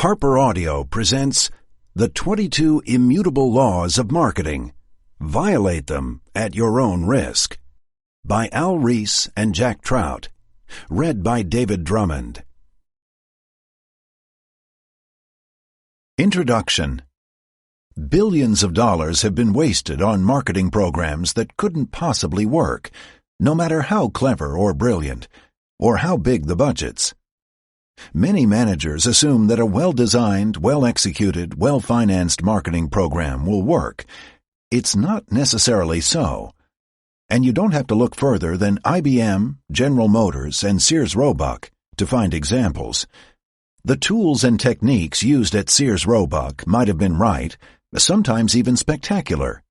Harper Audio presents The 22 Immutable Laws of Marketing. Violate them at your own risk. By Al Reese and Jack Trout. Read by David Drummond. Introduction. Billions of dollars have been wasted on marketing programs that couldn't possibly work, no matter how clever or brilliant, or how big the budgets. Many managers assume that a well-designed, well-executed, well-financed marketing program will work. It's not necessarily so. And you don't have to look further than IBM, General Motors, and Sears Roebuck to find examples. The tools and techniques used at Sears Roebuck might have been right, sometimes even spectacular.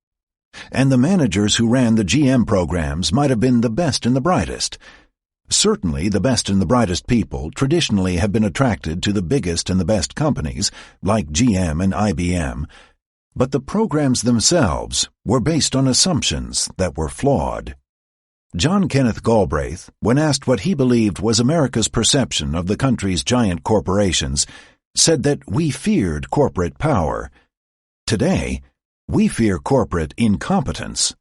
And the managers who ran the GM programs might have been the best and the brightest. Certainly, the best and the brightest people traditionally have been attracted to the biggest and the best companies, like GM and IBM, but the programs themselves were based on assumptions that were flawed. John Kenneth Galbraith, when asked what he believed was America's perception of the country's giant corporations, said that we feared corporate power. Today, we fear corporate incompetence.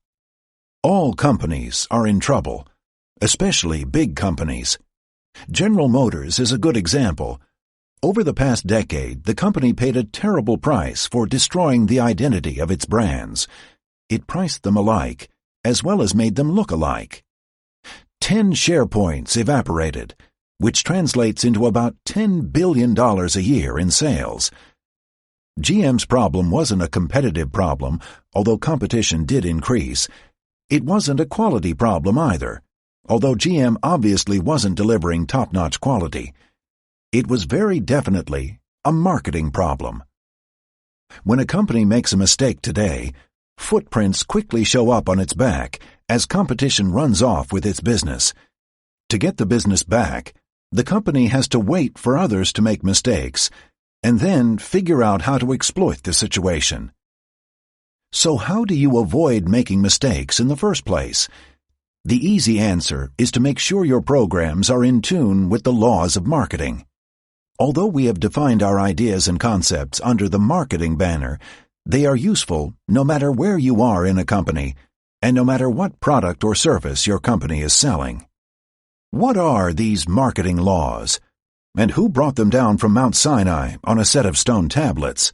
All companies are in trouble, especially big companies. General Motors is a good example. Over the past decade, the company paid a terrible price for destroying the identity of its brands. It priced them alike, as well as made them look alike. 10 share points evaporated, which translates into about $10 billion a year in sales. GM's problem wasn't a competitive problem, although competition did increase. It wasn't a quality problem either, although GM obviously wasn't delivering top-notch quality. It was very definitely a marketing problem. When a company makes a mistake today, footprints quickly show up on its back as competition runs off with its business. To get the business back, the company has to wait for others to make mistakes and then figure out how to exploit the situation. So how do you avoid making mistakes in the first place? The easy answer is to make sure your programs are in tune with the laws of marketing. Although we have defined our ideas and concepts under the marketing banner, they are useful no matter where you are in a company and no matter what product or service your company is selling. What are these marketing laws? And who brought them down from Mount Sinai on a set of stone tablets?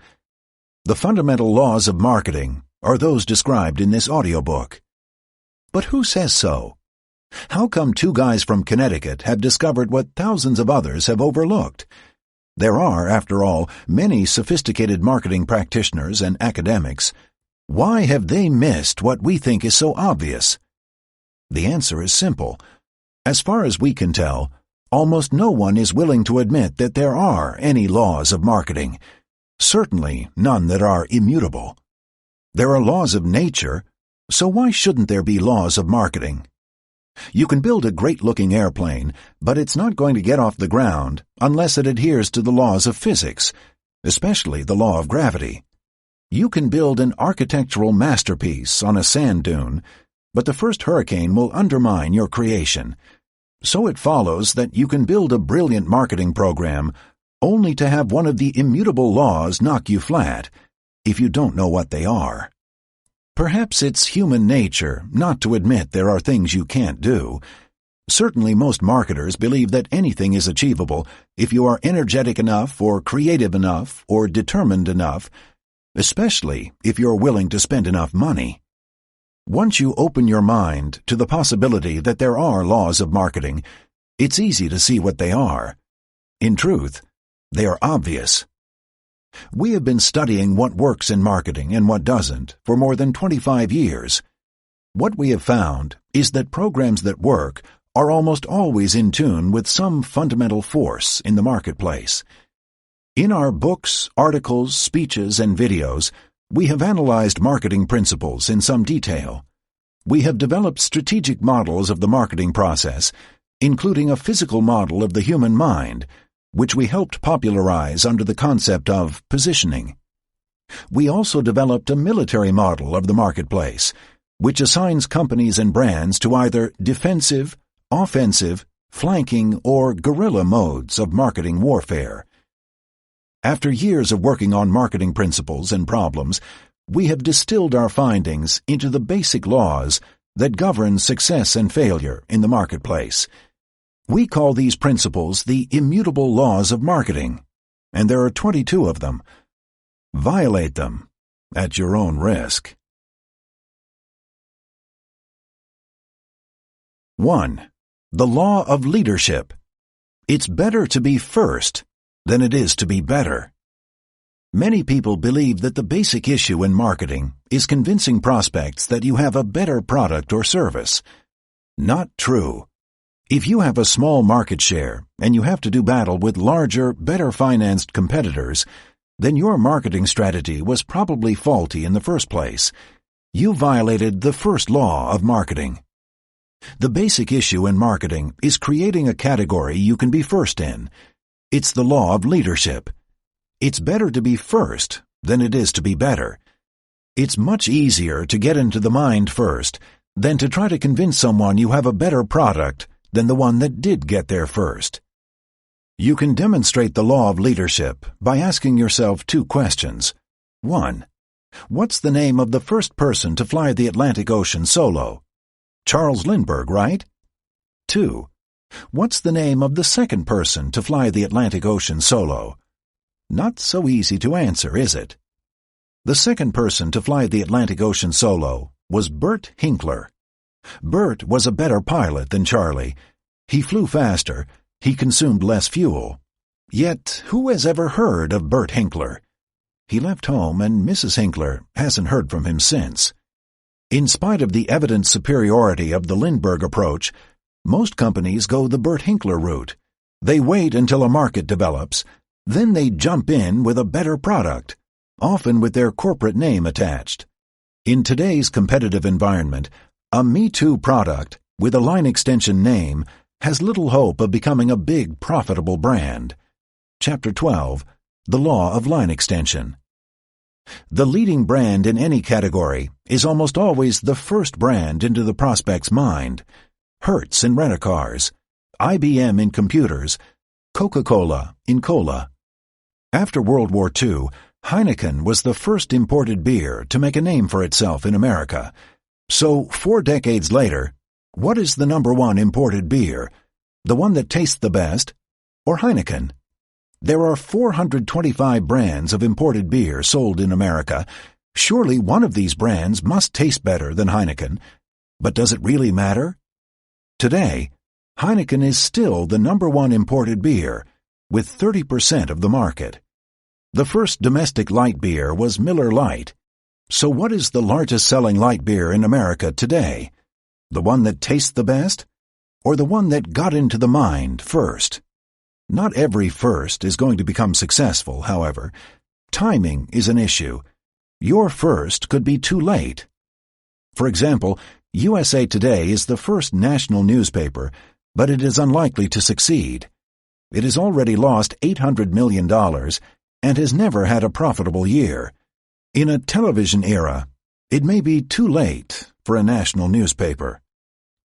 The fundamental laws of marketing are those described in this audiobook. But who says so? How come two guys from Connecticut have discovered what thousands of others have overlooked? There are, after all, many sophisticated marketing practitioners and academics. Why have they missed what we think is so obvious? The answer is simple. As far as we can tell, almost no one is willing to admit that there are any laws of marketing, certainly none that are immutable. There are laws of nature, so why shouldn't there be laws of marketing? You can build a great-looking airplane, but it's not going to get off the ground unless it adheres to the laws of physics, especially the law of gravity. You can build an architectural masterpiece on a sand dune, but the first hurricane will undermine your creation. So it follows that you can build a brilliant marketing program only to have one of the immutable laws knock you flat if you don't know what they are. Perhaps it's human nature not to admit there are things you can't do. Certainly most marketers believe that anything is achievable if you are energetic enough or creative enough or determined enough, especially if you're willing to spend enough money. Once you open your mind to the possibility that there are laws of marketing, it's easy to see what they are. In truth, they are obvious. We have been studying what works in marketing and what doesn't for more than 25 years. What we have found is that programs that work are almost always in tune with some fundamental force in the marketplace. In our books, articles, speeches, and videos, we have analyzed marketing principles in some detail. We have developed strategic models of the marketing process, including a physical model of the human mind, which we helped popularize under the concept of positioning. We also developed a military model of the marketplace, which assigns companies and brands to either defensive, offensive, flanking, or guerrilla modes of marketing warfare. After years of working on marketing principles and problems, we have distilled our findings into the basic laws that govern success and failure in the marketplace. We call these principles the immutable laws of marketing, and there are 22 of them. Violate them at your own risk. 1. The law of leadership. It's better to be first than it is to be better. Many people believe that the basic issue in marketing is convincing prospects that you have a better product or service. Not true. If you have a small market share and you have to do battle with larger, better-financed competitors, then your marketing strategy was probably faulty in the first place. You violated the first law of marketing. The basic issue in marketing is creating a category you can be first in. It's the law of leadership. It's better to be first than it is to be better. It's much easier to get into the mind first than to try to convince someone you have a better product than the one that did get there first. You can demonstrate the law of leadership by asking yourself 2 questions. 1. What's the name of the first person to fly the Atlantic Ocean solo? Charles Lindbergh, right? 2. What's the name of the second person to fly the Atlantic Ocean solo? Not so easy to answer, is it? The second person to fly the Atlantic Ocean solo was Bert Hinkler. Bert was a better pilot than Charlie. He flew faster. He consumed less fuel. Yet, who has ever heard of Bert Hinkler? He left home, and Mrs. Hinkler hasn't heard from him since. In spite of the evident superiority of the Lindbergh approach, most companies go the Bert Hinkler route. They wait until a market develops, then they jump in with a better product, often with their corporate name attached. In today's competitive environment, a Me Too product with a line extension name has little hope of becoming a big, profitable brand. Chapter 12, The Law of Line Extension. The leading brand in any category is almost always the first brand into the prospect's mind. Hertz in rent-a-cars, IBM in computers, Coca-Cola in cola. After World War II, Heineken was the first imported beer to make a name for itself in America. So, 4 decades later, what is the number 1 imported beer? The one that tastes the best? Or Heineken? There are 425 brands of imported beer sold in America. Surely one of these brands must taste better than Heineken. But does it really matter? Today, Heineken is still the number 1 imported beer, with 30% of the market. The first domestic light beer was Miller Lite. So what is the largest selling light beer in America today? The one that tastes the best? Or the one that got into the mind first? Not every first is going to become successful, however. Timing is an issue. Your first could be too late. For example, USA Today is the first national newspaper, but it is unlikely to succeed. It has already lost $800 million and has never had a profitable year. In a television era, it may be too late for a national newspaper.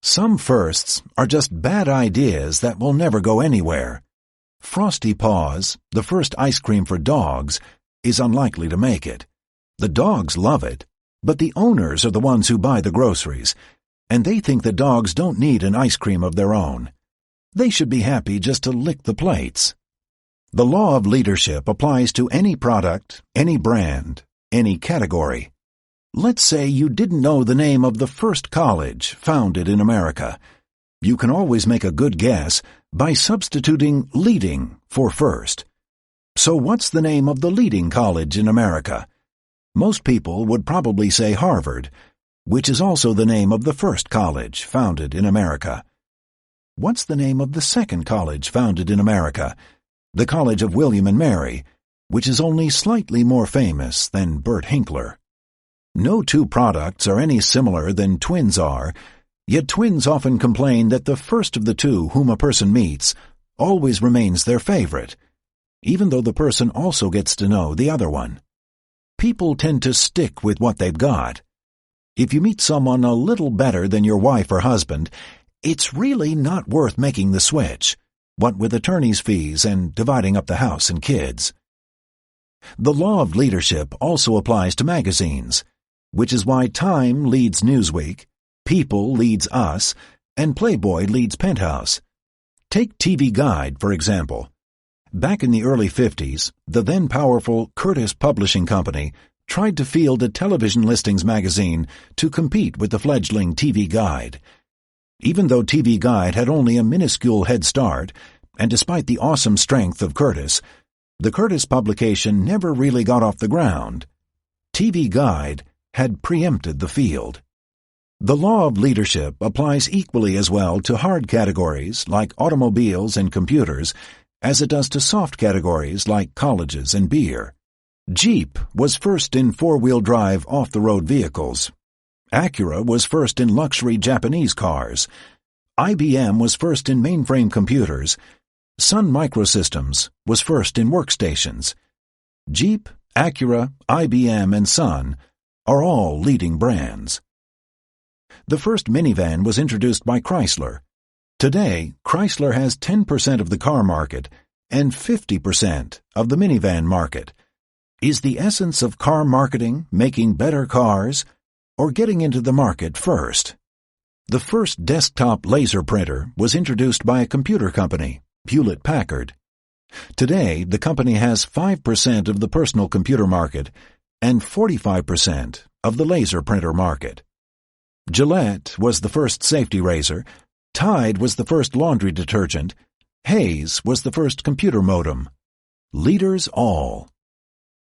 Some firsts are just bad ideas that will never go anywhere. Frosty Paws, the first ice cream for dogs, is unlikely to make it. The dogs love it, but the owners are the ones who buy the groceries, and they think the dogs don't need an ice cream of their own. They should be happy just to lick the plates. The law of leadership applies to any product, any brand, any category. Let's say you didn't know the name of the first college founded in America. You can always make a good guess by substituting leading for first. So what's the name of the leading college in America? Most people would probably say Harvard, which is also the name of the first college founded in America. What's the name of the second college founded in America? The College of William and Mary, which is only slightly more famous than Bert Hinkler. No 2 products are any similar than twins are, yet twins often complain that the first of the 2 whom a person meets always remains their favorite, even though the person also gets to know the other one. People tend to stick with what they've got. If you meet someone a little better than your wife or husband, it's really not worth making the switch, what with attorney's fees and dividing up the house and kids. The law of leadership also applies to magazines, which is why Time leads Newsweek, People leads Us, and Playboy leads Penthouse. Take TV Guide, for example. Back in the early 50s, the then powerful Curtis Publishing Company tried to field a television listings magazine to compete with the fledgling TV Guide. Even though TV Guide had only a minuscule head start, and despite the awesome strength of Curtis, the Curtis publication never really got off the ground. TV Guide had preempted the field. The law of leadership applies equally as well to hard categories like automobiles and computers as it does to soft categories like colleges and beer. Jeep was first in four-wheel drive off-the-road vehicles. Acura was first in luxury Japanese cars. IBM was first in mainframe computers. Sun Microsystems was first in workstations. Jeep, Acura, IBM, and Sun are all leading brands. The first minivan was introduced by Chrysler. Today, Chrysler has 10% of the car market and 50% of the minivan market. Is the essence of car marketing making better cars or getting into the market first? The first desktop laser printer was introduced by a computer company, Hewlett-Packard. Today, the company has 5% of the personal computer market and 45% of the laser printer market. Gillette was the first safety razor, Tide was the first laundry detergent, Hayes was the first computer modem. Leaders all.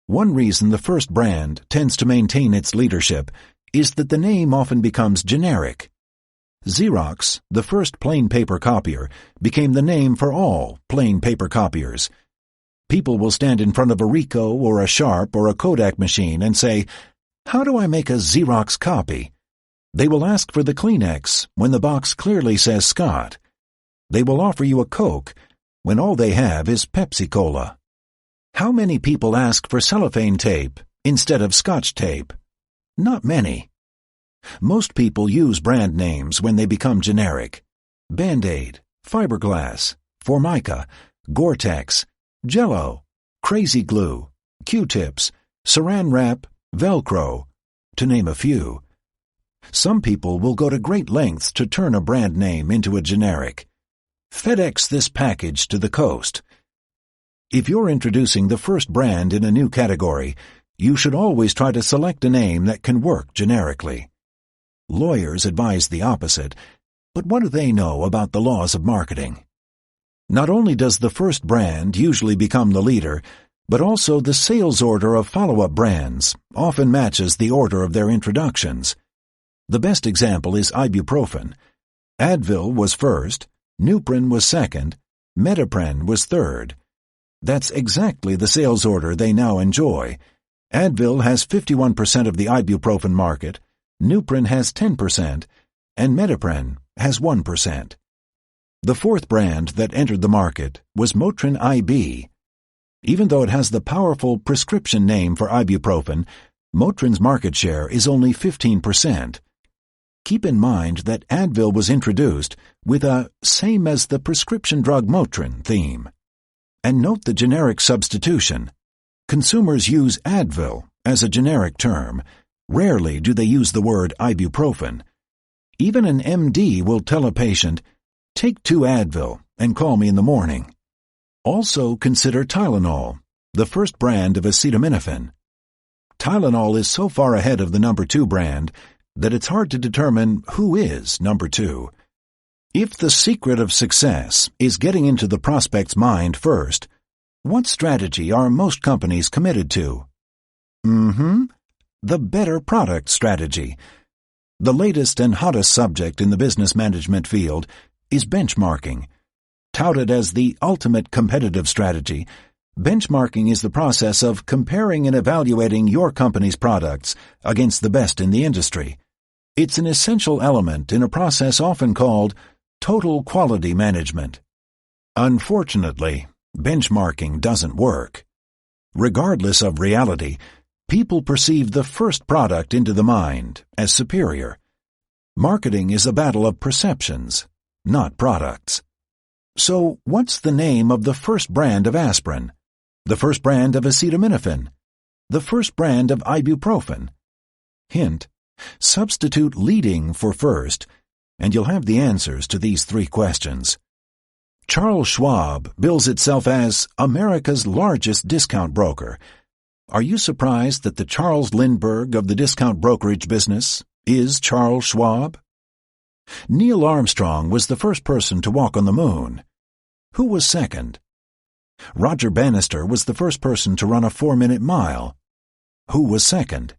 One reason the first brand tends to maintain its leadership is that the name often becomes generic. Xerox, the first plain paper copier, became the name for all plain paper copiers. People will stand in front of a Ricoh or a Sharp or a Kodak machine and say, "How do I make a Xerox copy?" They will ask for the Kleenex when the box clearly says Scott. They will offer you a Coke when all they have is Pepsi-Cola. How many people ask for cellophane tape instead of Scotch tape? Not many. Most people use brand names when they become generic. Band-Aid, Fiberglass, Formica, Gore-Tex, Jell-O, Crazy Glue, Q-tips, Saran Wrap, Velcro, to name a few. Some people will go to great lengths to turn a brand name into a generic. FedEx this package to the coast. If you're introducing the first brand in a new category, you should always try to select a name that can work generically. Lawyers advise the opposite, but what do they know about the laws of marketing? Not only does the first brand usually become the leader, but also the sales order of follow-up brands often matches the order of their introductions. The best example is ibuprofen. Advil was first, Nuprin was second, Metapren was third. That's exactly the sales order they now enjoy. Advil has 51% of the ibuprofen market, Nuprin has 10%, and Metapren has 1%. The fourth brand that entered the market was Motrin IB. Even though it has the powerful prescription name for ibuprofen, Motrin's market share is only 15%. Keep in mind that Advil was introduced with a same as the prescription drug Motrin theme. And note the generic substitution. Consumers use Advil as a generic term. Rarely do they use the word ibuprofen. Even an MD will tell a patient, "Take 2 Advil and call me in the morning." Also consider Tylenol, the first brand of acetaminophen. Tylenol is so far ahead of the number 2 brand that it's hard to determine who is number 2. If the secret of success is getting into the prospect's mind first, what strategy are most companies committed to? The better product strategy. The latest and hottest subject in the business management field is benchmarking. Touted as the ultimate competitive strategy, benchmarking is the process of comparing and evaluating your company's products against the best in the industry. It's an essential element in a process often called total quality management. Unfortunately, benchmarking doesn't work. Regardless of reality, people perceive the first product into the mind as superior. Marketing is a battle of perceptions, not products. So, what's the name of the first brand of aspirin? The first brand of acetaminophen? The first brand of ibuprofen? Hint: substitute leading for first, and you'll have the answers to these three questions. Charles Schwab bills itself as America's largest discount broker. Are you surprised that the Charles Lindbergh of the discount brokerage business is Charles Schwab? Neil Armstrong was the first person to walk on the moon. Who was second? Roger Bannister was the first person to run a 4-minute mile. Who was second?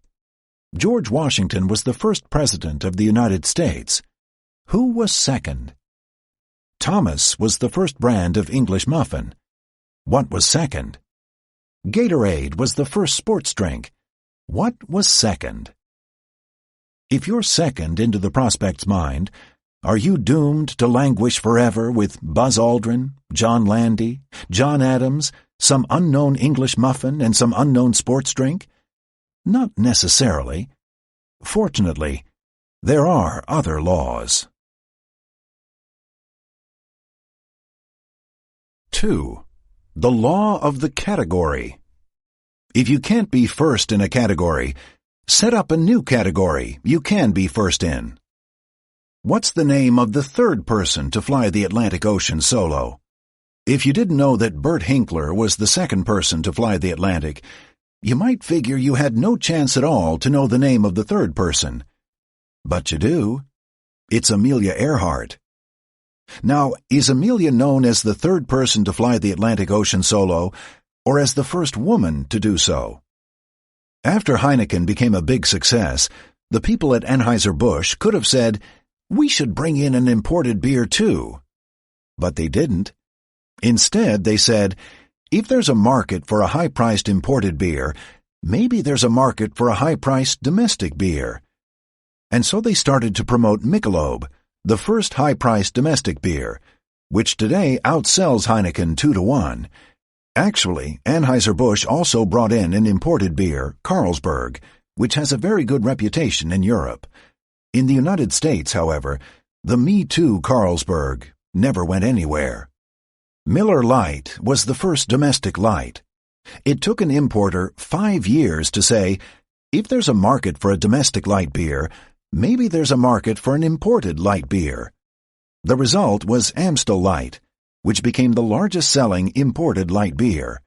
George Washington was the first president of the United States. Who was second? Thomas was the first brand of English muffin. What was second? Gatorade was the first sports drink. What was second? If you're second into the prospect's mind, are you doomed to languish forever with Buzz Aldrin, John Landy, John Adams, some unknown English muffin, and some unknown sports drink? Not necessarily. Fortunately, there are other laws. 2. The law of the category. If you can't be first in a category, set up a new category you can be first in. What's the name of the third person to fly the Atlantic Ocean solo? If you didn't know that Bert Hinkler was the second person to fly the Atlantic, you might figure you had no chance at all to know the name of the third person. But you do. It's Amelia Earhart. Now, is Amelia known as the third person to fly the Atlantic Ocean solo, or as the first woman to do so? After Heineken became a big success, the people at Anheuser-Busch could have said, "We should bring in an imported beer too." But they didn't. Instead, they said, if there's a market for a high-priced imported beer, maybe there's a market for a high-priced domestic beer. And so they started to promote Michelob, the first high-priced domestic beer, which today outsells Heineken 2-1. Actually, Anheuser-Busch also brought in an imported beer, Carlsberg, which has a very good reputation in Europe. In the United States, however, the Me Too Carlsberg never went anywhere. Miller Lite was the first domestic light. It took an importer 5 years to say, if there's a market for a domestic light beer, maybe there's a market for an imported light beer. The result was Amstel Light, which became the largest-selling imported light beer.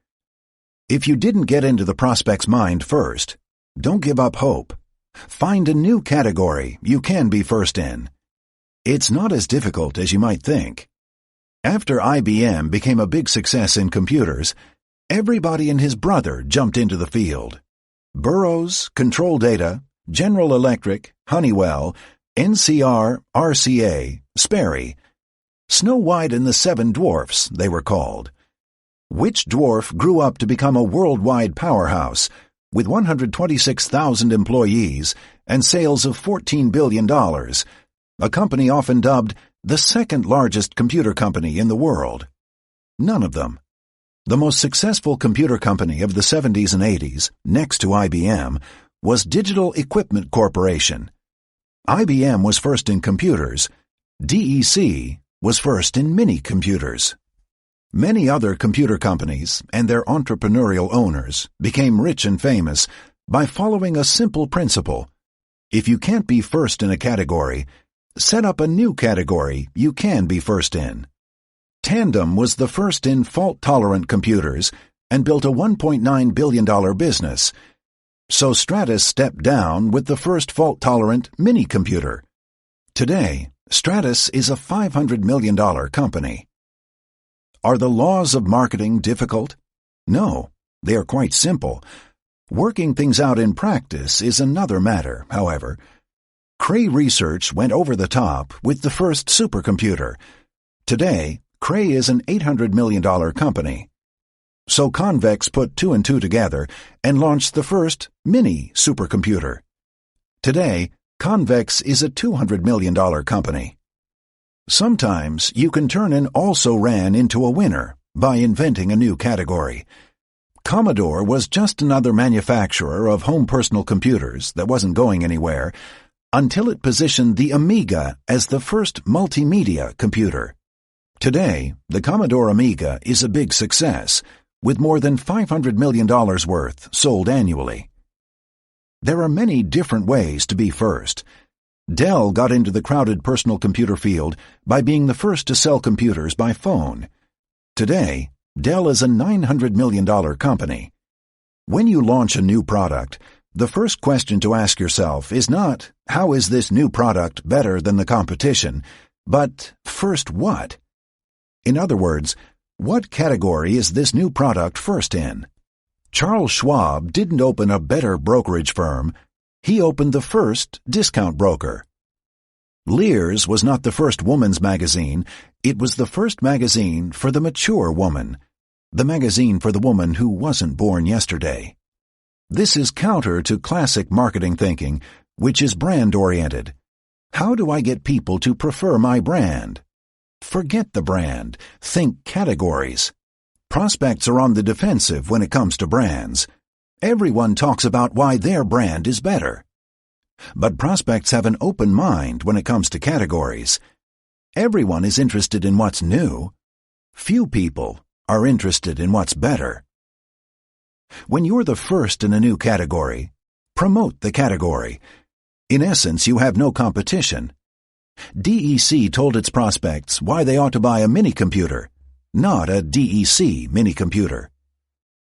If you didn't get into the prospect's mind first, don't give up hope. Find a new category you can be first in. It's not as difficult as you might think. After IBM became a big success in computers, everybody and his brother jumped into the field. Burroughs, Control Data, General Electric, Honeywell, NCR, RCA, Sperry. Snow White and the Seven Dwarfs, they were called. Which dwarf grew up to become a worldwide powerhouse with 126,000 employees and sales of $14 billion, a company often dubbed the second largest computer company in the world? None of them. The most successful computer company of the 70s and 80s, next to IBM, was Digital Equipment Corporation. IBM was first in computers. DEC was first in mini-computers. Many other computer companies and their entrepreneurial owners became rich and famous by following a simple principle. If you can't be first in a category, set up a new category you can be first in. Tandem was the first in fault-tolerant computers and built a $1.9 billion business. So Stratus stepped down with the first fault-tolerant mini-computer. Today, Stratus is a $500 million company. Are the laws of marketing difficult? No, they are quite simple. Working things out in practice is another matter, however. Cray Research went over the top with the first supercomputer. Today, Cray is an $800 million company. So Convex put 2 and 2 together and launched the first mini supercomputer. Today, Convex is a $200 million company. Sometimes you can turn an also-ran into a winner by inventing a new category. Commodore was just another manufacturer of home personal computers that wasn't going anywhere until it positioned the Amiga as the first multimedia computer. Today, the Commodore Amiga is a big success, with more than $500 million worth sold annually. There are many different ways to be first. Dell got into the crowded personal computer field by being the first to sell computers by phone. Today, Dell is a $900 million company. When you launch a new product, the first question to ask yourself is not, how is this new product better than the competition, but first what? In other words, what category is this new product first in? Charles Schwab didn't open a better brokerage firm. He opened the first discount broker. Lear's was not the first woman's magazine. It was the first magazine for the mature woman, the magazine for the woman who wasn't born yesterday. This is counter to classic marketing thinking, which is brand-oriented. How do I get people to prefer my brand? Forget the brand. Think categories. Prospects are on the defensive when it comes to brands. Everyone talks about why their brand is better. But prospects have an open mind when it comes to categories. Everyone is interested in what's new. Few people are interested in what's better. When you're the first in a new category, promote the category. In essence, you have no competition. DEC told its prospects why they ought to buy a mini-computer, not a DEC mini-computer.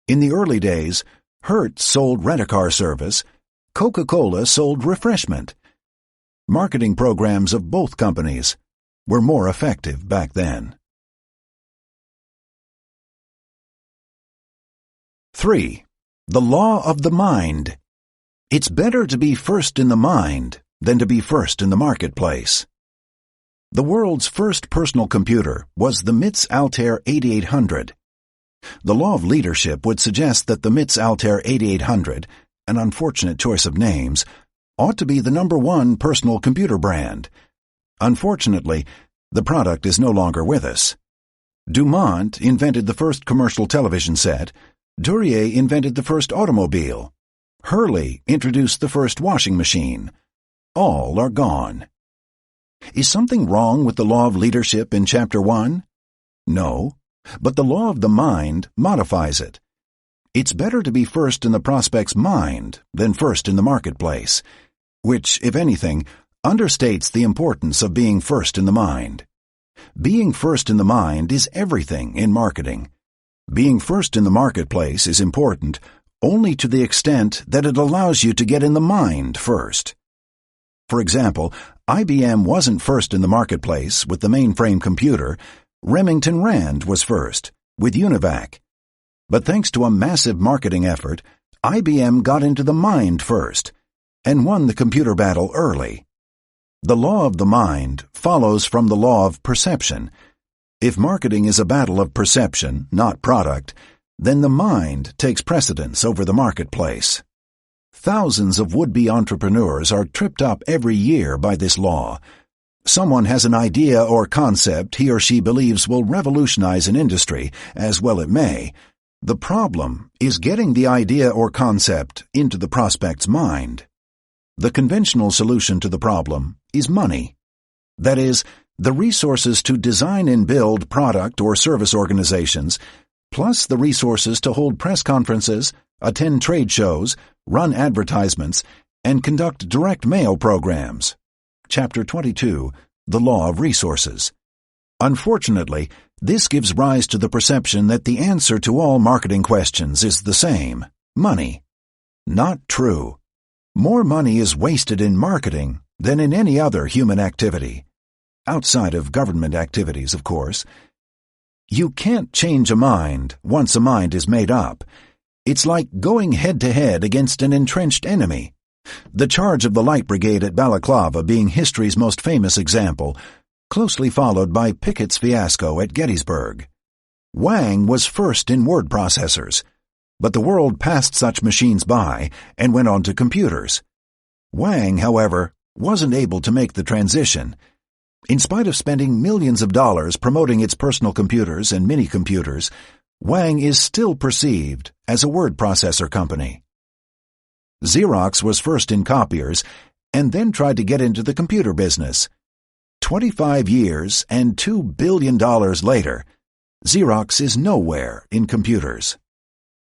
In the early days, Hertz sold rent-a-car service, Coca-Cola sold refreshment. Marketing programs of both companies were more effective back then. 3. The law of the mind. It's better to be first in the mind than to be first in the marketplace. The world's first personal computer was the MITS Altair 8800. The law of leadership would suggest that the MITS Altair 8800, an unfortunate choice of names, ought to be the #1 personal computer brand. Unfortunately, the product is no longer with us. Dumont invented the first commercial television set. Duryea invented the first automobile. Hurley introduced the first washing machine. All are gone. Is something wrong with the law of leadership in Chapter 1? No, but the law of the mind modifies it. It's better to be first in the prospect's mind than first in the marketplace, which, if anything, understates the importance of being first in the mind. Being first in the mind is everything in marketing. Being first in the marketplace is important only to the extent that it allows you to get in the mind first. For example, IBM wasn't first in the marketplace with the mainframe computer. Remington Rand was first, with UNIVAC. But thanks to a massive marketing effort, IBM got into the mind first, and won the computer battle early. The law of the mind follows from the law of perception. If marketing is a battle of perception, not product, then the mind takes precedence over the marketplace. Thousands of would-be entrepreneurs are tripped up every year by this law. Someone has an idea or concept he or she believes will revolutionize an industry, as well it may. The problem is getting the idea or concept into the prospect's mind. The conventional solution to the problem is money. That is, the resources to design and build product or service organizations, plus the resources to hold press conferences, attend trade shows, run advertisements, and conduct direct mail programs. Chapter 22, The Law of Resources. Unfortunately, this gives rise to the perception that the answer to all marketing questions is the same: money. Not true. More money is wasted in marketing than in any other human activity. Outside of government activities, of course. You can't change a mind once a mind is made up. It's like going head-to-head against an entrenched enemy. The charge of the Light Brigade at Balaclava being history's most famous example, closely followed by Pickett's fiasco at Gettysburg. Wang was first in word processors, but the world passed such machines by and went on to computers. Wang, however, wasn't able to make the transition. In spite of spending millions of dollars promoting its personal computers and mini-computers, Wang is still perceived as a word processor company. Xerox was first in copiers and then tried to get into the computer business. 25 years and $2 billion later, Xerox is nowhere in computers.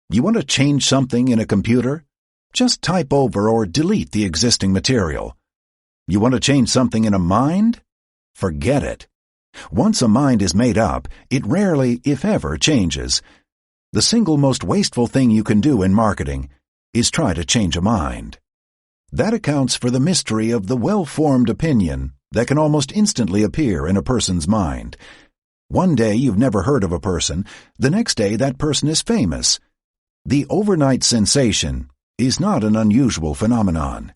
You want to change something in a computer? Just type over or delete the existing material. You want to change something in a mind? Forget it. Once a mind is made up, it rarely, if ever, changes. The single most wasteful thing you can do in marketing is try to change a mind. That accounts for the mystery of the well-formed opinion that can almost instantly appear in a person's mind. One day you've never heard of a person, the next day that person is famous. The overnight sensation is not an unusual phenomenon.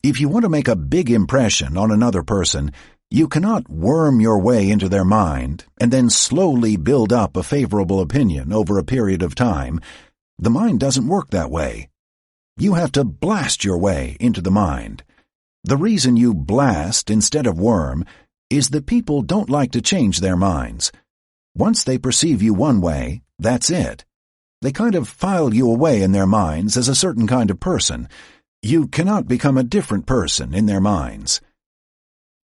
If you want to make a big impression on another person, you cannot worm your way into their mind and then slowly build up a favorable opinion over a period of time. The mind doesn't work that way. You have to blast your way into the mind. The reason you blast instead of worm is that people don't like to change their minds. Once they perceive you one way, that's it. They kind of file you away in their minds as a certain kind of person. You cannot become a different person in their minds.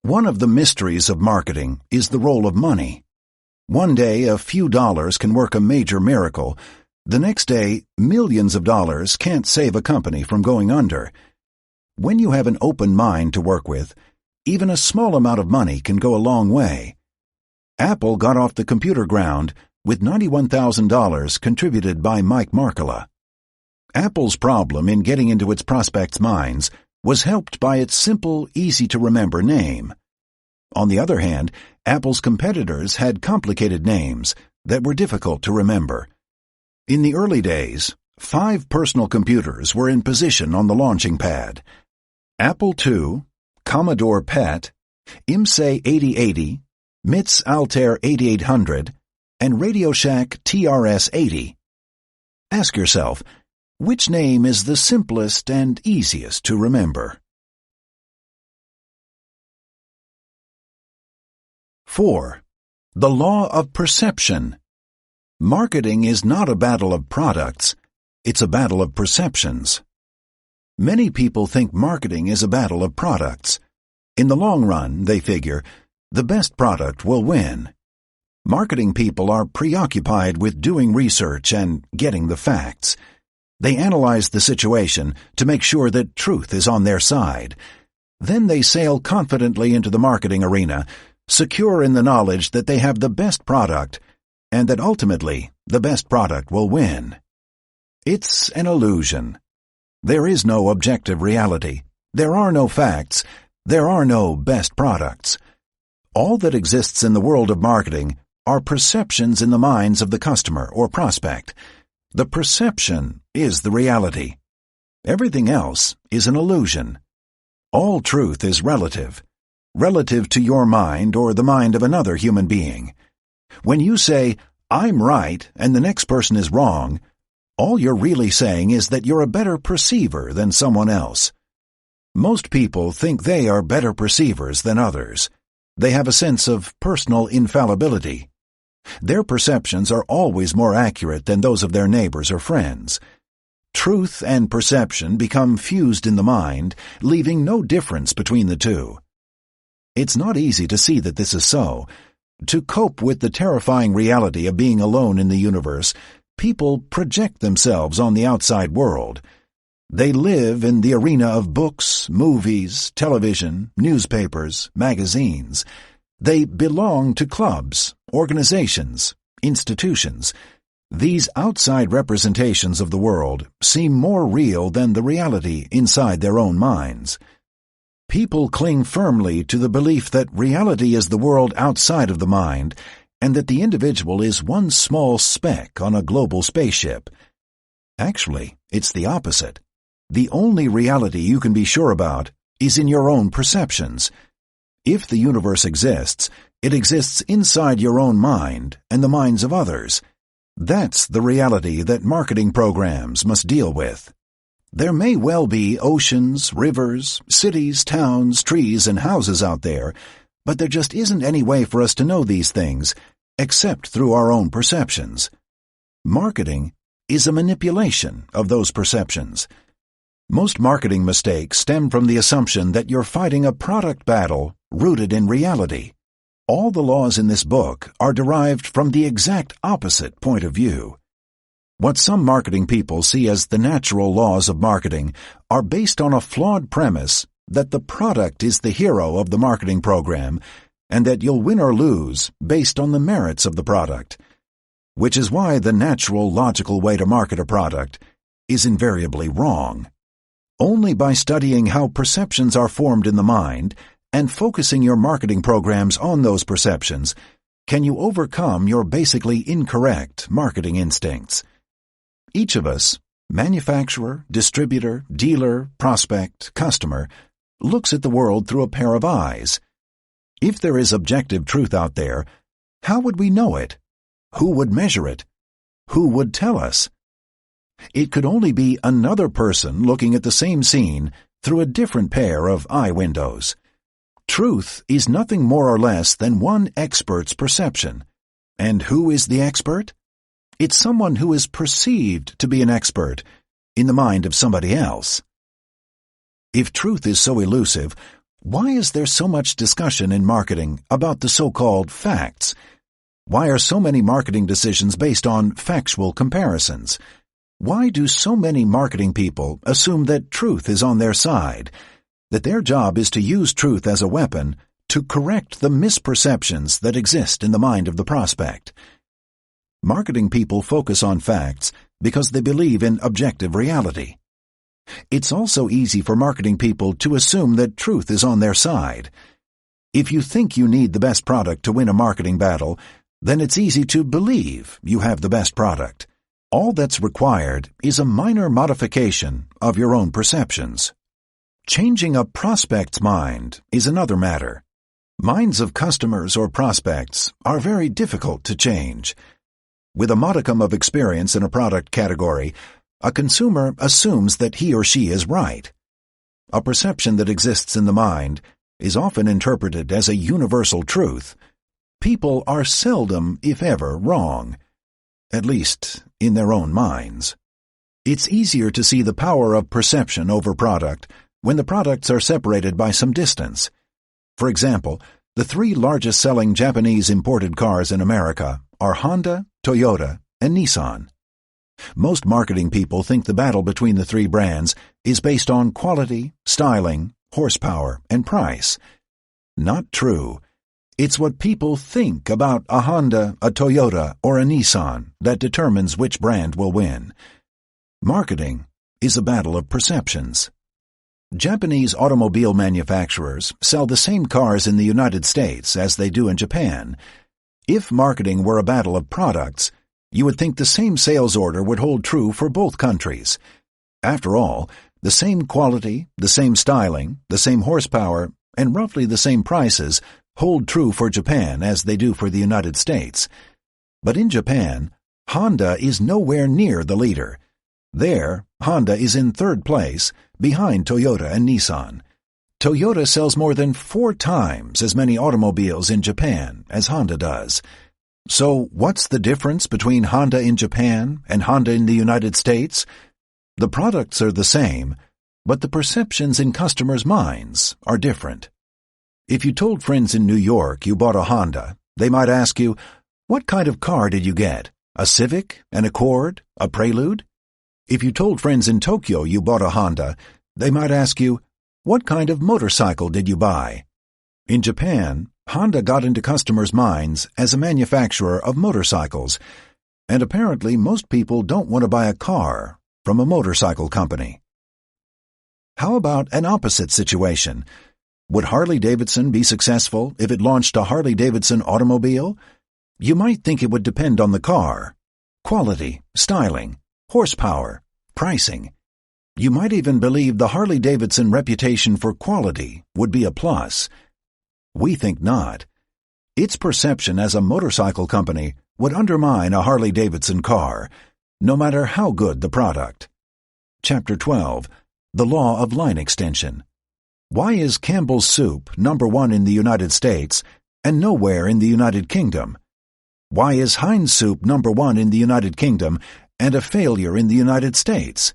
One of the mysteries of marketing is the role of money. One day, a few dollars can work a major miracle. The next day, millions of dollars can't save a company from going under. When you have an open mind to work with, even a small amount of money can go a long way. Apple got off the computer ground with $91,000 contributed by Mike Markkula. Apple's problem in getting into its prospects' minds was helped by its simple, easy-to-remember name. On the other hand, Apple's competitors had complicated names that were difficult to remember. In the early days, 5 personal computers were in position on the launching pad: Apple II, Commodore PET, IMSEI 8080, MIT's Altair 8800, and RadioShack TRS-80. Ask yourself, which name is the simplest and easiest to remember? 4. The law of perception. Marketing is not a battle of products, it's a battle of perceptions. Many people think marketing is a battle of products. In the long run, they figure, the best product will win. Marketing people are preoccupied with doing research and getting the facts. They analyze the situation to make sure that truth is on their side. Then they sail confidently into the marketing arena, secure in the knowledge that they have the best product and that ultimately the best product will win. It's an illusion. There is no objective reality. There are no facts. There are no best products. All that exists in the world of marketing are perceptions in the minds of the customer or prospect. The perception is the reality. Everything else is an illusion. All truth is relative to your mind or the mind of another human being. When you say, "I'm right," and the next person is wrong, all you're really saying is that you're a better perceiver than someone else. Most people think they are better perceivers than others. They have a sense of personal infallibility. Their perceptions are always more accurate than those of their neighbors or friends. Truth and perception become fused in the mind, leaving no difference between the two. It's not easy to see that this is so. To cope with the terrifying reality of being alone in the universe, people project themselves on the outside world. They live in the arena of books, movies, television, newspapers, magazines. They belong to clubs, organizations, institutions. These outside representations of the world seem more real than the reality inside their own minds. People cling firmly to the belief that reality is the world outside of the mind and that the individual is one small speck on a global spaceship. Actually, it's the opposite. The only reality you can be sure about is in your own perceptions. If the universe exists, it exists inside your own mind and the minds of others. That's the reality that marketing programs must deal with. There may well be oceans, rivers, cities, towns, trees, and houses out there, but there just isn't any way for us to know these things except through our own perceptions. Marketing is a manipulation of those perceptions. Most marketing mistakes stem from the assumption that you're fighting a product battle rooted in reality. All the laws in this book are derived from the exact opposite point of view. What some marketing people see as the natural laws of marketing are based on a flawed premise that the product is the hero of the marketing program and that you'll win or lose based on the merits of the product, which is why the natural, logical way to market a product is invariably wrong. Only by studying how perceptions are formed in the mind and focusing your marketing programs on those perceptions can you overcome your basically incorrect marketing instincts. Each of us, manufacturer, distributor, dealer, prospect, customer, looks at the world through a pair of eyes. If there is objective truth out there, how would we know it? Who would measure it? Who would tell us? It could only be another person looking at the same scene through a different pair of eye windows. Truth is nothing more or less than one expert's perception. And who is the expert? It's someone who is perceived to be an expert in the mind of somebody else. If truth is so elusive, why is there so much discussion in marketing about the so-called facts? Why are so many marketing decisions based on factual comparisons? Why do so many marketing people assume that truth is on their side, that their job is to use truth as a weapon to correct the misperceptions that exist in the mind of the prospect? Marketing people focus on facts because they believe in objective reality. It's also easy for marketing people to assume that truth is on their side. If you think you need the best product to win a marketing battle, then it's easy to believe you have the best product. All that's required is a minor modification of your own perceptions. Changing a prospect's mind is another matter. Minds of customers or prospects are very difficult to change. With a modicum of experience in a product category, a consumer assumes that he or she is right. A perception that exists in the mind is often interpreted as a universal truth. People are seldom, if ever, wrong, at least in their own minds. It's easier to see the power of perception over product when the products are separated by some distance. For example, the three largest selling Japanese imported cars in America are Honda, Toyota, and Nissan. Most marketing people think the battle between the three brands is based on quality, styling, horsepower, and price. Not true. It's what people think about a Honda, a Toyota, or a Nissan that determines which brand will win. Marketing is a battle of perceptions. Japanese automobile manufacturers sell the same cars in the United States as they do in Japan. If marketing were a battle of products, you would think the same sales order would hold true for both countries. After all, the same quality, the same styling, the same horsepower, and roughly the same prices hold true for Japan as they do for the United States. But in Japan, Honda is nowhere near the leader. There, Honda is in third place, behind Toyota and Nissan. Toyota sells more than 4 times as many automobiles in Japan as Honda does. So what's the difference between Honda in Japan and Honda in the United States? The products are the same, but the perceptions in customers' minds are different. If you told friends in New York you bought a Honda, they might ask you, "What kind of car did you get? A Civic, an Accord, a Prelude?" If you told friends in Tokyo you bought a Honda, they might ask you, "What kind of motorcycle did you buy?" In Japan, Honda got into customers' minds as a manufacturer of motorcycles, and apparently most people don't want to buy a car from a motorcycle company. How about an opposite situation? Would Harley-Davidson be successful if it launched a Harley-Davidson automobile? You might think it would depend on the car, quality, styling, horsepower, pricing. You might even believe the Harley-Davidson reputation for quality would be a plus. We think not. Its perception as a motorcycle company would undermine a Harley-Davidson car, no matter how good the product. Chapter 12. The Law of Line Extension. Why is Campbell's Soup #1 in the United States and nowhere in the United Kingdom? Why is Heinz Soup #1 in the United Kingdom and a failure in the United States?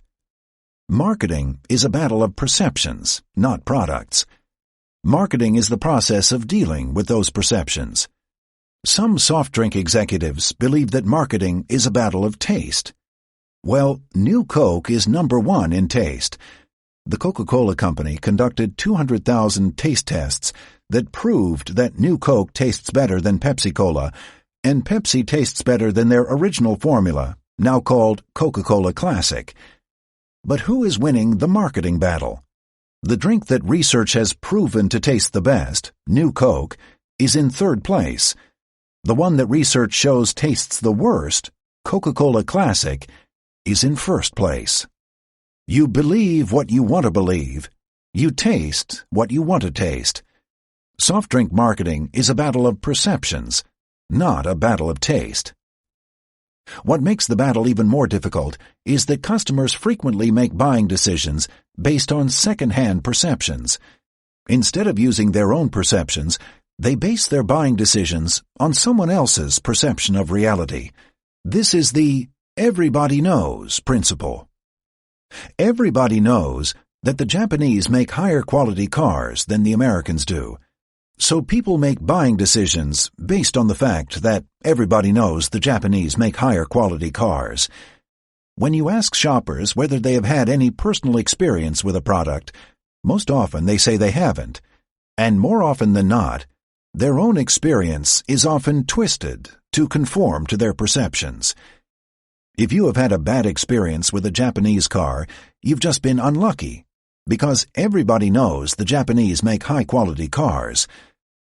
Marketing is a battle of perceptions, not products. Marketing is the process of dealing with those perceptions. Some soft drink executives believe that marketing is a battle of taste. Well, New Coke is #1 in taste. The Coca-Cola Company conducted 200,000 taste tests that proved that New Coke tastes better than Pepsi-Cola, and Pepsi tastes better than their original formula, now called Coca-Cola Classic. But who is winning the marketing battle? The drink that research has proven to taste the best, New Coke, is in third place. The one that research shows tastes the worst, Coca-Cola Classic, is in first place. You believe what you want to believe. You taste what you want to taste. Soft drink marketing is a battle of perceptions, not a battle of taste. What makes the battle even more difficult is that customers frequently make buying decisions based on second-hand perceptions. Instead of using their own perceptions, they base their buying decisions on someone else's perception of reality. This is the everybody knows principle. Everybody knows that the Japanese make higher quality cars than the Americans do. So people make buying decisions based on the fact that everybody knows the Japanese make higher quality cars. When you ask shoppers whether they have had any personal experience with a product, most often they say they haven't. And more often than not, their own experience is often twisted to conform to their perceptions. If you have had a bad experience with a Japanese car, you've just been unlucky, because everybody knows the Japanese make high-quality cars.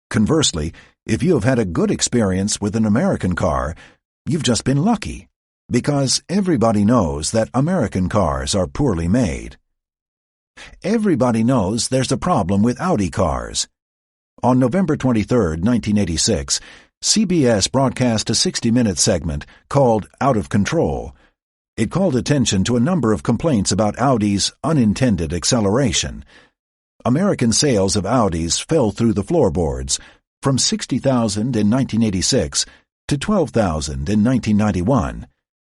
Conversely, if you have had a good experience with an American car, you've just been lucky, because everybody knows that American cars are poorly made. Everybody knows there's a problem with Audi cars. On November 23, 1986, CBS broadcast a 60-minute segment called Out of Control. It called attention to a number of complaints about Audi's unintended acceleration. American sales of Audis fell through the floorboards, from 60,000 in 1986 to 12,000 in 1991.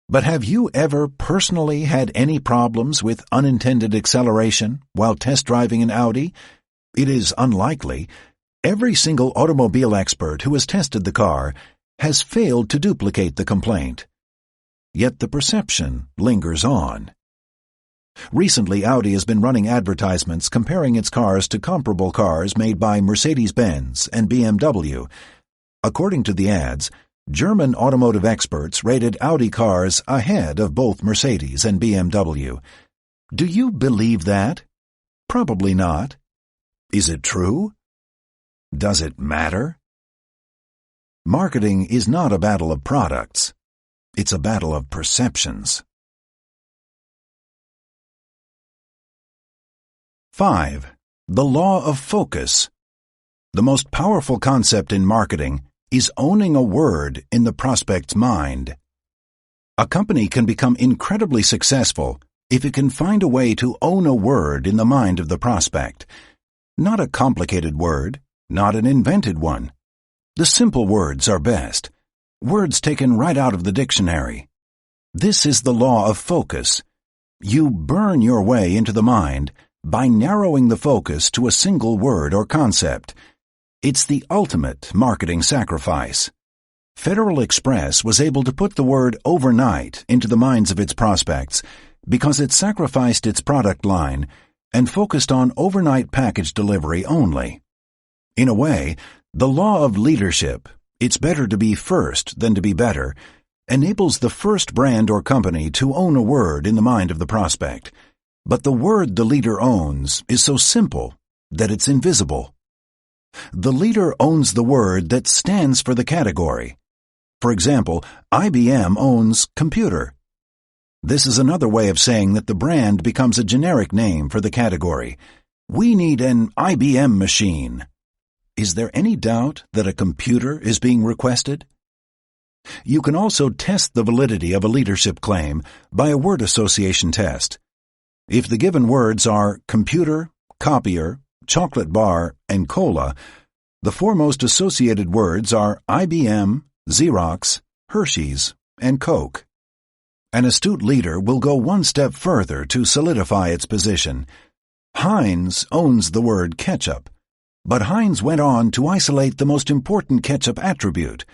But have you ever personally had any problems with unintended acceleration while test driving an Audi? It is unlikely. Every single automobile expert who has tested the car has failed to duplicate the complaint. Yet the perception lingers on. Recently, Audi has been running advertisements comparing its cars to comparable cars made by Mercedes-Benz and BMW. According to the ads, German automotive experts rated Audi cars ahead of both Mercedes and BMW. Do you believe that? Probably not. Is it true? Does it matter? Marketing is not a battle of products. It's a battle of perceptions. 5. The law of focus. The most powerful concept in marketing is owning a word in the prospect's mind. A company can become incredibly successful if it can find a way to own a word in the mind of the prospect. Not a complicated word, not an invented one. The simple words are best. Words taken right out of the dictionary. This is the law of focus. You burn your way into the mind by narrowing the focus to a single word or concept. It's the ultimate marketing sacrifice. Federal Express was able to put the word overnight into the minds of its prospects because it sacrificed its product line and focused on overnight package delivery only. In a way, the law of leadership, it's better to be first than to be better, enables the first brand or company to own a word in the mind of the prospect. But the word the leader owns is so simple that it's invisible. The leader owns the word that stands for the category. For example, IBM owns computer. This is another way of saying that the brand becomes a generic name for the category. We need an IBM machine. Is there any doubt that a computer is being requested? You can also test the validity of a leadership claim by a word association test. If the given words are computer, copier, chocolate bar, and cola, the four most associated words are IBM, Xerox, Hershey's, and Coke. An astute leader will go one step further to solidify its position. Heinz owns the word ketchup. But Heinz went on to isolate the most important ketchup attribute.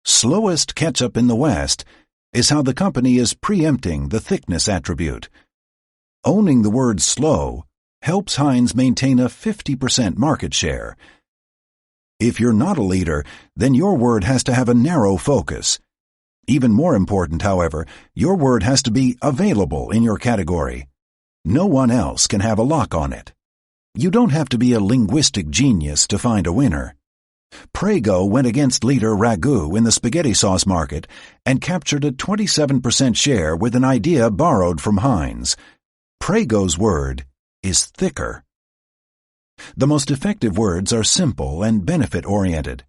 Slowest ketchup in the West is how the company is preempting the thickness attribute. Owning the word slow helps Heinz maintain a 50% market share. If you're not a leader, then your word has to have a narrow focus. Even more important, however, your word has to be available in your category. No one else can have a lock on it. You don't have to be a linguistic genius to find a winner. Prego went against leader Ragu in the spaghetti sauce market and captured a 27% share with an idea borrowed from Heinz. Prego's word is thicker. The most effective words are simple and benefit-oriented.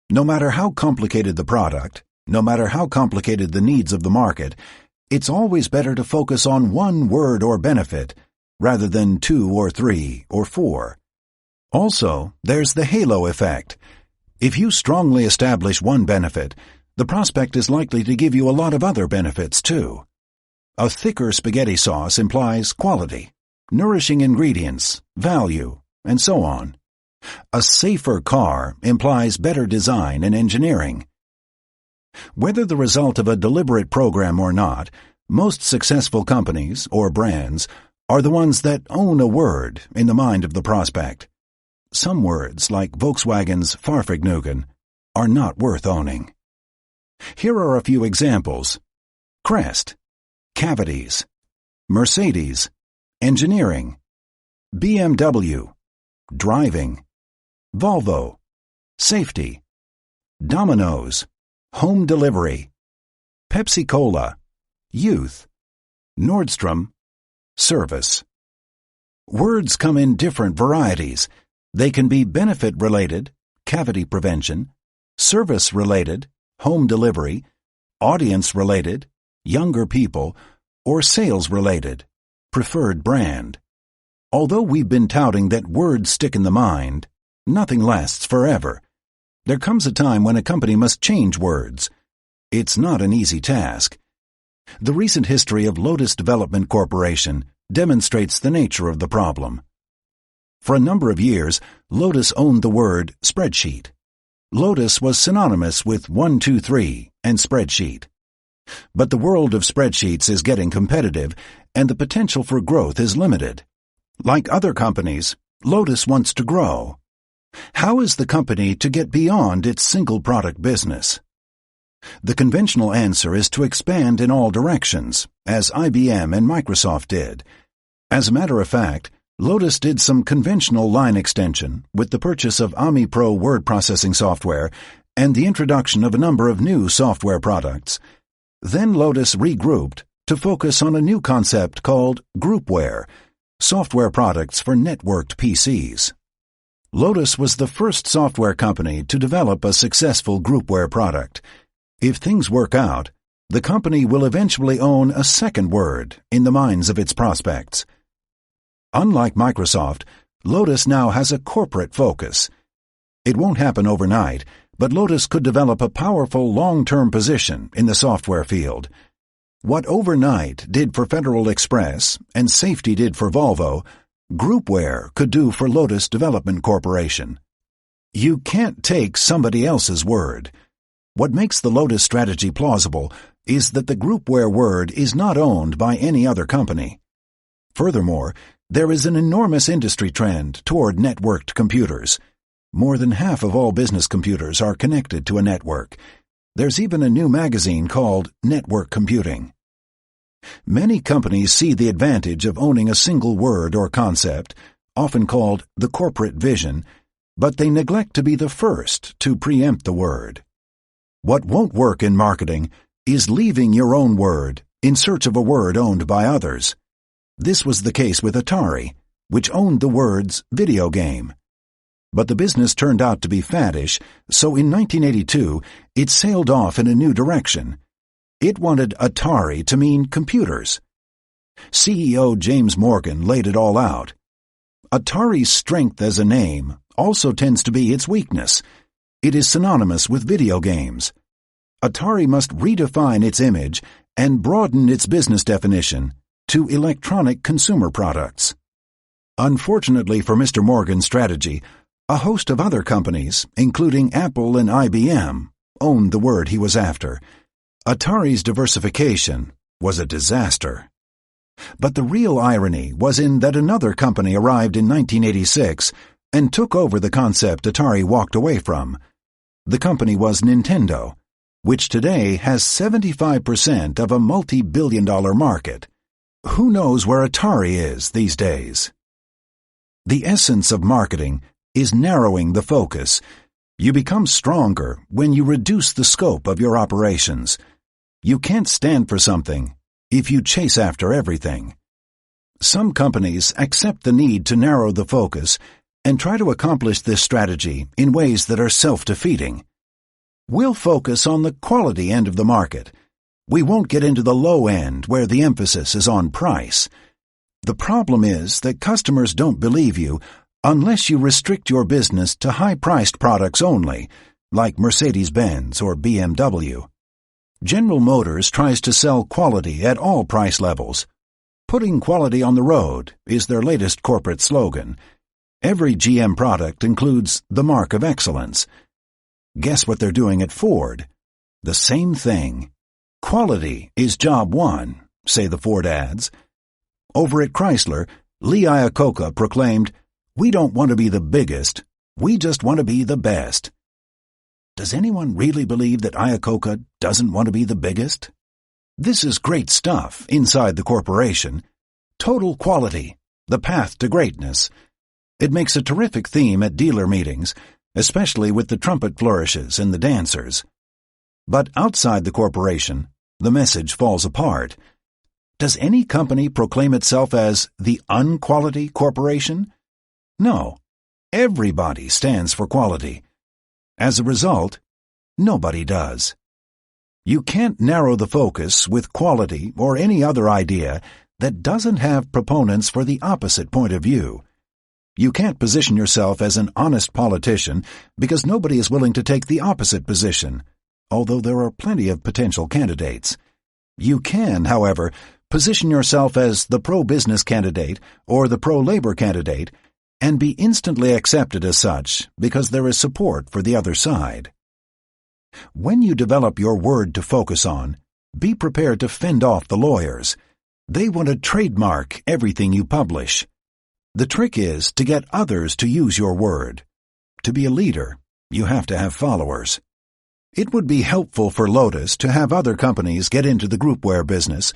No matter how complicated the product, no matter how complicated the needs of the market, it's always better to focus on one word or benefit rather than 2 or 3 or 4. Also, there's the halo effect. If you strongly establish one benefit, the prospect is likely to give you a lot of other benefits too. A thicker spaghetti sauce implies quality, nourishing ingredients, value, and so on. A safer car implies better design and engineering. Whether the result of a deliberate program or not, most successful companies or brands are the ones that own a word in the mind of the prospect. Some words, like Volkswagen's Fahrvergnügen, are not worth owning. Here are a few examples. Crest, cavities. Mercedes, engineering. BMW, driving. Volvo, safety. Domino's, home delivery. Pepsi-Cola, youth. Nordstrom, service. Words come in different varieties. They can be benefit-related, cavity prevention, service-related, home delivery, audience-related, younger people, or sales-related, preferred brand. Although we've been touting that words stick in the mind, nothing lasts forever. There comes a time when a company must change words. It's not an easy task. The recent history of Lotus Development Corporation demonstrates the nature of the problem. For a number of years, Lotus owned the word spreadsheet. Lotus was synonymous with 123 and spreadsheet. But the world of spreadsheets is getting competitive, and the potential for growth is limited. Like other companies, Lotus wants to grow. How is the company to get beyond its single-product business? The conventional answer is to expand in all directions, as IBM and Microsoft did. As a matter of fact, Lotus did some conventional line extension with the purchase of AmiPro word processing software and the introduction of a number of new software products. Then Lotus regrouped to focus on a new concept called groupware, software products for networked PCs. Lotus was the first software company to develop a successful groupware product. If things work out, the company will eventually own a second word in the minds of its prospects. Unlike Microsoft, Lotus now has a corporate focus. It won't happen overnight, but Lotus could develop a powerful long-term position in the software field. What overnight did for Federal Express and safety did for Volvo, groupware could do for Lotus Development Corporation. You can't take somebody else's word. What makes the Lotus strategy plausible is that the groupware word is not owned by any other company. Furthermore, there is an enormous industry trend toward networked computers. More than half of all business computers are connected to a network. There's even a new magazine called Network Computing. Many companies see the advantage of owning a single word or concept, often called the corporate vision, but they neglect to be the first to preempt the word. What won't work in marketing is leaving your own word in search of a word owned by others. This was the case with Atari, which owned the words video game. But the business turned out to be faddish, so in 1982 it sailed off in a new direction. It wanted Atari to mean computers. CEO James Morgan laid it all out. Atari's strength as a name also tends to be its weakness. It is synonymous with video games. Atari must redefine its image and broaden its business definition to electronic consumer products. Unfortunately for Mr. Morgan's strategy, A host of other companies, including Apple and IBM, owned the word he was after. Atari's diversification was a disaster. But the real irony was in that another company arrived in 1986 and took over the concept Atari walked away from. The company was Nintendo, which today has 75% of a multi-billion-dollar market. Who knows where Atari is these days? The essence of marketing is narrowing the focus. You become stronger when you reduce the scope of your operations. You can't stand for something if you chase after everything. Some companies accept the need to narrow the focus and try to accomplish this strategy in ways that are self-defeating. We'll focus on the quality end of the market. We won't get into the low end where the emphasis is on price. The problem is that customers don't believe you unless you restrict your business to high-priced products only, like Mercedes-Benz or BMW. General Motors tries to sell quality at all price levels. Putting quality on the road is their latest corporate slogan. Every GM product includes the mark of excellence. Guess what they're doing at Ford? The same thing. Quality is job one, say the Ford ads. Over at Chrysler, Lee Iacocca proclaimed, "We don't want to be the biggest, we just want to be the best." Does anyone really believe that Iacocca doesn't want to be the biggest? This is great stuff inside the corporation. Total quality, the path to greatness. It makes a terrific theme at dealer meetings, especially with the trumpet flourishes and the dancers. But outside the corporation, the message falls apart. Does any company proclaim itself as the unquality corporation? No. Everybody stands for quality. As a result, nobody does. You can't narrow the focus with quality or any other idea that doesn't have proponents for the opposite point of view. You can't position yourself as an honest politician because nobody is willing to take the opposite position, although there are plenty of potential candidates. You can, however, position yourself as the pro-business candidate or the pro-labor candidate and be instantly accepted as such because there is support for the other side. When you develop your word to focus on, be prepared to fend off the lawyers. They want to trademark everything you publish. The trick is to get others to use your word. To be a leader, you have to have followers. It would be helpful for Lotus to have other companies get into the groupware business.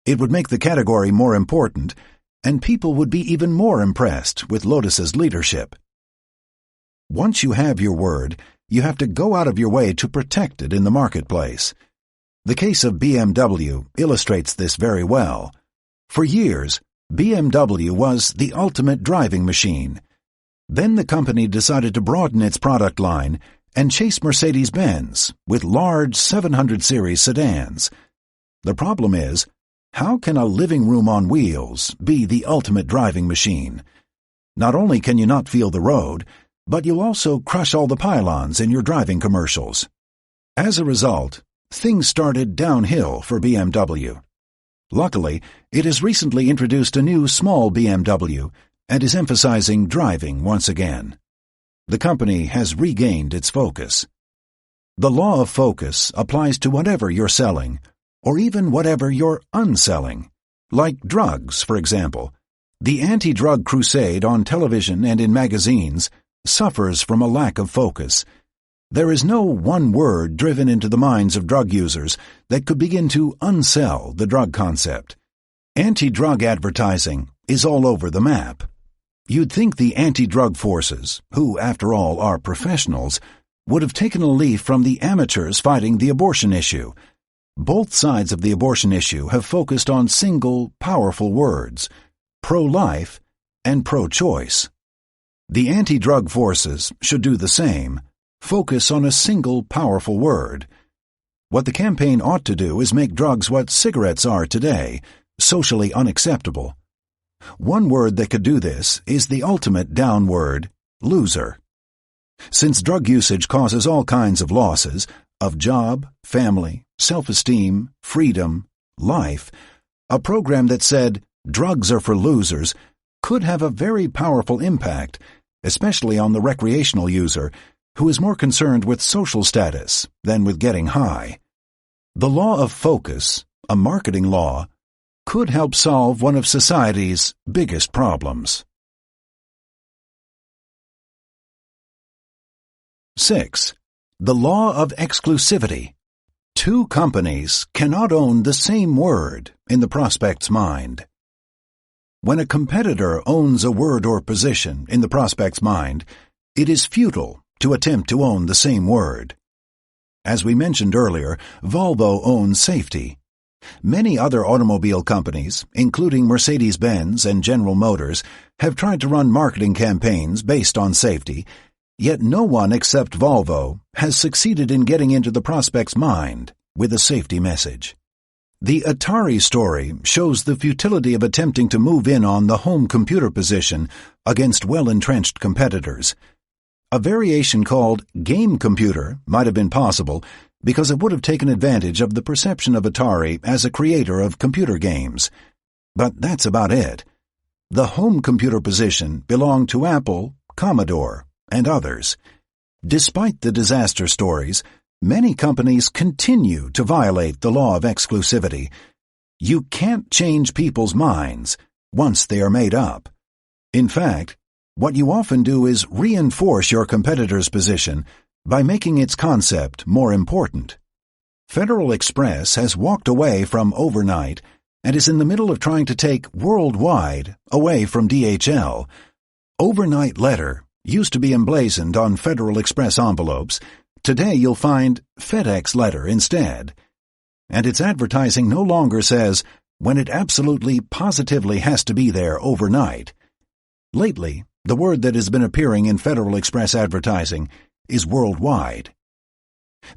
It would make the category more important, and people would be even more impressed with Lotus's leadership. Once you have your word, you have to go out of your way to protect it in the marketplace. The case of BMW illustrates this very well. For years, BMW was the ultimate driving machine. Then the company decided to broaden its product line and chase Mercedes-Benz with large 700 series sedans. The problem is, how can a living room on wheels be the ultimate driving machine? Not only can you not feel the road, but you'll also crush all the pylons in your driving commercials. As a result, things started downhill for BMW. Luckily, it has recently introduced a new small BMW and is emphasizing driving once again. The company has regained its focus. The law of focus applies to whatever you're selling, or even whatever you're unselling, like drugs, for example. The anti-drug crusade on television and in magazines suffers from a lack of focus. There is no one word driven into the minds of drug users that could begin to unsell the drug concept. Anti-drug advertising is all over the map. You'd think the anti-drug forces, who, after all, are professionals, would have taken a leaf from the amateurs fighting the abortion issue. Both sides of the abortion issue have focused on single, powerful words, pro-life and pro-choice. The anti-drug forces should do the same, focus on a single, powerful word. What the campaign ought to do is make drugs what cigarettes are today, socially unacceptable. One word that could do this is the ultimate down word, loser. Since drug usage causes all kinds of losses, of job, family, self-esteem, freedom, life, a program that said drugs are for losers could have a very powerful impact especially on the recreational user, who is more concerned with social status than with getting high. The law of focus, a marketing law, could help solve one of society's biggest problems. 6. The law of exclusivity. Two companies cannot own the same word in the prospect's mind. When a competitor owns a word or position in the prospect's mind, it is futile to attempt to own the same word. As we mentioned earlier, Volvo owns safety. Many other automobile companies, including Mercedes-Benz and General Motors, have tried to run marketing campaigns based on safety, yet no one except Volvo has succeeded in getting into the prospect's mind with a safety message. The Atari story shows the futility of attempting to move in on the home computer position against well-entrenched competitors. A variation called game computer might have been possible because it would have taken advantage of the perception of Atari as a creator of computer games. But that's about it. The home computer position belonged to Apple, Commodore, and others. Despite the disaster stories, many companies continue to violate the law of exclusivity. You can't change people's minds once they are made up. In fact, what you often do is reinforce your competitor's position by making its concept more important. Federal Express has walked away from overnight and is in the middle of trying to take worldwide away from DHL. Overnight letter used to be emblazoned on Federal Express envelopes. Today you'll find FedEx letter instead. And its advertising no longer says, when it absolutely positively has to be there overnight. Lately, the word that has been appearing in Federal Express advertising is worldwide.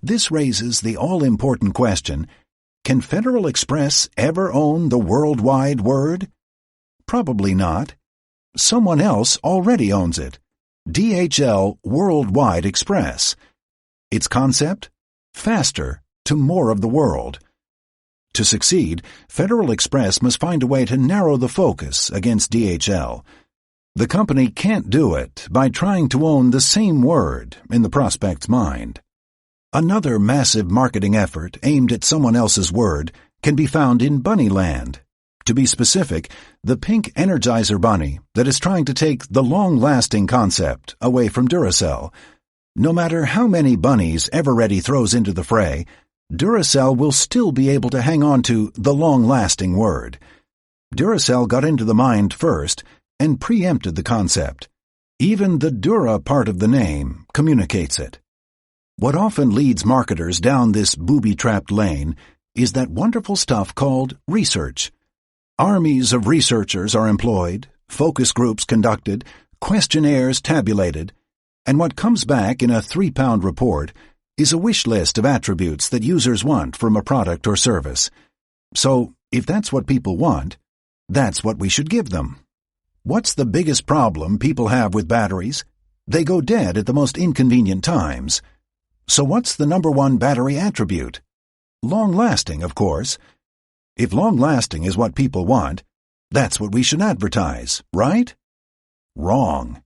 This raises the all-important question, can Federal Express ever own the worldwide word? Probably not. Someone else already owns it. DHL Worldwide Express. Its concept? Faster to more of the world. To succeed, Federal Express must find a way to narrow the focus against DHL. The company can't do it by trying to own the same word in the prospect's mind. Another massive marketing effort aimed at someone else's word can be found in Bunnyland. To be specific, the pink Energizer bunny that is trying to take the long-lasting concept away from Duracell. No matter how many bunnies Eveready throws into the fray, Duracell will still be able to hang on to the long-lasting word. Duracell got into the mind first and preempted the concept. Even the Dura part of the name communicates it. What often leads marketers down this booby-trapped lane is that wonderful stuff called research. Armies of researchers are employed, focus groups conducted, questionnaires tabulated, and what comes back in a 3-pound report is a wish list of attributes that users want from a product or service. So, if that's what people want, that's what we should give them. What's the biggest problem people have with batteries? They go dead at the most inconvenient times. So what's the number one battery attribute? Long-lasting, of course. If long-lasting is what people want, that's what we should advertise, right? Wrong.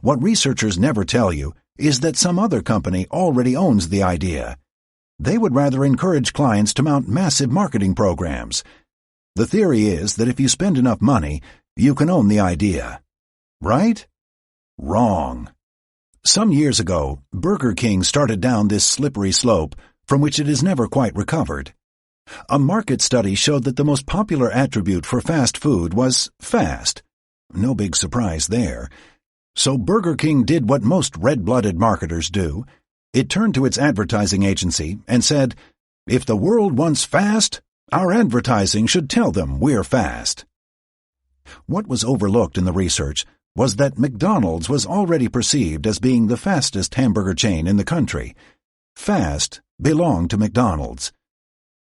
What researchers never tell you is that some other company already owns the idea. They would rather encourage clients to mount massive marketing programs. The theory is that if you spend enough money, you can own the idea. Right? Wrong. Some years ago, Burger King started down this slippery slope from which it has never quite recovered. A market study showed that the most popular attribute for fast food was fast. No big surprise there. So Burger King did what most red-blooded marketers do. It turned to its advertising agency and said, "If the world wants fast, our advertising should tell them we're fast." What was overlooked in the research was that McDonald's was already perceived as being the fastest hamburger chain in the country. Fast belonged to McDonald's.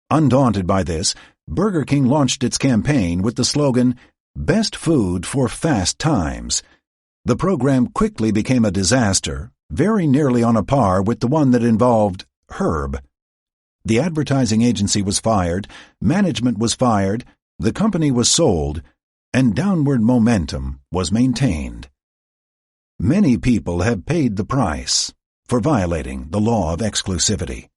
Undaunted by this, Burger King launched its campaign with the slogan, "Best food for fast times." The program quickly became a disaster, very nearly on a par with the one that involved Herb. The advertising agency was fired, management was fired, the company was sold, and downward momentum was maintained. Many people have paid the price for violating the law of exclusivity.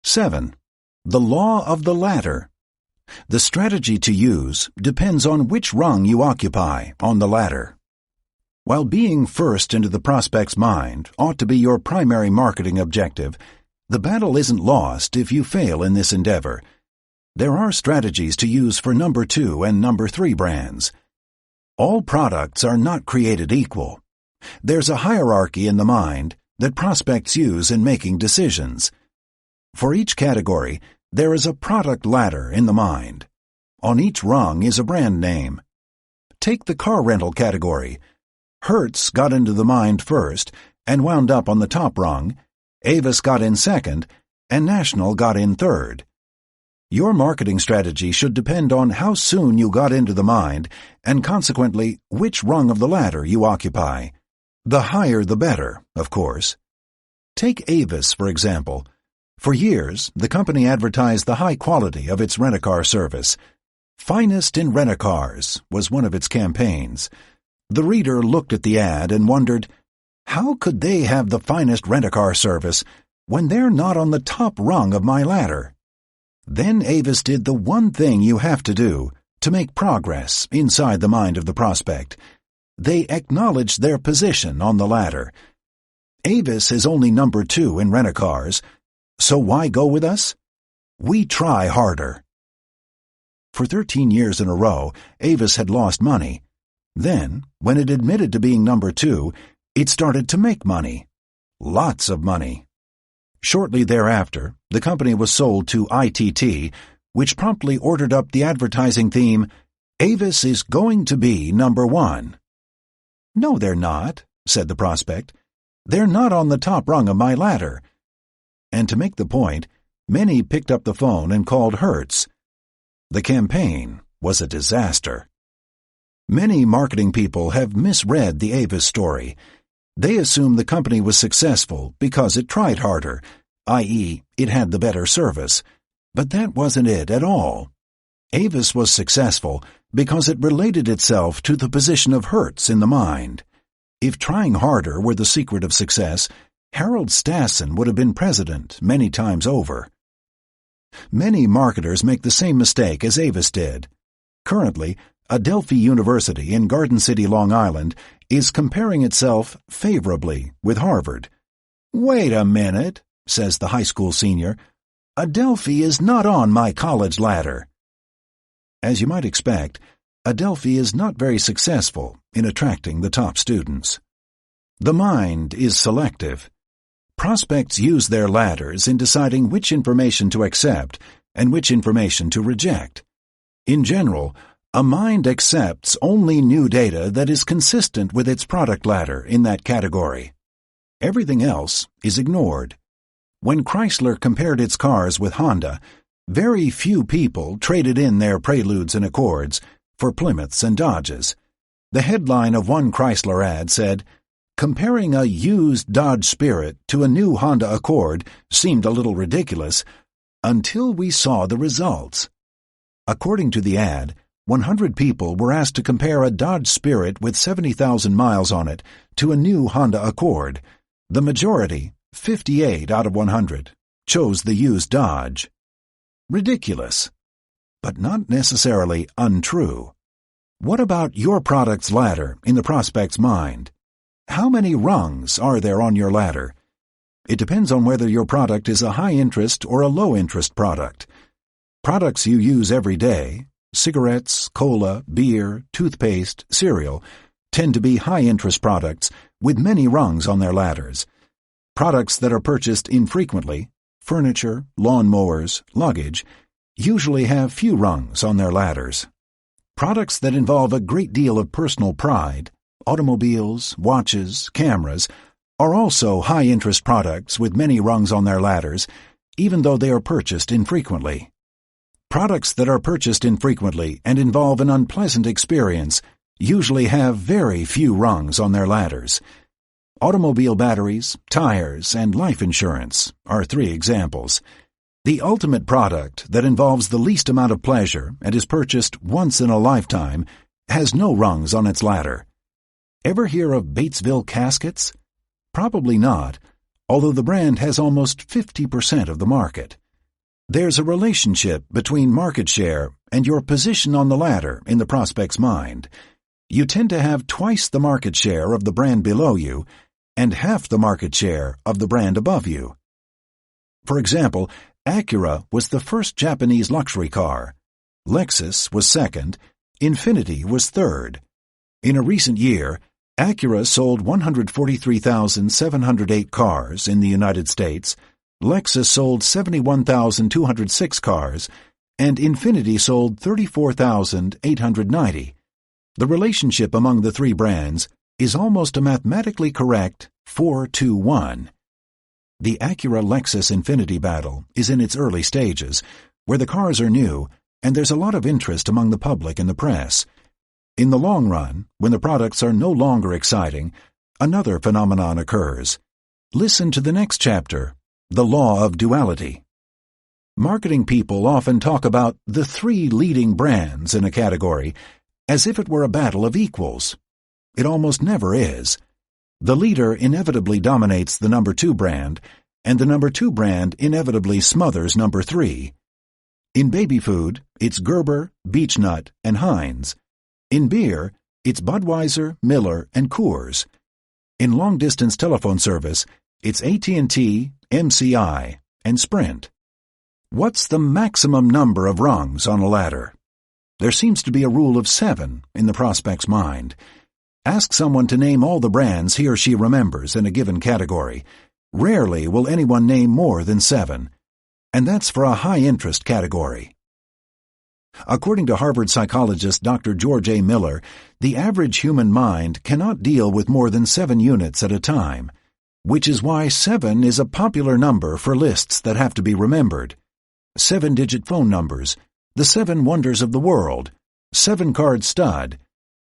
7. The law of the ladder. The strategy to use depends on which rung you occupy on the ladder. While being first into the prospect's mind ought to be your primary marketing objective, the battle isn't lost if you fail in this endeavor. There are strategies to use for number 2 and number 3 brands. All products are not created equal. There's a hierarchy in the mind that prospects use in making decisions. For each category, there is a product ladder in the mind. On each rung is a brand name. Take the car rental category. Hertz got into the mind first and wound up on the top rung, Avis got in second, and National got in third. Your marketing strategy should depend on how soon you got into the mind and consequently which rung of the ladder you occupy. The higher the better, of course. Take Avis, for example. For years, the company advertised the high quality of its rent-a-car service. Finest in rent-a-cars was one of its campaigns. The reader looked at the ad and wondered, how could they have the finest rent-a-car service when they're not on the top rung of my ladder? Then Avis did the one thing you have to do to make progress inside the mind of the prospect. They acknowledged their position on the ladder. Avis is only number 2 in rent-a-cars, so why go with us? We try harder. For 13 years in a row, Avis had lost money. Then, when it admitted to being number 2, it started to make money. Lots of money. Shortly thereafter, the company was sold to ITT, which promptly ordered up the advertising theme, Avis is going to be number 1. No, they're not, said the prospect. They're not on the top rung of my ladder. And to make the point, many picked up the phone and called Hertz. The campaign was a disaster. Many marketing people have misread the Avis story. They assume the company was successful because it tried harder, i.e., it had the better service. But that wasn't it at all. Avis was successful because it related itself to the position of Hertz in the mind. If trying harder were the secret of success, Harold Stassen would have been president many times over. Many marketers make the same mistake as Avis did. Currently, Adelphi University in Garden City, Long Island, is comparing itself favorably with Harvard. Wait a minute, says the high school senior. Adelphi is not on my college ladder. As you might expect, Adelphi is not very successful in attracting the top students. The mind is selective. Prospects use their ladders in deciding which information to accept and which information to reject. In general, a mind accepts only new data that is consistent with its product ladder in that category. Everything else is ignored. When Chrysler compared its cars with Honda, very few people traded in their Preludes and Accords for Plymouths and Dodges. The headline of one Chrysler ad said, comparing a used Dodge Spirit to a new Honda Accord seemed a little ridiculous until we saw the results. According to the ad, 100 people were asked to compare a Dodge Spirit with 70,000 miles on it to a new Honda Accord. The majority, 58 out of 100, chose the used Dodge. Ridiculous, but not necessarily untrue. What about your product's ladder in the prospect's mind? How many rungs are there on your ladder? It depends on whether your product is a high-interest or a low-interest product. Products you use every day, cigarettes, cola, beer, toothpaste, cereal, tend to be high-interest products with many rungs on their ladders. Products that are purchased infrequently, furniture, lawnmowers, luggage, usually have few rungs on their ladders. Products that involve a great deal of personal pride, automobiles, watches, cameras, are also high-interest products with many rungs on their ladders, even though they are purchased infrequently. Products that are purchased infrequently and involve an unpleasant experience usually have very few rungs on their ladders. Automobile batteries, tires, and life insurance are 3 examples. The ultimate product that involves the least amount of pleasure and is purchased once in a lifetime has no rungs on its ladder. Ever hear of Batesville Caskets? Probably not, although the brand has almost 50% of the market. There's a relationship between market share and your position on the ladder in the prospect's mind. You tend to have twice the market share of the brand below you and half the market share of the brand above you. For example, Acura was the first Japanese luxury car. Lexus was second. Infiniti was third. In a recent year, Acura sold 143,708 cars in the United States, Lexus sold 71,206 cars, and Infiniti sold 34,890. The relationship among the three brands is almost a mathematically correct 4-to-1. The Acura-Lexus-Infiniti battle is in its early stages, where the cars are new and there's a lot of interest among the public and the press. In the long run, when the products are no longer exciting, another phenomenon occurs. Listen to the next chapter, The Law of Duality. Marketing people often talk about the three leading brands in a category as if it were a battle of equals. It almost never is. The leader inevitably dominates the number 2 brand, and the number 2 brand inevitably smothers number 3. In baby food, it's Gerber, Beechnut, and Heinz. In beer, it's Budweiser, Miller, and Coors. In long-distance telephone service, it's AT&T, MCI, and Sprint. What's the maximum number of rungs on a ladder? There seems to be a rule of 7 in the prospect's mind. Ask someone to name all the brands he or she remembers in a given category. Rarely will anyone name more than 7, and that's for a high-interest category. According to Harvard psychologist Dr. George A. Miller, the average human mind cannot deal with more than 7 units at a time, which is why 7 is a popular number for lists that have to be remembered. 7-digit phone numbers, the 7 wonders of the world, 7-card stud,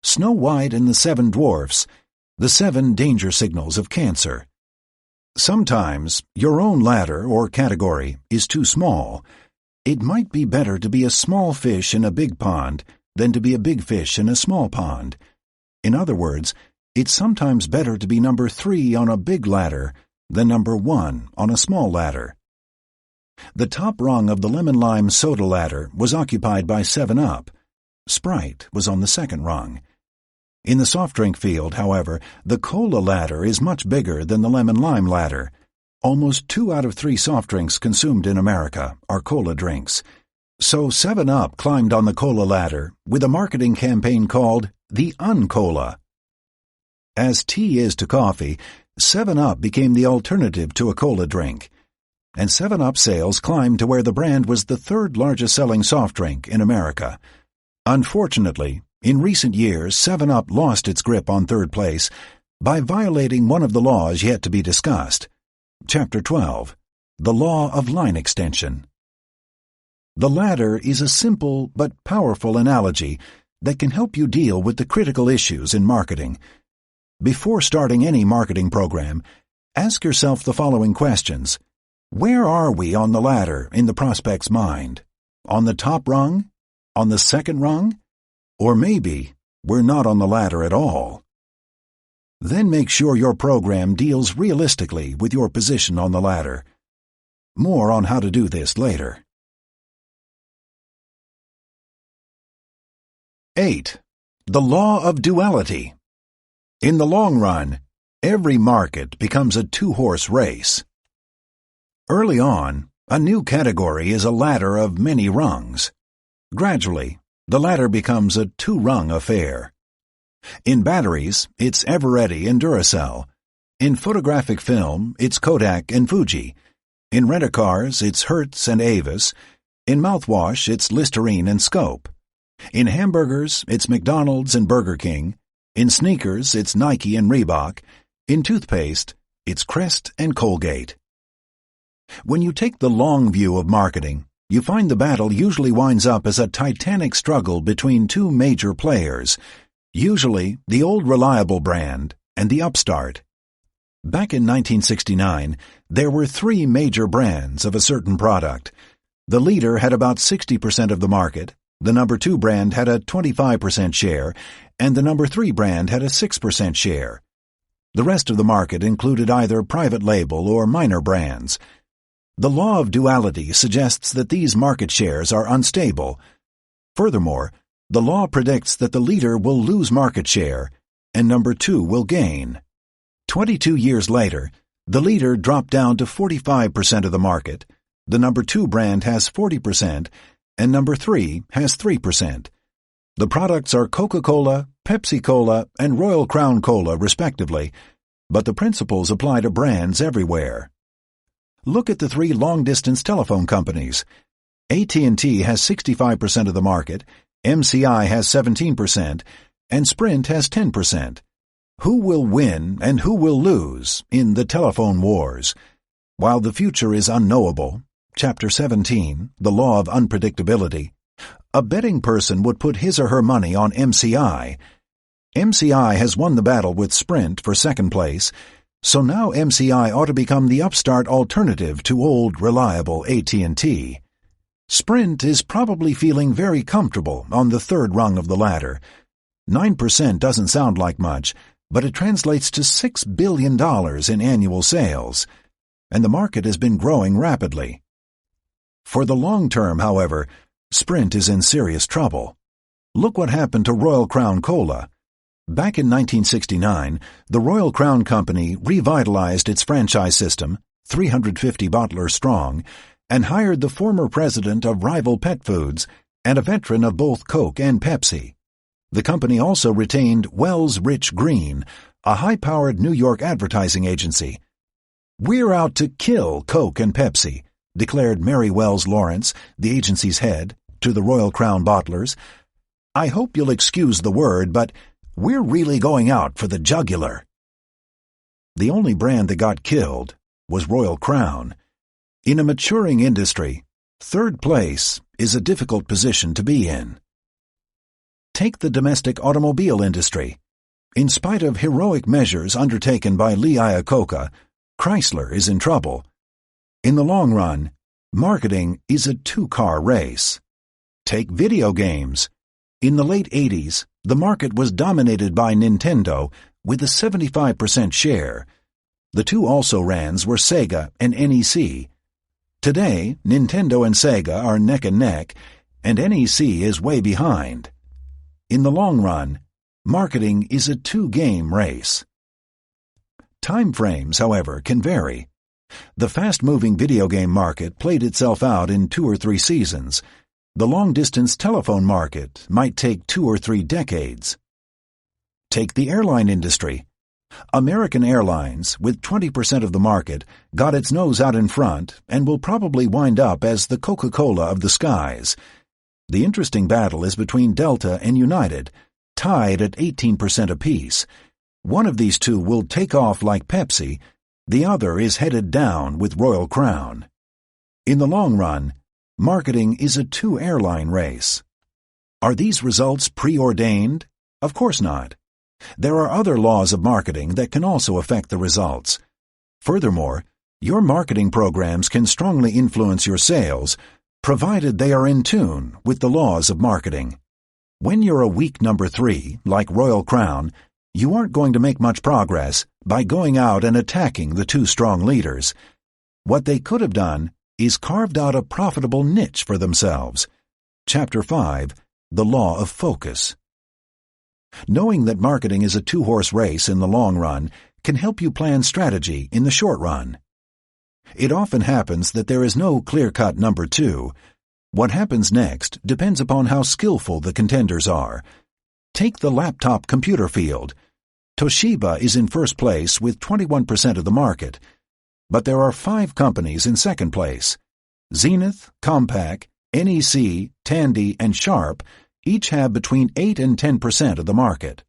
Snow White and the 7 dwarfs, the 7 danger signals of cancer. Sometimes your own ladder or category is too small. It might be better to be a small fish in a big pond than to be a big fish in a small pond. In other words, it's sometimes better to be number 3 on a big ladder than number 1 on a small ladder. The top rung of the lemon-lime soda ladder was occupied by 7-Up. Sprite was on the second rung. In the soft drink field, however, the cola ladder is much bigger than the lemon-lime ladder. Almost 2 out of 3 soft drinks consumed in America are cola drinks. So 7-Up climbed on the cola ladder with a marketing campaign called the Uncola. As tea is to coffee, 7-Up became the alternative to a cola drink. And 7-Up sales climbed to where the brand was the 3rd largest selling soft drink in America. Unfortunately, in recent years, 7-Up lost its grip on 3rd place by violating one of the laws yet to be discussed. Chapter 12, The Law of Line Extension. The ladder is a simple but powerful analogy that can help you deal with the critical issues in marketing. Before starting any marketing program, ask yourself the following questions. Where are we on the ladder in the prospect's mind? On the top rung? On the second rung? Or maybe we're not on the ladder at all. Then make sure your program deals realistically with your position on the ladder. More on how to do this later. 8. The Law of Duality. In the long run, every market becomes a 2-horse race. Early on, a new category is a ladder of many rungs. Gradually, the ladder becomes a 2-rung affair. In batteries, it's Eveready and Duracell. In photographic film, it's Kodak and Fuji. In rent-a-cars, it's Hertz and Avis. In mouthwash, it's Listerine and Scope. In hamburgers, it's McDonald's and Burger King. In sneakers, it's Nike and Reebok. In toothpaste, it's Crest and Colgate. When you take the long view of marketing, you find the battle usually winds up as a titanic struggle between 2 major players, usually the old reliable brand and the upstart. Back in 1969, there were 3 major brands of a certain product. The leader had about 60% of the market, The number 2 brand had a 25% share, and the number 3 brand had a 6% share. The rest of the market included either private label or minor brands. The law of duality suggests that these market shares are unstable. Furthermore, the law predicts that the leader will lose market share and number 2 will gain. 22 years later, the leader dropped down to 45% of the market, the number 2 brand has 40%, and number 3 has 3%. The products are Coca-Cola, Pepsi-Cola, and Royal Crown Cola, respectively, but the principles apply to brands everywhere. Look at the 3 long-distance telephone companies. AT&T has 65% of the market, MCI has 17%, and Sprint has 10%. Who will win and who will lose in the telephone wars? While the future is unknowable, Chapter 17, The Law of Unpredictability, a betting person would put his or her money on MCI. MCI has won the battle with Sprint for second place, so now MCI ought to become the upstart alternative to old, reliable AT&T. Sprint is probably feeling very comfortable on the third rung of the ladder. 9% doesn't sound like much, but it translates to $6 billion in annual sales, and the market has been growing rapidly. For the long term, however, Sprint is in serious trouble. Look what happened to Royal Crown Cola. Back in 1969, the Royal Crown Company revitalized its franchise system, 350 bottlers strong, and hired the former president of rival pet foods and a veteran of both Coke and Pepsi. The company also retained Wells Rich Green, a high-powered New York advertising agency. "We're out to kill Coke and Pepsi," declared Mary Wells Lawrence, the agency's head, to the Royal Crown bottlers. "I hope you'll excuse the word, but we're really going out for the jugular." The only brand that got killed was Royal Crown. In a maturing industry, third place is a difficult position to be in. Take the domestic automobile industry. In spite of heroic measures undertaken by Lee Iacocca, Chrysler is in trouble. In the long run, marketing is a 2-car race. Take video games. In the late 80s, the market was dominated by Nintendo with a 75% share. The two also-rans were Sega and NEC. Today, Nintendo and Sega are neck and neck, and NEC is way behind. In the long run, marketing is a 2-game race. Time frames, however, can vary. The fast-moving video game market played itself out in 2 or 3 seasons. The long-distance telephone market might take 2 or 3 decades. Take the airline industry. American Airlines, with 20% of the market, got its nose out in front and will probably wind up as the Coca-Cola of the skies. The interesting battle is between Delta and United, tied at 18% apiece. One of these two will take off like Pepsi, the other is headed down with Royal Crown. In the long run, marketing is a 2-airline race. Are these results preordained? Of course not. There are other laws of marketing that can also affect the results. Furthermore, your marketing programs can strongly influence your sales, provided they are in tune with the laws of marketing. When you're a weak number 3, like Royal Crown, you aren't going to make much progress by going out and attacking the 2 strong leaders. What they could have done is carved out a profitable niche for themselves. Chapter 5, The Law of Focus. Knowing that marketing is a 2-horse race in the long run can help you plan strategy in the short run. It often happens that there is no clear-cut number 2. What happens next depends upon how skillful the contenders are. Take the laptop computer field. Toshiba is in first place with 21% of the market, but there are 5 companies in second place. Zenith, Compaq, NEC, Tandy, and Sharp each have between 8 and 10% of the market.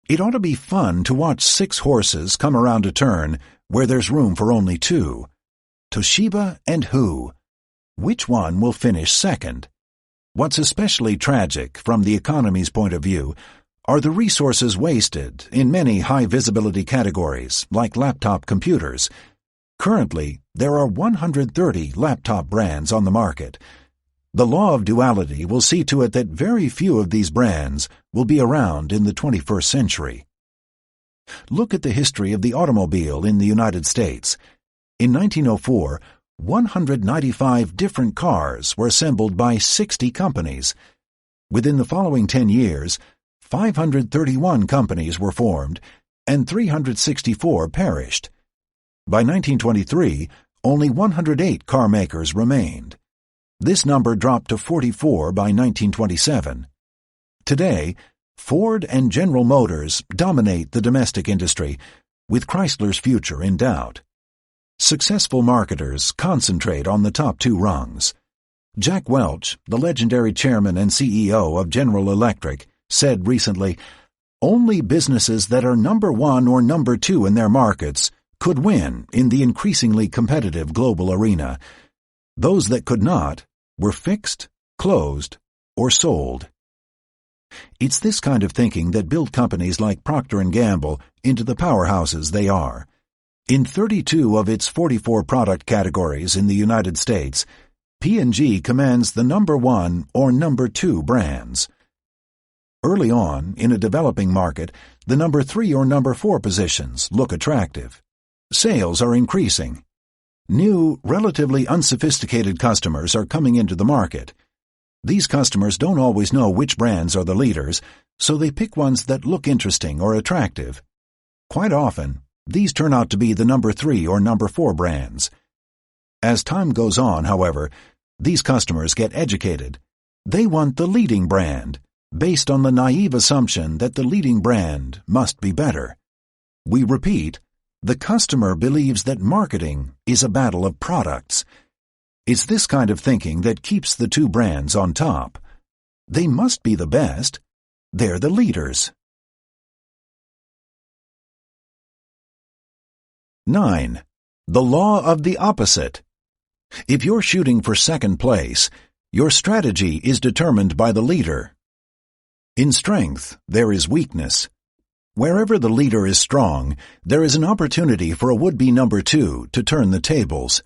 It ought to be fun to watch 6 horses come around a turn where there's room for only 2. Toshiba and who? Which one will finish second? What's especially tragic from the economy's point of view are the resources wasted in many high-visibility categories like laptop computers. Currently, there are 130 laptop brands on the market. The law of duality will see to it that very few of these brands will be around in the 21st century. Look at the history of the automobile in the United States. In 1904, 195 different cars were assembled by 60 companies. Within the following 10 years, 531 companies were formed and 364 perished. By 1923, only 108 car makers remained. This number dropped to 44 by 1927. Today, Ford and General Motors dominate the domestic industry, with Chrysler's future in doubt. Successful marketers concentrate on the top two rungs. Jack Welch, the legendary chairman and CEO of General Electric, said recently, "Only businesses that are number one or number two in their markets could win in the increasingly competitive global arena. Those that could not were fixed, closed, or sold." It's this kind of thinking that built companies like Procter & Gamble into the powerhouses they are. In 32 of its 44 product categories in the United States, P&G commands the number one or number two brands. Early on, in a developing market, the number three or number four positions look attractive. Sales are increasing. New, relatively unsophisticated customers are coming into the market. These customers don't always know which brands are the leaders, so they pick ones that look interesting or attractive. Quite often, these turn out to be the number three or number four brands. As time goes on, however, these customers get educated. They want the leading brand, based on the naive assumption that the leading brand must be better. We repeat, the customer believes that marketing is a battle of products. It's this kind of thinking that keeps the two brands on top. They must be the best. They're the leaders. 9. The law of the opposite. If you're shooting for second place, your strategy is determined by the leader. In strength, there is weakness. Wherever the leader is strong, there is an opportunity for a would-be number two to turn the tables.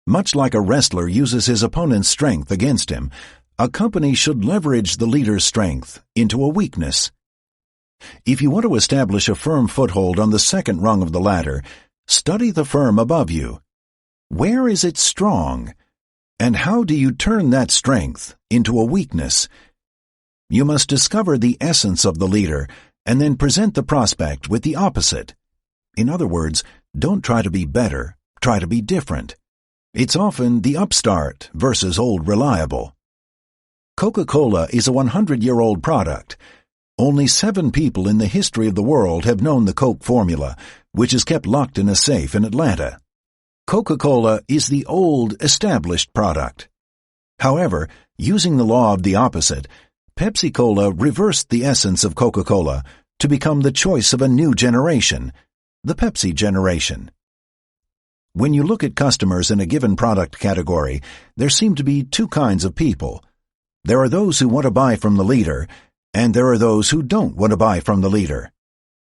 Much like a wrestler uses his opponent's strength against him, a company should leverage the leader's strength into a weakness. If you want to establish a firm foothold on the second rung of the ladder, study the firm above you. Where is it strong? And how do you turn that strength into a weakness? You must discover the essence of the leader and then present the prospect with the opposite. In other words, don't try to be better, try to be different. It's often the upstart versus old reliable. Coca-Cola is a 100-year-old product. Only 7 people in the history of the world have known the Coke formula, which is kept locked in a safe in Atlanta. Coca-Cola is the old, established product. However, using the law of the opposite, Pepsi-Cola reversed the essence of Coca-Cola to become the choice of a new generation, the Pepsi generation. When you look at customers in a given product category, there seem to be two kinds of people. There are those who want to buy from the leader, and there are those who don't want to buy from the leader.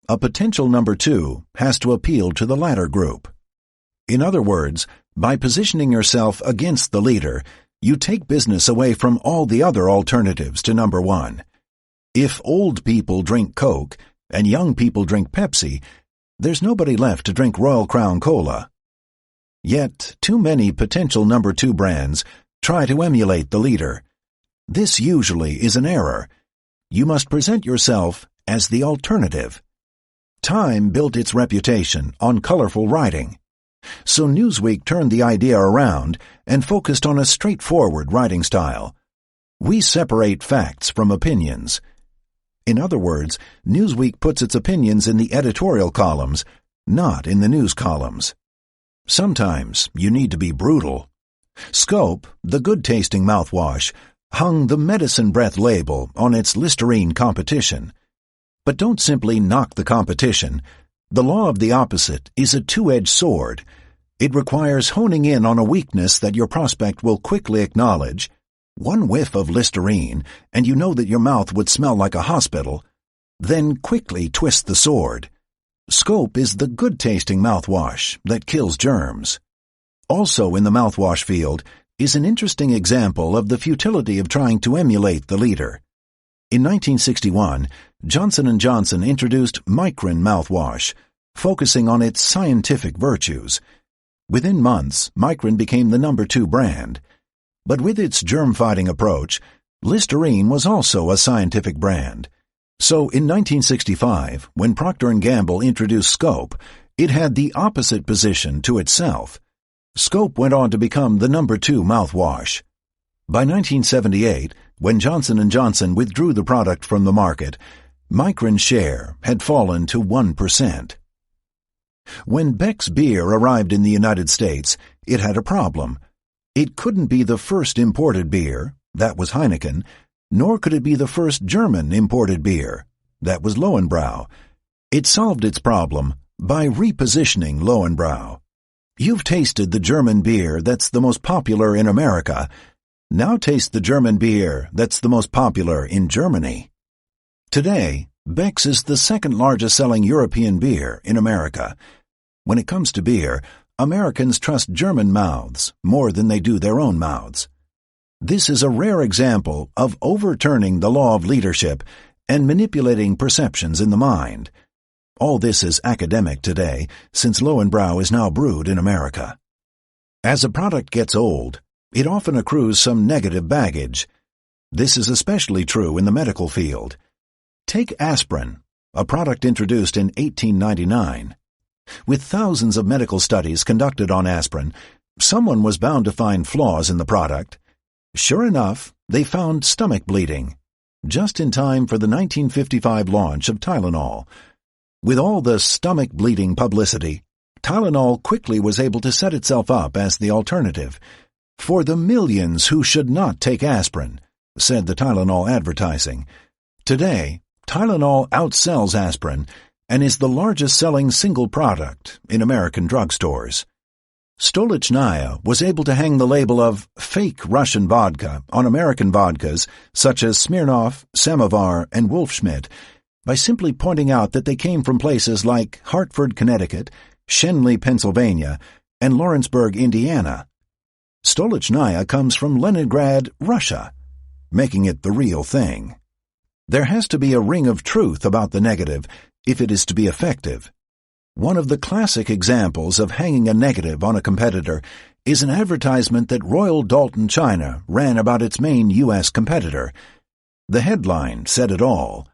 A potential number two has to appeal to the latter group. In other words, by positioning yourself against the leader, you take business away from all the other alternatives to number one. If old people drink Coke and young people drink Pepsi, there's nobody left to drink Royal Crown Cola. Yet, too many potential number two brands try to emulate the leader. This usually is an error. You must present yourself as the alternative. Time built its reputation on colorful writing. So Newsweek turned the idea around and focused on a straightforward writing style. We separate facts from opinions. In other words, Newsweek puts its opinions in the editorial columns, not in the news columns. Sometimes you need to be brutal. Scope, the good-tasting mouthwash, hung the medicine breath label on its Listerine competition. But don't simply knock the competition. The law of the opposite is a two-edged sword. It requires honing in on a weakness that your prospect will quickly acknowledge. One whiff of Listerine, and you know that your mouth would smell like a hospital. Then quickly twist the sword. Scope is the good-tasting mouthwash that kills germs. Also in the mouthwash field, is an interesting example of the futility of trying to emulate the leader. In 1961, Johnson & Johnson introduced Micron mouthwash, focusing on its scientific virtues. Within months, Micron became the number 2 brand. But with its germ-fighting approach, Listerine was also a scientific brand. So in 1965, when Procter & Gamble introduced Scope, it had the opposite position to itself. Scope went on to become the number 2 mouthwash. By 1978, when Johnson & Johnson withdrew the product from the market, Micron's share had fallen to 1%. When Beck's beer arrived in the United States, it had a problem. It couldn't be the first imported beer, that was Heineken, nor could it be the first German imported beer, that was Lowenbrau. It solved its problem by repositioning Lowenbrau. You've tasted the German beer that's the most popular in America. Now taste the German beer that's the most popular in Germany. Today, Beck's is the second largest selling European beer in America. When it comes to beer, Americans trust German mouths more than they do their own mouths. This is a rare example of overturning the law of leadership and manipulating perceptions in the mind. All this is academic today, since Lowenbrau is now brewed in America. As a product gets old, it often accrues some negative baggage. This is especially true in the medical field. Take aspirin, a product introduced in 1899. With thousands of medical studies conducted on aspirin, someone was bound to find flaws in the product. Sure enough, they found stomach bleeding, just in time for the 1955 launch of Tylenol. With all the stomach bleeding publicity, Tylenol quickly was able to set itself up as the alternative. For the millions who should not take aspirin, said the Tylenol advertising. Today, Tylenol outsells aspirin and is the largest-selling single product in American drugstores. Stolichnaya was able to hang the label of fake Russian vodka on American vodkas such as Smirnoff, Samovar, and Wolfschmidt by simply pointing out that they came from places like Hartford, Connecticut, Shenley, Pennsylvania, and Lawrenceburg, Indiana. Stolichnaya comes from Leningrad, Russia, making it the real thing. There has to be a ring of truth about the negative if it is to be effective. One of the classic examples of hanging a negative on a competitor is an advertisement that Royal Dalton China ran about its main U.S. competitor. The headline said it all.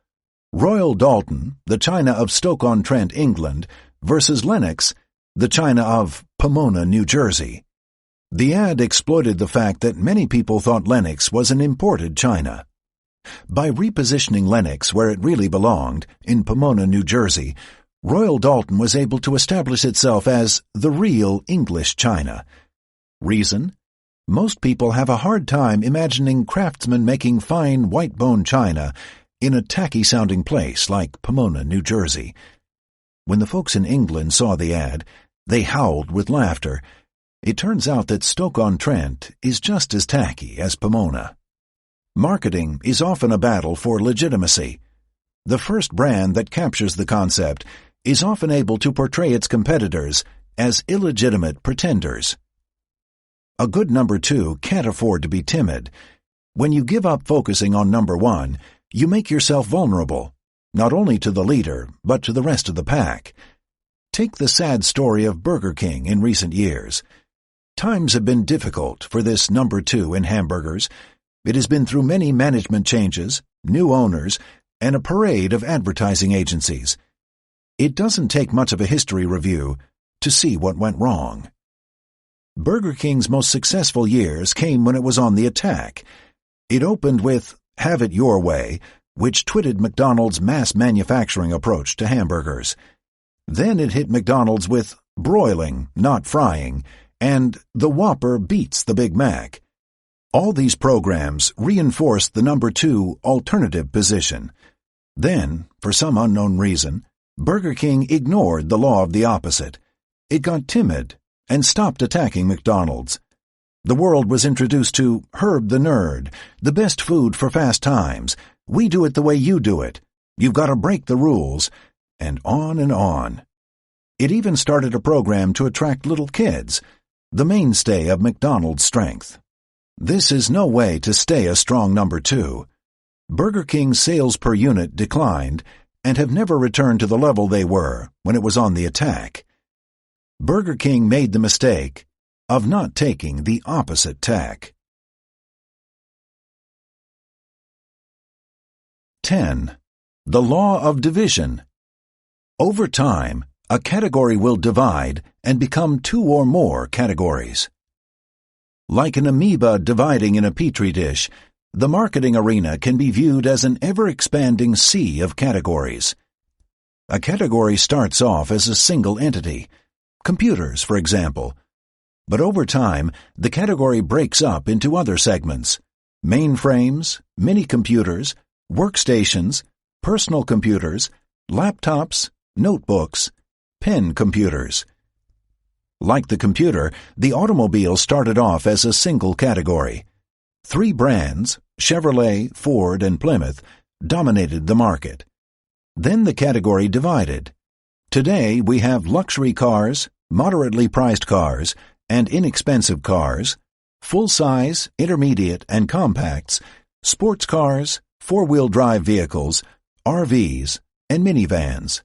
Royal Dalton, the China of Stoke-on-Trent, England, versus Lennox, the China of Pomona, New Jersey. The ad exploited the fact that many people thought Lennox was an imported China. By repositioning Lennox where it really belonged, in Pomona, New Jersey, Royal Dalton was able to establish itself as the real English China. Reason? Most people have a hard time imagining craftsmen making fine white-bone china in a tacky-sounding place like Pomona, New Jersey. When the folks in England saw the ad, they howled with laughter. It turns out that Stoke-on-Trent is just as tacky as Pomona. Marketing is often a battle for legitimacy. The first brand that captures the concept is often able to portray its competitors as illegitimate pretenders. A good number 2 can't afford to be timid. When you give up focusing on number 1, you make yourself vulnerable, not only to the leader, but to the rest of the pack. Take the sad story of Burger King in recent years. Times have been difficult for this number 2 in hamburgers. It has been through many management changes, new owners, and a parade of advertising agencies. It doesn't take much of a history review to see what went wrong. Burger King's most successful years came when it was on the attack. It opened with Have It Your Way, which twitted McDonald's mass manufacturing approach to hamburgers. Then it hit McDonald's with Broiling, Not Frying, and The Whopper Beats the Big Mac. All these programs reinforced the number 2 alternative position. Then, for some unknown reason, Burger King ignored the law of the opposite. It got timid and stopped attacking McDonald's. The world was introduced to Herb the Nerd, the best food for fast times. We do it the way you do it. You've got to break the rules. And on and on. It even started a program to attract little kids, the mainstay of McDonald's strength. This is no way to stay a strong number 2. Burger King's sales per unit declined and have never returned to the level they were when it was on the attack. Burger King made the mistake of not taking the opposite tack. 10. The law of division. Over time, a category will divide and become 2 or more categories. Like an amoeba dividing in a petri dish, the marketing arena can be viewed as an ever-expanding sea of categories. A category starts off as a single entity, computers, for example, but over time, the category breaks up into other segments: mainframes, mini-computers, workstations, personal computers, laptops, notebooks, pen computers. Like the computer, the automobile started off as a single category. 3 brands, Chevrolet, Ford, and Plymouth, dominated the market. Then the category divided. Today we have luxury cars, moderately priced cars, and inexpensive cars, full-size, intermediate, and compacts, sports cars, 4-wheel drive vehicles, RVs, and minivans.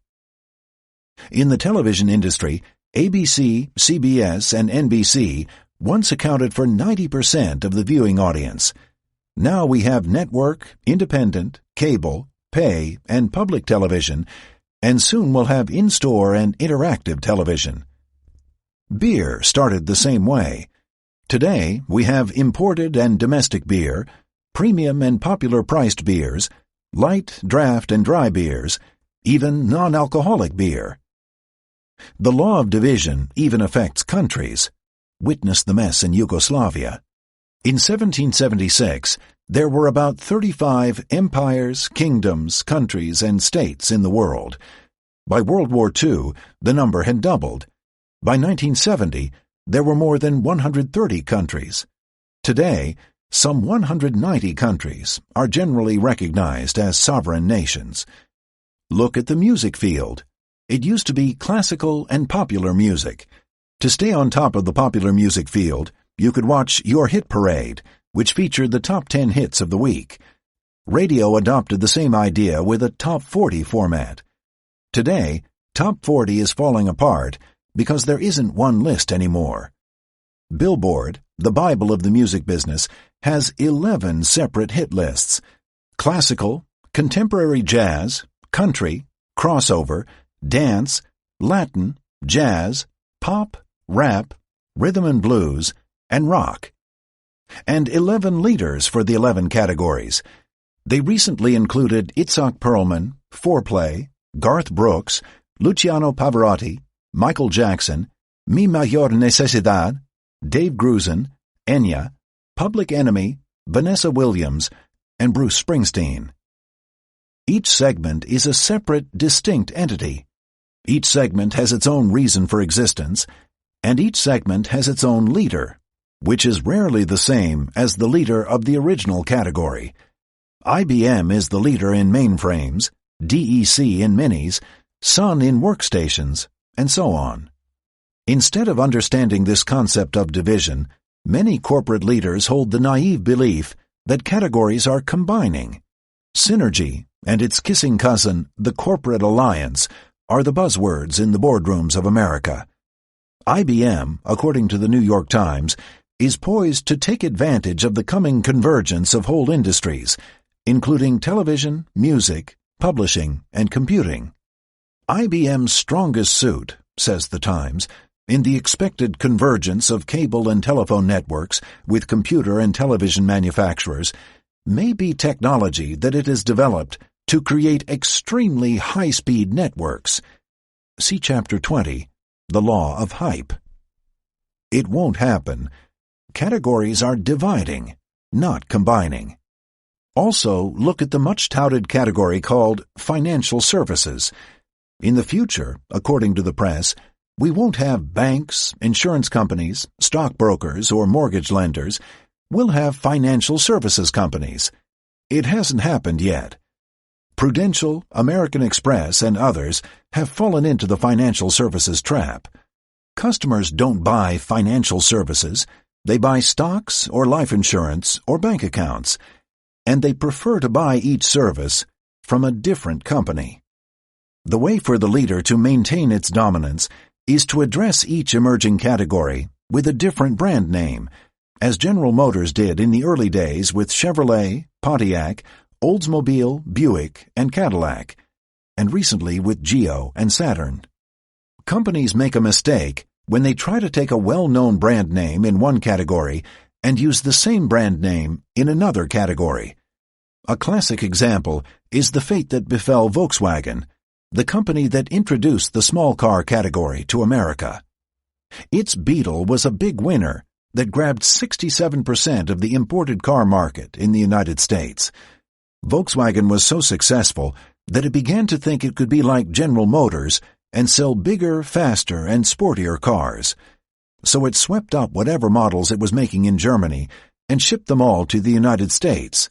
In the television industry, ABC, CBS, and NBC once accounted for 90% of the viewing audience. Now we have network, independent, cable, pay, and public television, and soon we'll have in-store and interactive television. Beer started the same way. Today we have imported and domestic beer, premium and popular priced beers, light, draft, and dry beers, even non-alcoholic beer. The law of division even affects countries. Witness the mess in Yugoslavia. In 1776, there were about 35 empires, kingdoms, countries, and states in the world. By World War II, the number had doubled. By 1970, there were more than 130 countries. Today, some 190 countries are generally recognized as sovereign nations. Look at the music field. It used to be classical and popular music. To stay on top of the popular music field, you could watch Your Hit Parade, which featured the top 10 hits of the week. Radio adopted the same idea with a top 40 format. Today, top 40 is falling apart because there isn't one list anymore. Billboard, the Bible of the music business, has 11 separate hit lists: classical, contemporary jazz, country, crossover, dance, Latin, jazz, pop, rap, rhythm and blues, and rock. And 11 leaders for the 11 categories. They recently included Itzhak Perlman, Foreplay, Garth Brooks, Luciano Pavarotti, Michael Jackson, Mi Mayor Necesidad, Dave Grusin, Enya, Public Enemy, Vanessa Williams, and Bruce Springsteen. Each segment is a separate, distinct entity. Each segment has its own reason for existence, and each segment has its own leader, which is rarely the same as the leader of the original category. IBM is the leader in mainframes, DEC in minis, Sun in workstations, and so on. Instead of understanding this concept of division, many corporate leaders hold the naive belief that categories are combining. Synergy and its kissing cousin, the corporate alliance, are the buzzwords in the boardrooms of America. IBM, according to the New York Times, is poised to take advantage of the coming convergence of whole industries, including television, music, publishing, and computing. IBM's strongest suit, says the Times, in the expected convergence of cable and telephone networks with computer and television manufacturers, may be technology that it has developed to create extremely high-speed networks. See Chapter 20, The Law of Hype. It won't happen. Categories are dividing, not combining. Also, look at the much-touted category called financial services. In the future, according to the press, we won't have banks, insurance companies, stockbrokers, or mortgage lenders. We'll have financial services companies. It hasn't happened yet. Prudential, American Express, and others have fallen into the financial services trap. Customers don't buy financial services. They buy stocks or life insurance or bank accounts, and they prefer to buy each service from a different company. The way for the leader to maintain its dominance is to address each emerging category with a different brand name, as General Motors did in the early days with Chevrolet, Pontiac, Oldsmobile, Buick, and Cadillac, and recently with Geo and Saturn. Companies make a mistake when they try to take a well-known brand name in one category and use the same brand name in another category. A classic example is the fate that befell Volkswagen, the company that introduced the small car category to America. Its Beetle was a big winner that grabbed 67% of the imported car market in the United States. Volkswagen was so successful that it began to think it could be like General Motors and sell bigger, faster, and sportier cars. So it swept up whatever models it was making in Germany and shipped them all to the United States.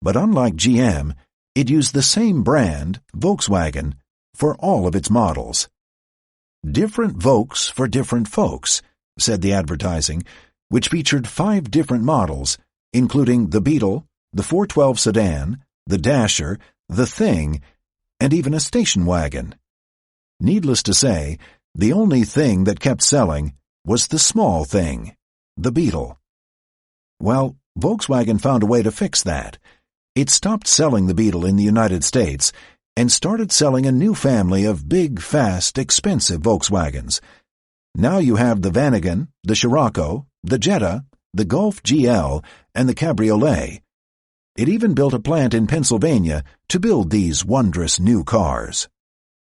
But unlike GM, it used the same brand, Volkswagen, for all of its models. "Different Volks for different folks," said the advertising, which featured 5 different models, including the Beetle, the 412 sedan, the Dasher, the Thing, and even a station wagon. Needless to say, the only thing that kept selling was the small thing, the Beetle. Well, Volkswagen found a way to fix that. It stopped selling the Beetle in the United States and started selling a new family of big, fast, expensive Volkswagens. Now you have the Vanagon, the Scirocco, the Jetta, the Golf GL, and the Cabriolet. It even built a plant in Pennsylvania to build these wondrous new cars.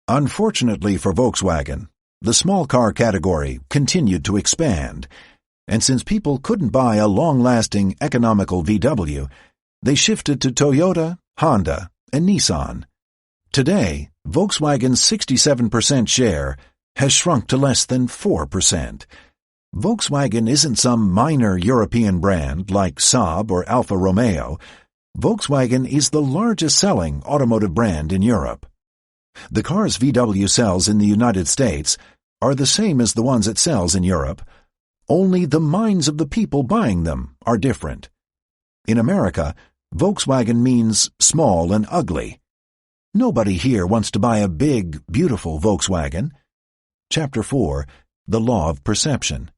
Unfortunately for Volkswagen, the small car category continued to expand, and since people couldn't buy a long-lasting, economical VW, they shifted to Toyota, Honda, and Nissan. Today, Volkswagen's 67% share has shrunk to less than 4%. Volkswagen isn't some minor European brand like Saab or Alfa Romeo. Volkswagen is the largest-selling automotive brand in Europe. The cars VW sells in the United States are the same as the ones it sells in Europe, only the minds of the people buying them are different. In America, Volkswagen means small and ugly. Nobody here wants to buy a big, beautiful Volkswagen. Chapter 4, The Law of Perception.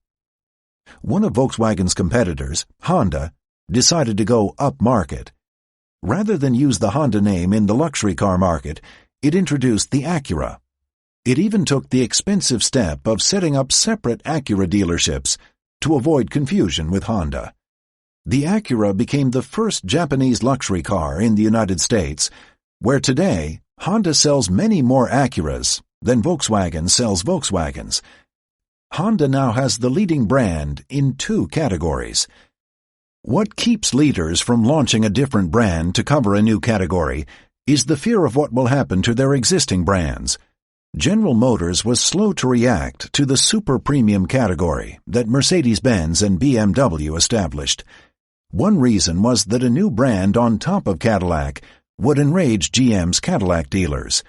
One of Volkswagen's competitors, Honda, decided to go upmarket. Rather than use the Honda name in the luxury car market, it introduced the Acura. It even took the expensive step of setting up separate Acura dealerships to avoid confusion with Honda. The Acura became the first Japanese luxury car in the United States, where today Honda sells many more Acuras than Volkswagen sells Volkswagens. Honda now has the leading brand in 2 categories. What keeps leaders from launching a different brand to cover a new category is the fear of what will happen to their existing brands. General Motors was slow to react to the super premium category that Mercedes-Benz and BMW established. One reason was that a new brand on top of Cadillac would enrage GM's Cadillac dealers.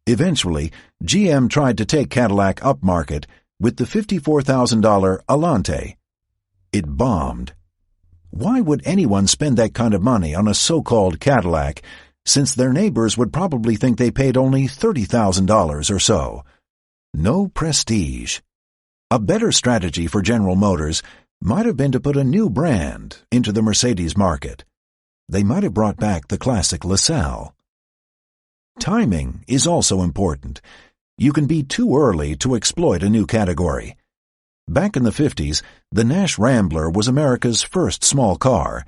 Eventually, GM tried to take Cadillac upmarket with the $54,000 Alante. It bombed. Why would anyone spend that kind of money on a so-called Cadillac, since their neighbors would probably think they paid only $30,000 or so? No prestige. A better strategy for General Motors might have been to put a new brand into the Mercedes market. They might have brought back the classic LaSalle. Timing is also important. You can be too early to exploit a new category. Back in the 50s, the Nash Rambler was America's first small car,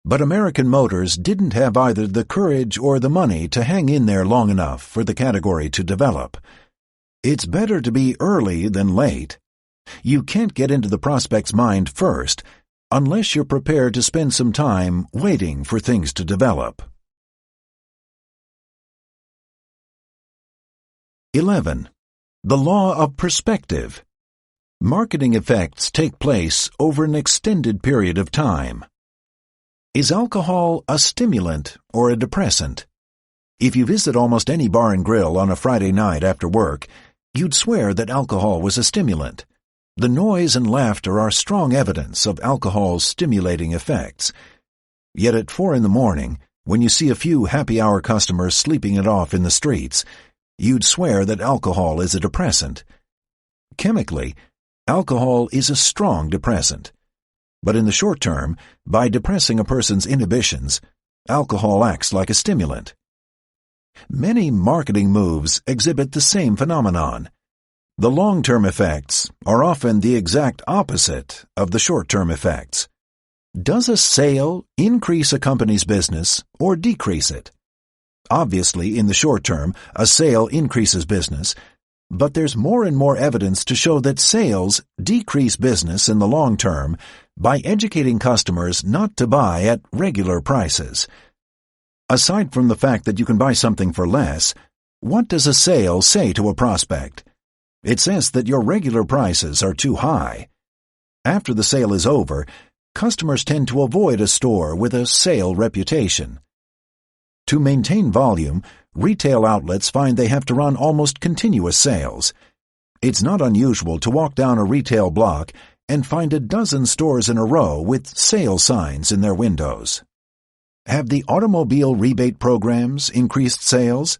but American Motors didn't have either the courage or the money to hang in there long enough for the category to develop. It's better to be early than late. You can't get into the prospect's mind first unless you're prepared to spend some time waiting for things to develop. 11. The Law of Perspective. Marketing effects take place over an extended period of time. Is alcohol a stimulant or a depressant? If you visit almost any bar and grill on a Friday night after work, you'd swear that alcohol was a stimulant. The noise and laughter are strong evidence of alcohol's stimulating effects. Yet at 4 in the morning, when you see a few happy hour customers sleeping it off in the streets, you'd swear that alcohol is a depressant. Chemically, alcohol is a strong depressant. But in the short term, by depressing a person's inhibitions, alcohol acts like a stimulant. Many marketing moves exhibit the same phenomenon. The long-term effects are often the exact opposite of the short-term effects. Does a sale increase a company's business or decrease it? Obviously, in the short term, a sale increases business, but there's more and more evidence to show that sales decrease business in the long term by educating customers not to buy at regular prices. Aside from the fact that you can buy something for less, what does a sale say to a prospect? It says that your regular prices are too high. After the sale is over, customers tend to avoid a store with a sale reputation. To maintain volume, retail outlets find they have to run almost continuous sales. It's not unusual to walk down a retail block and find a dozen stores in a row with sale signs in their windows. Have the automobile rebate programs increased sales?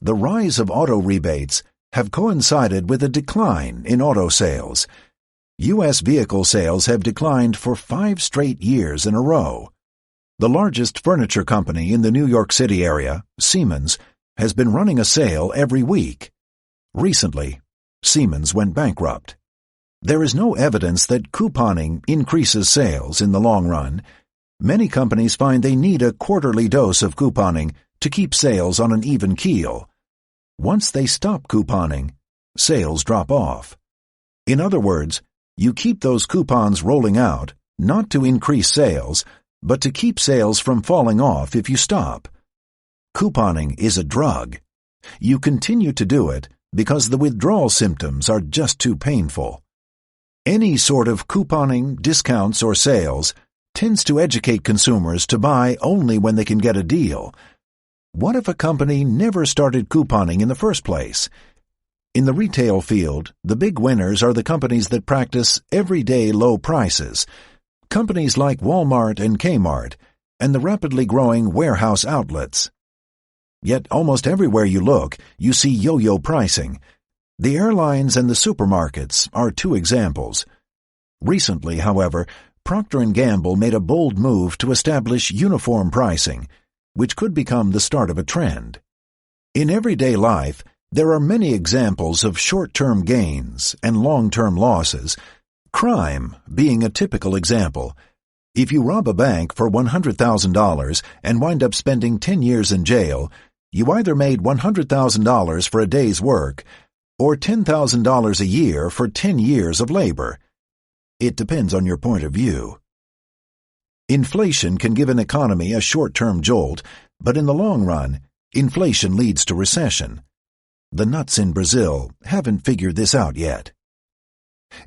The rise of auto rebates have coincided with a decline in auto sales. U.S. vehicle sales have declined for 5 straight years in a row. The largest furniture company in the New York City area, Siemens, has been running a sale every week. Recently, Siemens went bankrupt. There is no evidence that couponing increases sales in the long run. Many companies find they need a quarterly dose of couponing to keep sales on an even keel. Once they stop couponing, sales drop off. In other words, you keep those coupons rolling out, not to increase sales, but to keep sales from falling off if you stop. Couponing is a drug. You continue to do it because the withdrawal symptoms are just too painful. Any sort of couponing, discounts, or sales tends to educate consumers to buy only when they can get a deal. What if a company never started couponing in the first place? In the retail field, the big winners are the companies that practice everyday low prices. Companies like Walmart and Kmart, and the rapidly growing warehouse outlets. Yet almost everywhere you look, you see yo-yo pricing. The airlines and the supermarkets are 2 examples. Recently, however, Procter & Gamble made a bold move to establish uniform pricing, which could become the start of a trend. In everyday life, there are many examples of short-term gains and long-term losses, crime being a typical example. If you rob a bank for $100,000 and wind up spending 10 years in jail, you either made $100,000 for a day's work or $10,000 a year for 10 years of labor. It depends on your point of view. Inflation can give an economy a short-term jolt, but in the long run, inflation leads to recession. The nuts in Brazil haven't figured this out yet.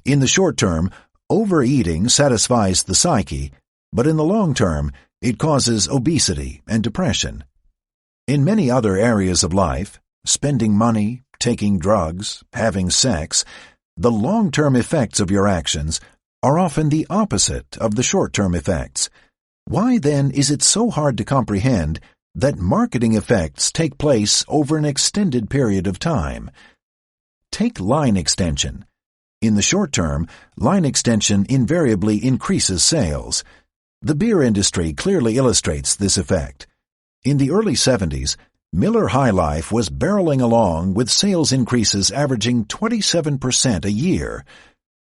In the short term, overeating satisfies the psyche, but in the long term, it causes obesity and depression. In many other areas of life, spending money, taking drugs, having sex, the long-term effects of your actions are often the opposite of the short-term effects. Why then is it so hard to comprehend that marketing effects take place over an extended period of time? Take line extension. In the short term, line extension invariably increases sales. The beer industry clearly illustrates this effect. In the early 70s, Miller High Life was barreling along with sales increases averaging 27% a year.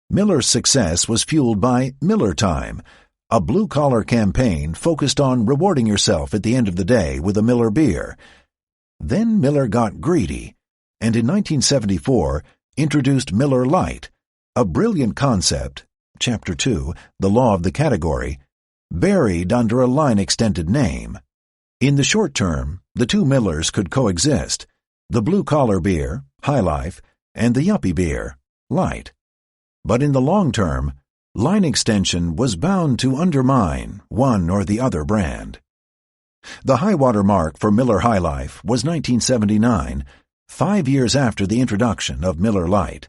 Miller's success was fueled by Miller Time, a blue-collar campaign focused on rewarding yourself at the end of the day with a Miller beer. Then Miller got greedy, and in 1974 introduced Miller Lite, a brilliant concept, Chapter 2, The Law of the Category, buried under a line-extended name. In the short term, the 2 Millers could coexist, the blue-collar beer, High Life, and the yuppie beer, Light. But in the long term, line extension was bound to undermine one or the other brand. The high-water mark for Miller High Life was 1979, 5 years after the introduction of Miller Lite.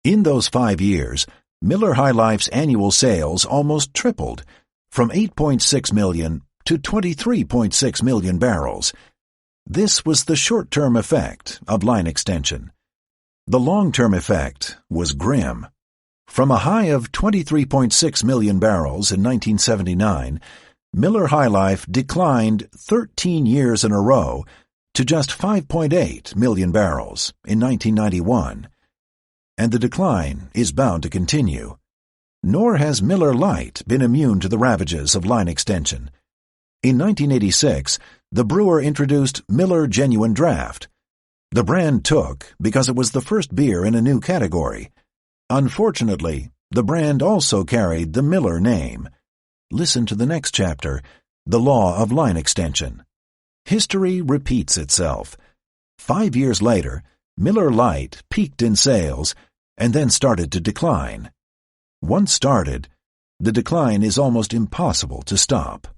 In those 5 years, Miller High Life's annual sales almost tripled, from 8.6 million to 23.6 million barrels. This was the short-term effect of line extension. The long-term effect was grim. From a high of 23.6 million barrels in 1979, Miller High Life declined 13 years in a row to just 5.8 million barrels in 1991. And the decline is bound to continue. Nor has Miller Lite been immune to the ravages of line extension. In 1986, the brewer introduced Miller Genuine Draft. The brand took because it was the first beer in a new category. Unfortunately, the brand also carried the Miller name. Listen to the next chapter, The Law of Line Extension. History repeats itself. 5 years later, Miller Lite peaked in sales and then started to decline. Once started, the decline is almost impossible to stop.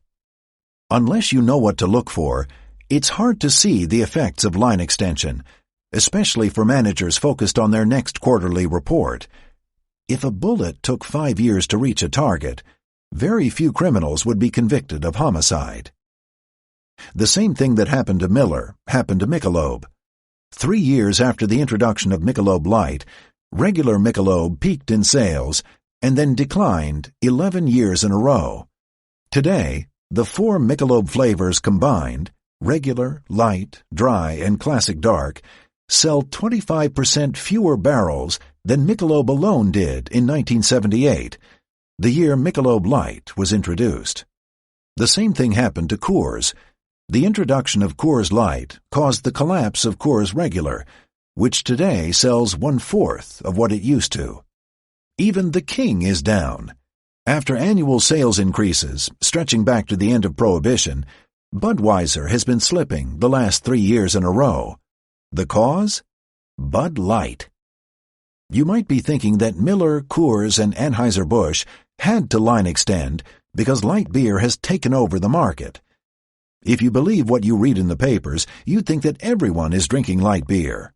Unless you know what to look for, it's hard to see the effects of line extension, especially for managers focused on their next quarterly report. If a bullet took 5 years to reach a target, very few criminals would be convicted of homicide. The same thing that happened to Miller happened to Michelob. 3 years after the introduction of Michelob Light, regular Michelob peaked in sales and then declined 11 years in a row. Today, the 4 Michelob flavors combined, regular, light, dry, and classic dark, sell 25% fewer barrels than Michelob alone did in 1978, the year Michelob Light was introduced. The same thing happened to Coors. The introduction of Coors Light caused the collapse of Coors Regular, which today sells 1/4 of what it used to. Even the King is down. After annual sales increases stretching back to the end of Prohibition, Budweiser has been slipping the last 3 years in a row. The cause? Bud Light. You might be thinking that Miller, Coors, and Anheuser-Busch had to line extend because light beer has taken over the market. If you believe what you read in the papers, you'd think that everyone is drinking light beer.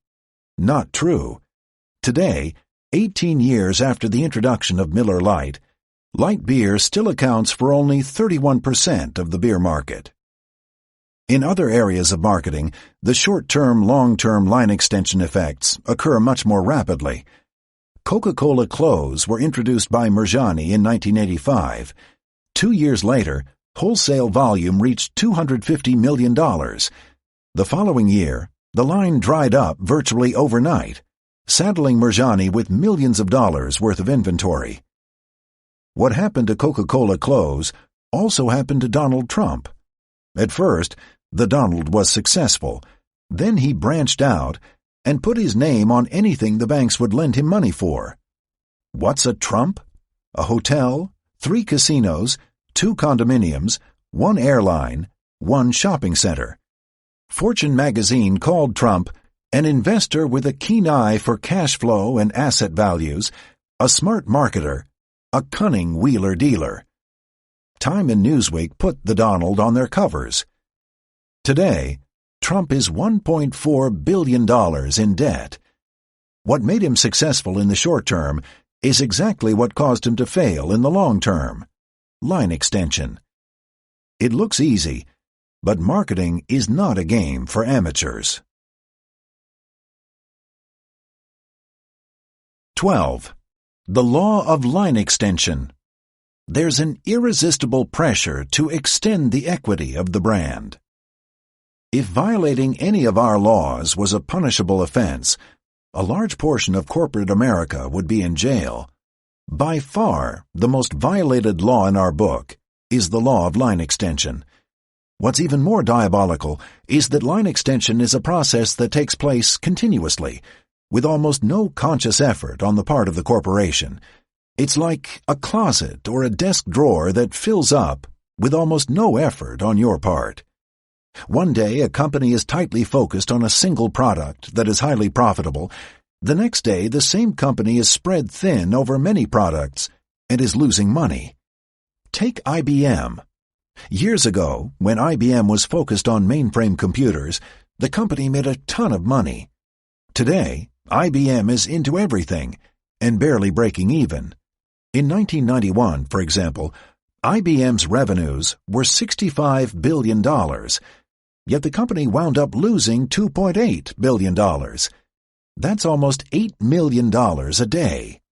Not true. Today, 18 years after the introduction of Miller Lite, light beer still accounts for only 31% of the beer market. In other areas of marketing, the short-term, long-term line extension effects occur much more rapidly. Coca-Cola clothes were introduced by Merjani in 1985. 2 years later, wholesale volume reached $250 million. The following year, the line dried up virtually overnight, saddling Merjani with millions of dollars worth of inventory. What happened to Coca-Cola clothes also happened to Donald Trump. At first, the Donald was successful. Then he branched out and put his name on anything the banks would lend him money for. What's a Trump? A hotel, 3 casinos, 2 condominiums, 1 airline, 1 shopping center. Fortune magazine called Trump an investor with a keen eye for cash flow and asset values, a smart marketer, a cunning wheeler-dealer. Time and Newsweek put the Donald on their covers. Today, Trump is $1.4 billion in debt. What made him successful in the short term is exactly what caused him to fail in the long term: line extension. It looks easy, but marketing is not a game for amateurs. 12. The law of line extension. There's an irresistible pressure to extend the equity of the brand. If violating any of our laws was a punishable offense, a large portion of corporate America would be in jail. By far, the most violated law in our book is the law of line extension. What's even more diabolical is that line extension is a process that takes place continuously, with almost no conscious effort on the part of the corporation. It's like a closet or a desk drawer that fills up with almost no effort on your part. One day a company is tightly focused on a single product that is highly profitable. The next day the same company is spread thin over many products and is losing money. Take IBM. Years ago, when IBM was focused on mainframe computers, the company made a ton of money. Today, IBM is into everything and barely breaking even. In 1991, for example, IBM's revenues were $65 billion, yet the company wound up losing $2.8 billion. That's almost $8 million a day.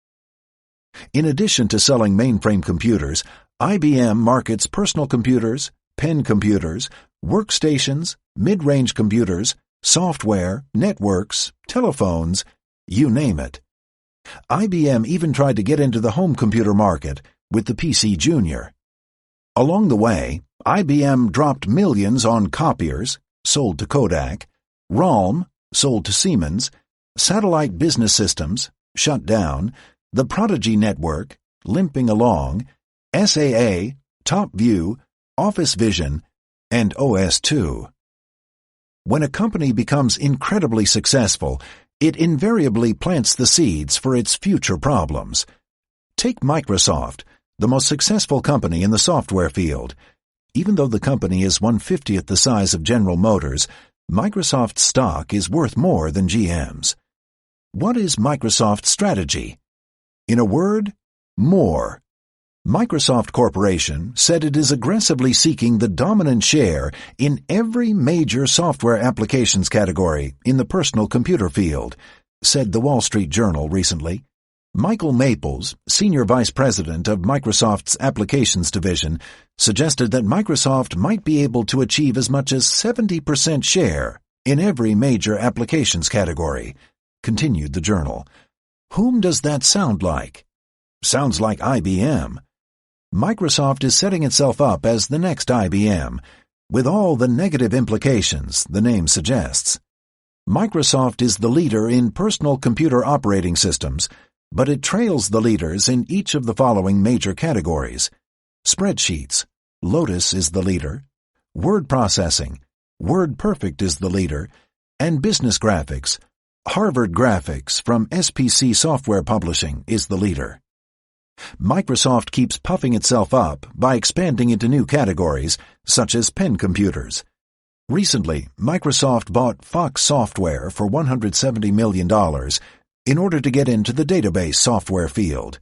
In addition to selling mainframe computers, IBM markets personal computers, pen computers, workstations, mid-range computers, software, networks, telephones, you name it. IBM even tried to get into the home computer market with the PC Junior. Along the way, IBM dropped millions on copiers, sold to Kodak, ROLM, sold to Siemens, Satellite Business Systems, shut down, the Prodigy Network, limping along, SAA, TopView, Office Vision, and OS2. When a company becomes incredibly successful, it invariably plants the seeds for its future problems. Take Microsoft, the most successful company in the software field. Even though the company is 1/50th the size of General Motors, Microsoft's stock is worth more than GM's. What is Microsoft's strategy? In a word, more. Microsoft Corporation said it is aggressively seeking the dominant share in every major software applications category in the personal computer field, said the Wall Street Journal recently. Michael Maples, Senior Vice President of Microsoft's Applications Division, suggested that Microsoft might be able to achieve as much as 70% share in every major applications category, continued the journal. Whom does that sound like? Sounds like IBM. Microsoft is setting itself up as the next IBM, with all the negative implications the name suggests. Microsoft is the leader in personal computer operating systems, but it trails the leaders in each of the following major categories. Spreadsheets, Lotus is the leader. Word processing, WordPerfect is the leader. And business graphics, Harvard Graphics from SPC Software Publishing is the leader. Microsoft keeps puffing itself up by expanding into new categories, such as pen computers. Recently, Microsoft bought Fox Software for $170 million in order to get into the database software field.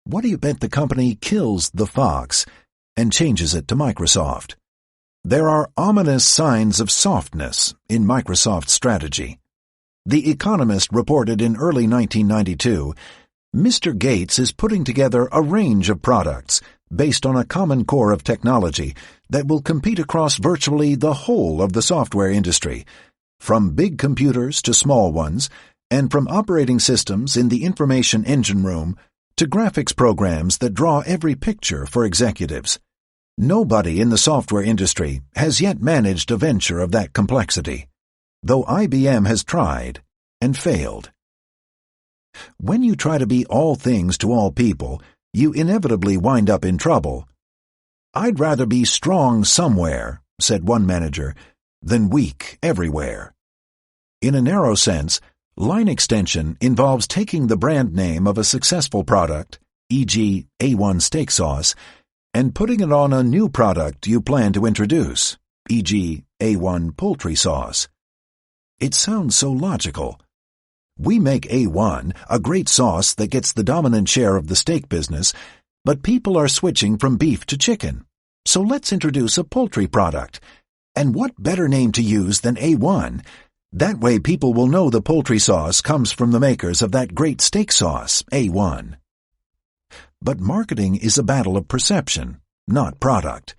What do you bet the company kills the Fox and changes it to Microsoft? There are ominous signs of softness in Microsoft's strategy. The Economist reported in early 1992, Mr. Gates is putting together a range of products based on a common core of technology that will compete across virtually the whole of the software industry, from big computers to small ones, and from operating systems in the information engine room to graphics programs that draw every picture for executives. Nobody in the software industry has yet managed a venture of that complexity, though IBM has tried and failed. When you try to be all things to all people, you inevitably wind up in trouble. I'd rather be strong somewhere, said one manager, than weak everywhere. In a narrow sense, line extension involves taking the brand name of a successful product, e.g. A1 steak sauce, and putting it on a new product you plan to introduce, e.g. A1 poultry sauce. It sounds so logical. We make A1, a great sauce that gets the dominant share of the steak business, but people are switching from beef to chicken. So let's introduce a poultry product. And what better name to use than A1? That way people will know the poultry sauce comes from the makers of that great steak sauce, A1. But marketing is a battle of perception, not product.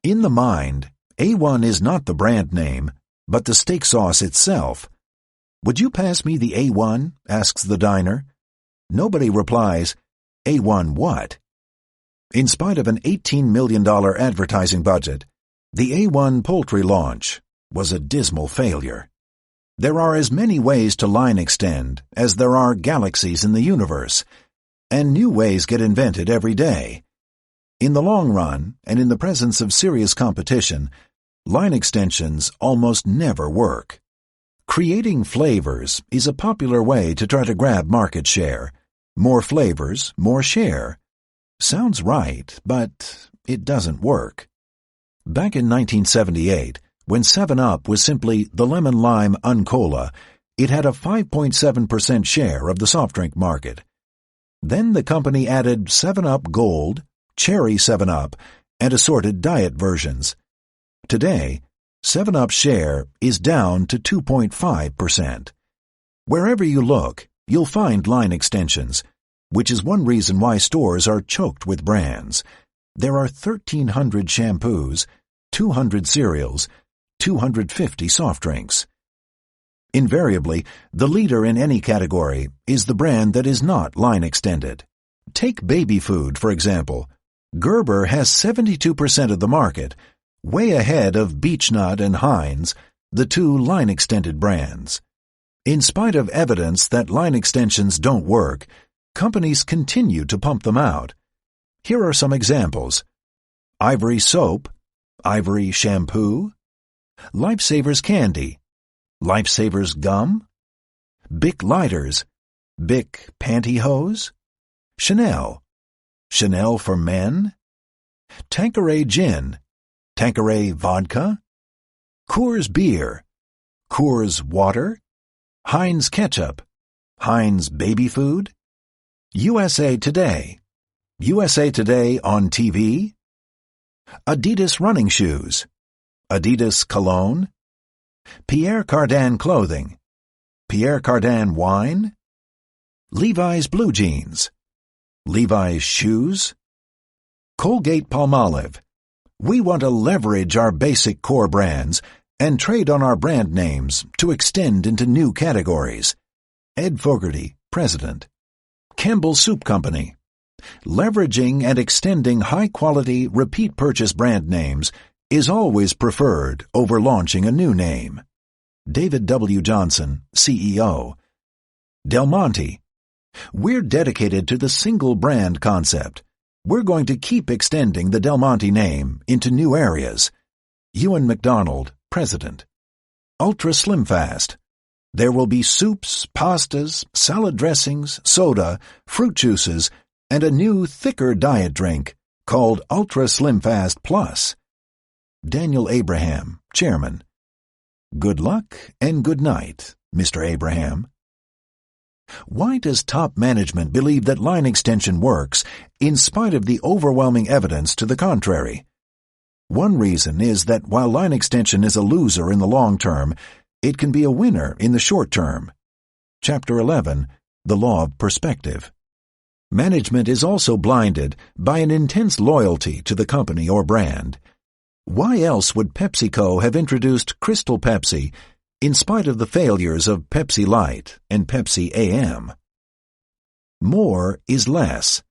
In the mind, A1 is not the brand name, but the steak sauce itself. Would you pass me the A1? Asks the diner. Nobody replies, A1 what? In spite of an $18 million advertising budget, the A1 poultry launch was a dismal failure. There are as many ways to line extend as there are galaxies in the universe, and new ways get invented every day. In the long run, and in the presence of serious competition, line extensions almost never work. Creating flavors is a popular way to try to grab market share. More flavors, more share. Sounds right, but it doesn't work. Back in 1978, when 7-Up was simply the lemon-lime Uncola, it had a 5.7% share of the soft drink market. Then the company added 7-Up Gold, Cherry 7-Up, and assorted diet versions. Today, 7-Up's share is down to 2.5%. Wherever you look, you'll find line extensions, which is one reason why stores are choked with brands. There are 1,300 shampoos, 200 cereals, 250 soft drinks. Invariably, the leader in any category is the brand that is not line extended. Take baby food, for example. Gerber has 72% of the market, way ahead of Beechnut and Heinz, the two line-extended brands. In spite of evidence that line extensions don't work, companies continue to pump them out. Here are some examples. Ivory Soap, Ivory Shampoo, Lifesavers Candy, Lifesavers Gum, Bic Lighters, Bic Pantyhose, Chanel, Chanel for Men, Tanqueray Gin, Tanqueray Vodka, Coors Beer, Coors Water, Heinz Ketchup, Heinz Baby Food, USA Today, USA Today on TV, Adidas Running Shoes, Adidas Cologne, Pierre Cardin Clothing, Pierre Cardin Wine, Levi's Blue Jeans, Levi's Shoes, Colgate-Palmolive. We want to leverage our basic core brands and trade on our brand names to extend into new categories. Ed Fogarty, President. Campbell Soup Company. Leveraging and extending high-quality, repeat purchase brand names is always preferred over launching a new name. David W. Johnson, CEO. Del Monte. We're dedicated to the single brand concept. We're going to keep extending the Del Monte name into new areas. Ewan McDonald, President. Ultra Slim Fast. There will be soups, pastas, salad dressings, soda, fruit juices, and a new, thicker diet drink called Ultra Slim Fast Plus. Daniel Abraham, Chairman. Good luck and good night, Mr. Abraham. Why does top management believe that line extension works in spite of the overwhelming evidence to the contrary? One reason is that while line extension is a loser in the long term, it can be a winner in the short term. Chapter 11, The Law of Perspective. Management is also blinded by an intense loyalty to the company or brand. Why else would PepsiCo have introduced Crystal Pepsi in spite of the failures of Pepsi Light and Pepsi AM? More is less.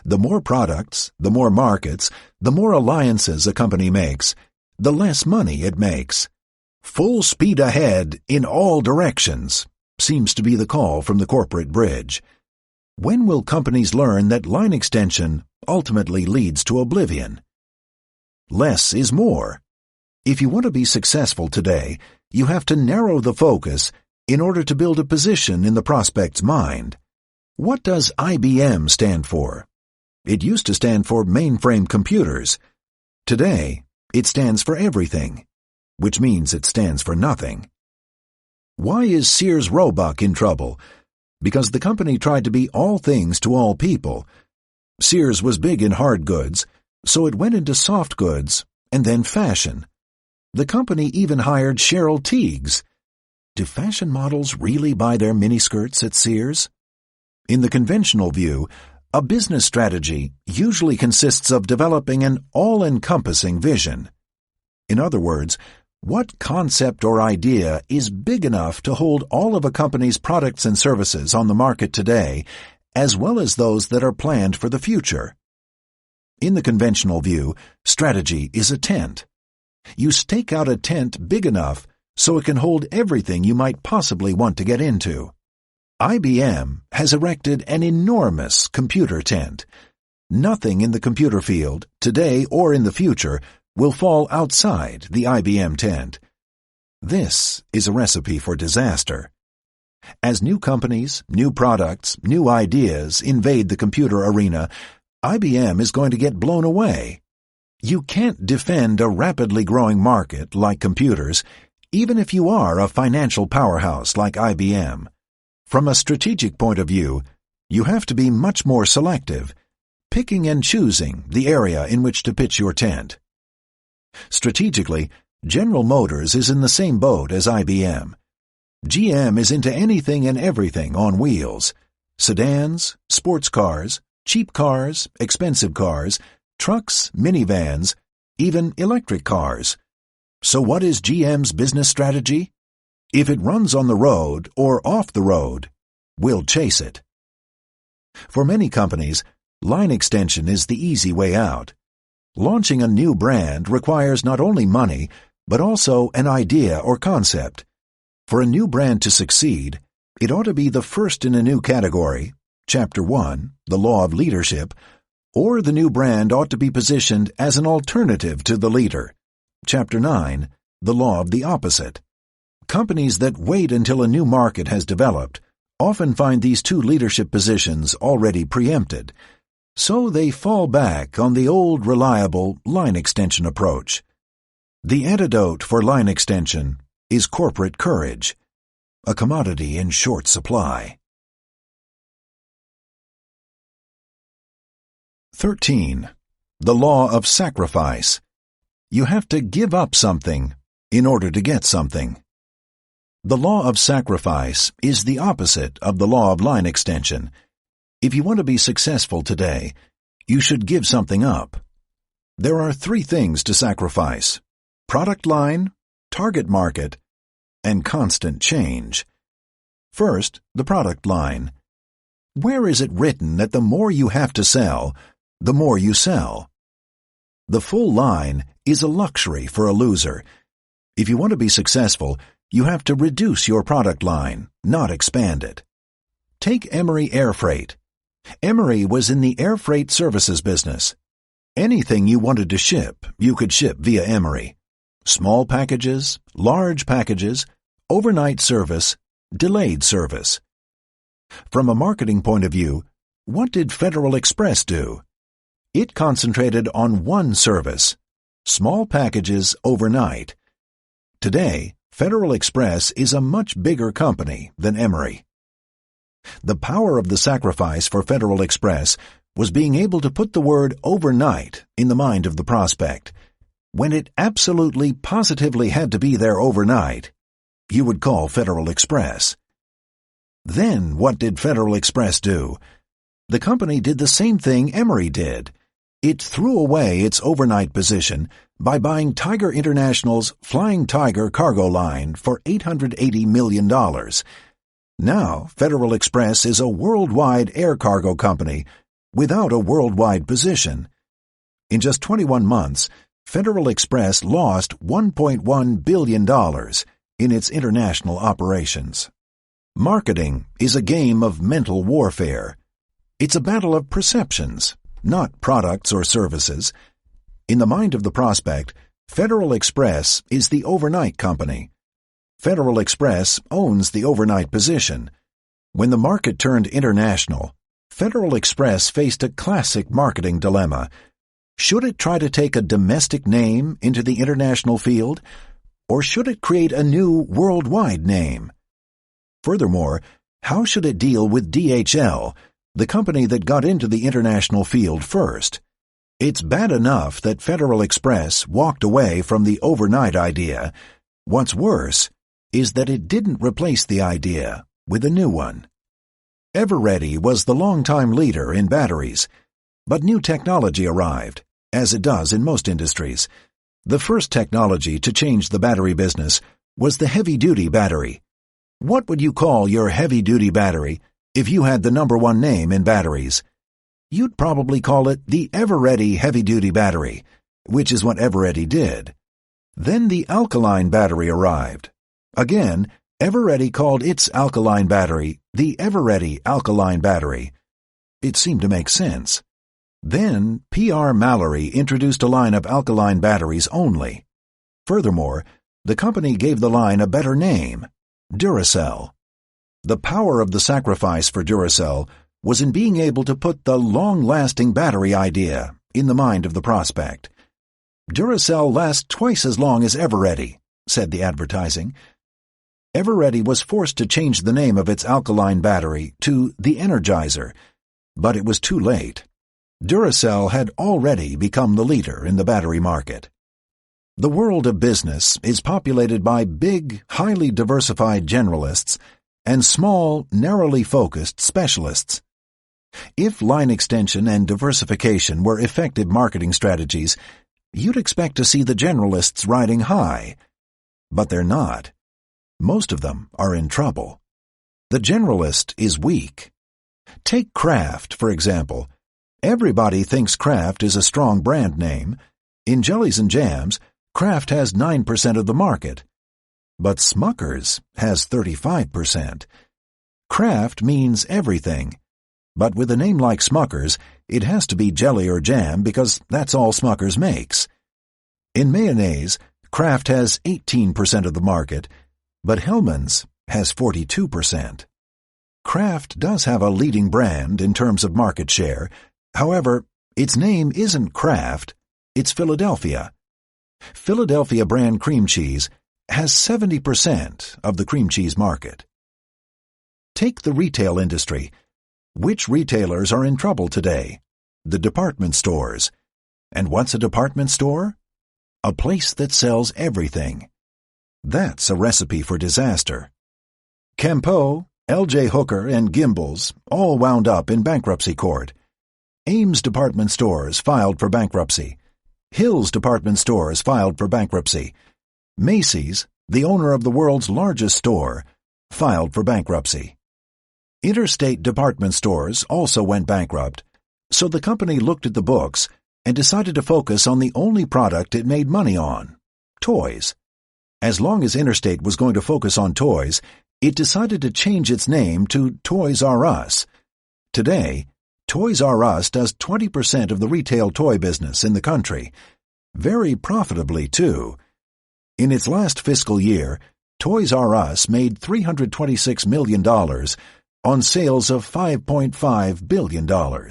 The more products, the more markets, the more alliances a company makes, the less money it makes. Full speed ahead in all directions seems to be the call from the corporate bridge. When will companies learn that line extension ultimately leads to oblivion? Less is more. If you want to be successful today, you have to narrow the focus in order to build a position in the prospect's mind. What does IBM stand for? It used to stand for mainframe computers. Today, it stands for everything, which means it stands for nothing. Why is Sears Roebuck in trouble? Because the company tried to be all things to all people. Sears was big in hard goods, so it went into soft goods and then fashion. The company even hired Cheryl Tiegs. Do fashion models really buy their miniskirts at Sears? In the conventional view, a business strategy usually consists of developing an all-encompassing vision. In other words, what concept or idea is big enough to hold all of a company's products and services on the market today, as well as those that are planned for the future? In the conventional view, strategy is a tent. You stake out a tent big enough so it can hold everything you might possibly want to get into. IBM has erected an enormous computer tent. Nothing in the computer field, today or in the future, will fall outside the IBM tent. This is a recipe for disaster. As new companies, new products, new ideas invade the computer arena, IBM is going to get blown away. You can't defend a rapidly growing market like computers, even if you are a financial powerhouse like IBM. From a strategic point of view, You have to be much more selective, picking and choosing the area in which to pitch your tent. Strategically, General Motors is in the same boat as IBM. GM is into anything and everything on wheels: sedans, sports cars, cheap cars, expensive cars, trucks, minivans, even electric cars. So what is GM's business strategy? If it runs on the road or off the road, we'll chase it. For many companies, line extension is the easy way out. Launching a new brand requires not only money, but also an idea or concept. For a new brand to succeed, it ought to be the first in a new category, Chapter 1, the Law of Leadership, or the new brand ought to be positioned as an alternative to the leader, Chapter 9, the Law of the Opposite. Companies that wait until a new market has developed often find these two leadership positions already preempted, so they fall back on the old reliable line extension approach. The antidote for line extension is corporate courage, a commodity in short supply. 13. The law of sacrifice. You have to give up something in order to get something. The law of sacrifice is the opposite of the law of line extension. If you want to be successful today, you should give something up. There are 3 things to sacrifice: product line, target market, and constant change. First, the product line. Where is it written that the more you have to sell, the more you sell? The full line is a luxury for a loser. If you want to be successful, you have to reduce your product line, not expand it. Take Emery Air Freight. Emery was in the air freight services business. Anything you wanted to ship, you could ship via Emery. Small packages, large packages, overnight service, delayed service. From a marketing point of view, what did Federal Express do? It concentrated on one service: small packages overnight. Today, Federal Express is a much bigger company than Emery. The power of the sacrifice for Federal Express was being able to put the word overnight in the mind of the prospect. When it absolutely positively had to be there overnight, you would call Federal Express. Then what did Federal Express do? The company did the same thing Emery did. It threw away its overnight position by buying Tiger International's Flying Tiger cargo line for $880 million. Now, Federal Express is a worldwide air cargo company without a worldwide position. In just 21 months, Federal Express lost $1.1 billion in its international operations. Marketing is a game of mental warfare. It's a battle of perceptions, not products or services. In the mind of the prospect, Federal Express is the overnight company. Federal Express owns the overnight position. When the market turned international, Federal Express faced a classic marketing dilemma. Should it try to take a domestic name into the international field, or should it create a new worldwide name? Furthermore, how should it deal with DHL, the company that got into the international field first? It's bad enough that Federal Express walked away from the overnight idea. What's worse is that it didn't replace the idea with a new one. Eveready was the longtime leader in batteries, but new technology arrived, as it does in most industries. The first technology to change the battery business was the heavy-duty battery. What would you call your heavy-duty battery if you had the #1 name in batteries? You'd probably call it the Eveready heavy-duty battery, which is what Eveready did. Then the alkaline battery arrived. Again, Eveready called its alkaline battery the Eveready alkaline battery. It seemed to make sense. Then P.R. Mallory introduced a line of alkaline batteries only. Furthermore, the company gave the line a better name: Duracell. The power of the sacrifice for Duracell was in being able to put the long-lasting battery idea in the mind of the prospect. Duracell lasts twice as long as Eveready, said the advertising. Eveready was forced to change the name of its alkaline battery to the Energizer, but it was too late. Duracell had already become the leader in the battery market. The world of business is populated by big, highly diversified generalists and small, narrowly focused specialists. If line extension and diversification were effective marketing strategies, you'd expect to see the generalists riding high. But they're not. Most of them are in trouble. The generalist is weak. Take Kraft, for example. Everybody thinks Kraft is a strong brand name. In jellies and jams, Kraft has 9% of the market. But Smucker's has 35%. Kraft means everything. But with a name like Smucker's, it has to be jelly or jam because that's all Smucker's makes. In mayonnaise, Kraft has 18% of the market, but Hellmann's has 42%. Kraft does have a leading brand in terms of market share. However, its name isn't Kraft, it's Philadelphia. Philadelphia brand cream cheese has 70% of the cream cheese market. Take the retail industry. Which retailers are in trouble today? The department stores. And what's a department store? A place that sells everything. That's a recipe for disaster. Campo, L.J. Hooker, and Gimbel's all wound up in bankruptcy court. Ames department stores filed for bankruptcy. Hills department stores filed for bankruptcy. Macy's, the owner of the world's largest store, filed for bankruptcy. Interstate department stores also went bankrupt, so the company looked at the books and decided to focus on the only product it made money on, toys. As long as Interstate was going to focus on toys, it decided to change its name to Toys R Us. Today, Toys R Us does 20% of the retail toy business in the country. Very profitably, too. In its last fiscal year, Toys R Us made $326 million on sales of $5.5 billion.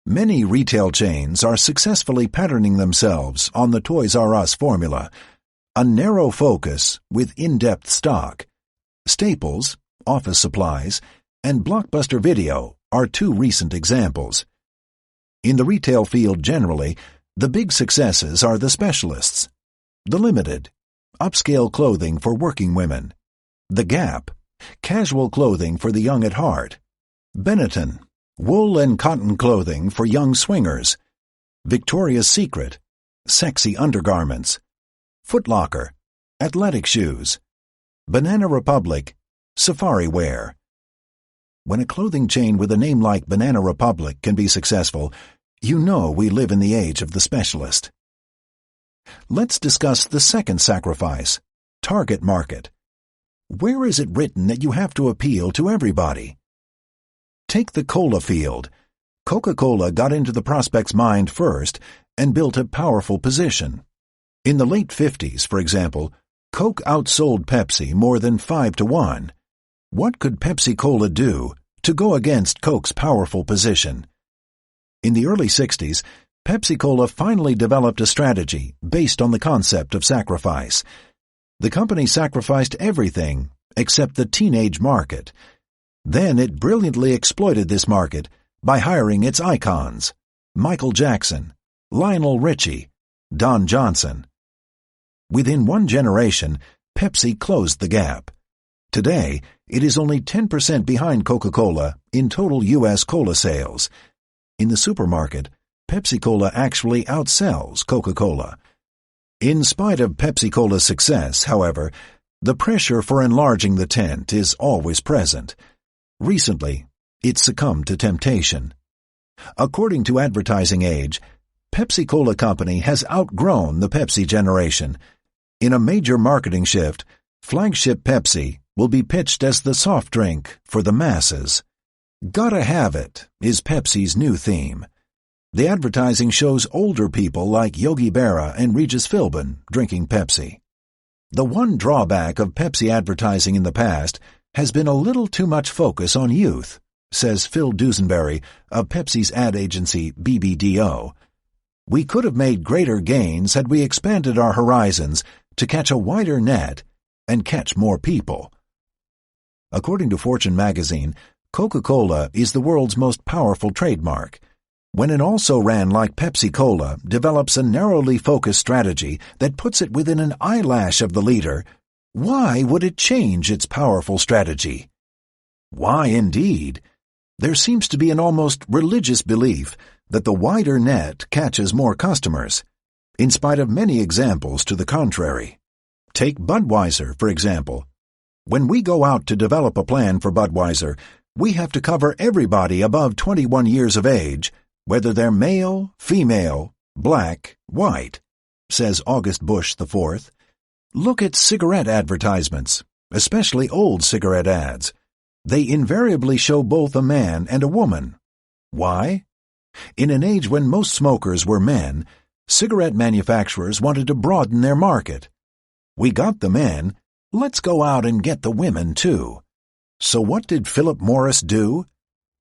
Many retail chains are successfully patterning themselves on the Toys R Us formula, a narrow focus with in-depth stock. Staples, Office Supplies, and Blockbuster Video are two recent examples. In the retail field generally, the big successes are the specialists. The Limited, upscale clothing for working women. The Gap, casual clothing for the young at heart. Benetton, wool and cotton clothing for young swingers. Victoria's Secret, sexy undergarments. Foot Locker, athletic shoes. Banana Republic, safari wear. When a clothing chain with a name like Banana Republic can be successful, you know we live in the age of the specialist. Let's discuss the second sacrifice, target market. Where is it written that you have to appeal to everybody? Take the cola field. Coca-Cola got into the prospect's mind first and built a powerful position. In the late 50s, for example, Coke outsold Pepsi more than 5-1. What could Pepsi-Cola do to go against Coke's powerful position? In the early 60s, Pepsi-Cola finally developed a strategy based on the concept of sacrifice. The company sacrificed everything except the teenage market. Then it brilliantly exploited this market by hiring its icons: Michael Jackson, Lionel Richie, Don Johnson. Within one generation, Pepsi closed the gap. Today, it is only 10% behind Coca-Cola in total U.S. cola sales. In the supermarket, Pepsi-Cola actually outsells Coca-Cola. In spite of Pepsi-Cola's success, however, the pressure for enlarging the tent is always present. Recently, it succumbed to temptation. According to Advertising Age, Pepsi-Cola Company has outgrown the Pepsi generation. In a major marketing shift, flagship Pepsi will be pitched as the soft drink for the masses. Gotta have it is Pepsi's new theme. The advertising shows older people like Yogi Berra and Regis Philbin drinking Pepsi. The one drawback of Pepsi advertising in the past has been a little too much focus on youth, says Phil Dusenberry of Pepsi's ad agency BBDO. We could have made greater gains had we expanded our horizons to catch a wider net and catch more people. According to Fortune magazine, Coca-Cola is the world's most powerful trademark. When an also-ran like Pepsi-Cola develops a narrowly focused strategy that puts it within an eyelash of the leader, why would it change its powerful strategy? Why indeed? There seems to be an almost religious belief that the wider net catches more customers, in spite of many examples to the contrary. Take Budweiser, for example. When we go out to develop a plan for Budweiser, we have to cover everybody above 21 years of age, whether they're male, female, black, white, says August Bush IV. Look at cigarette advertisements, especially old cigarette ads. They invariably show both a man and a woman. Why? In an age when most smokers were men, cigarette manufacturers wanted to broaden their market. We got the men, let's go out and get the women too. So what did Philip Morris do?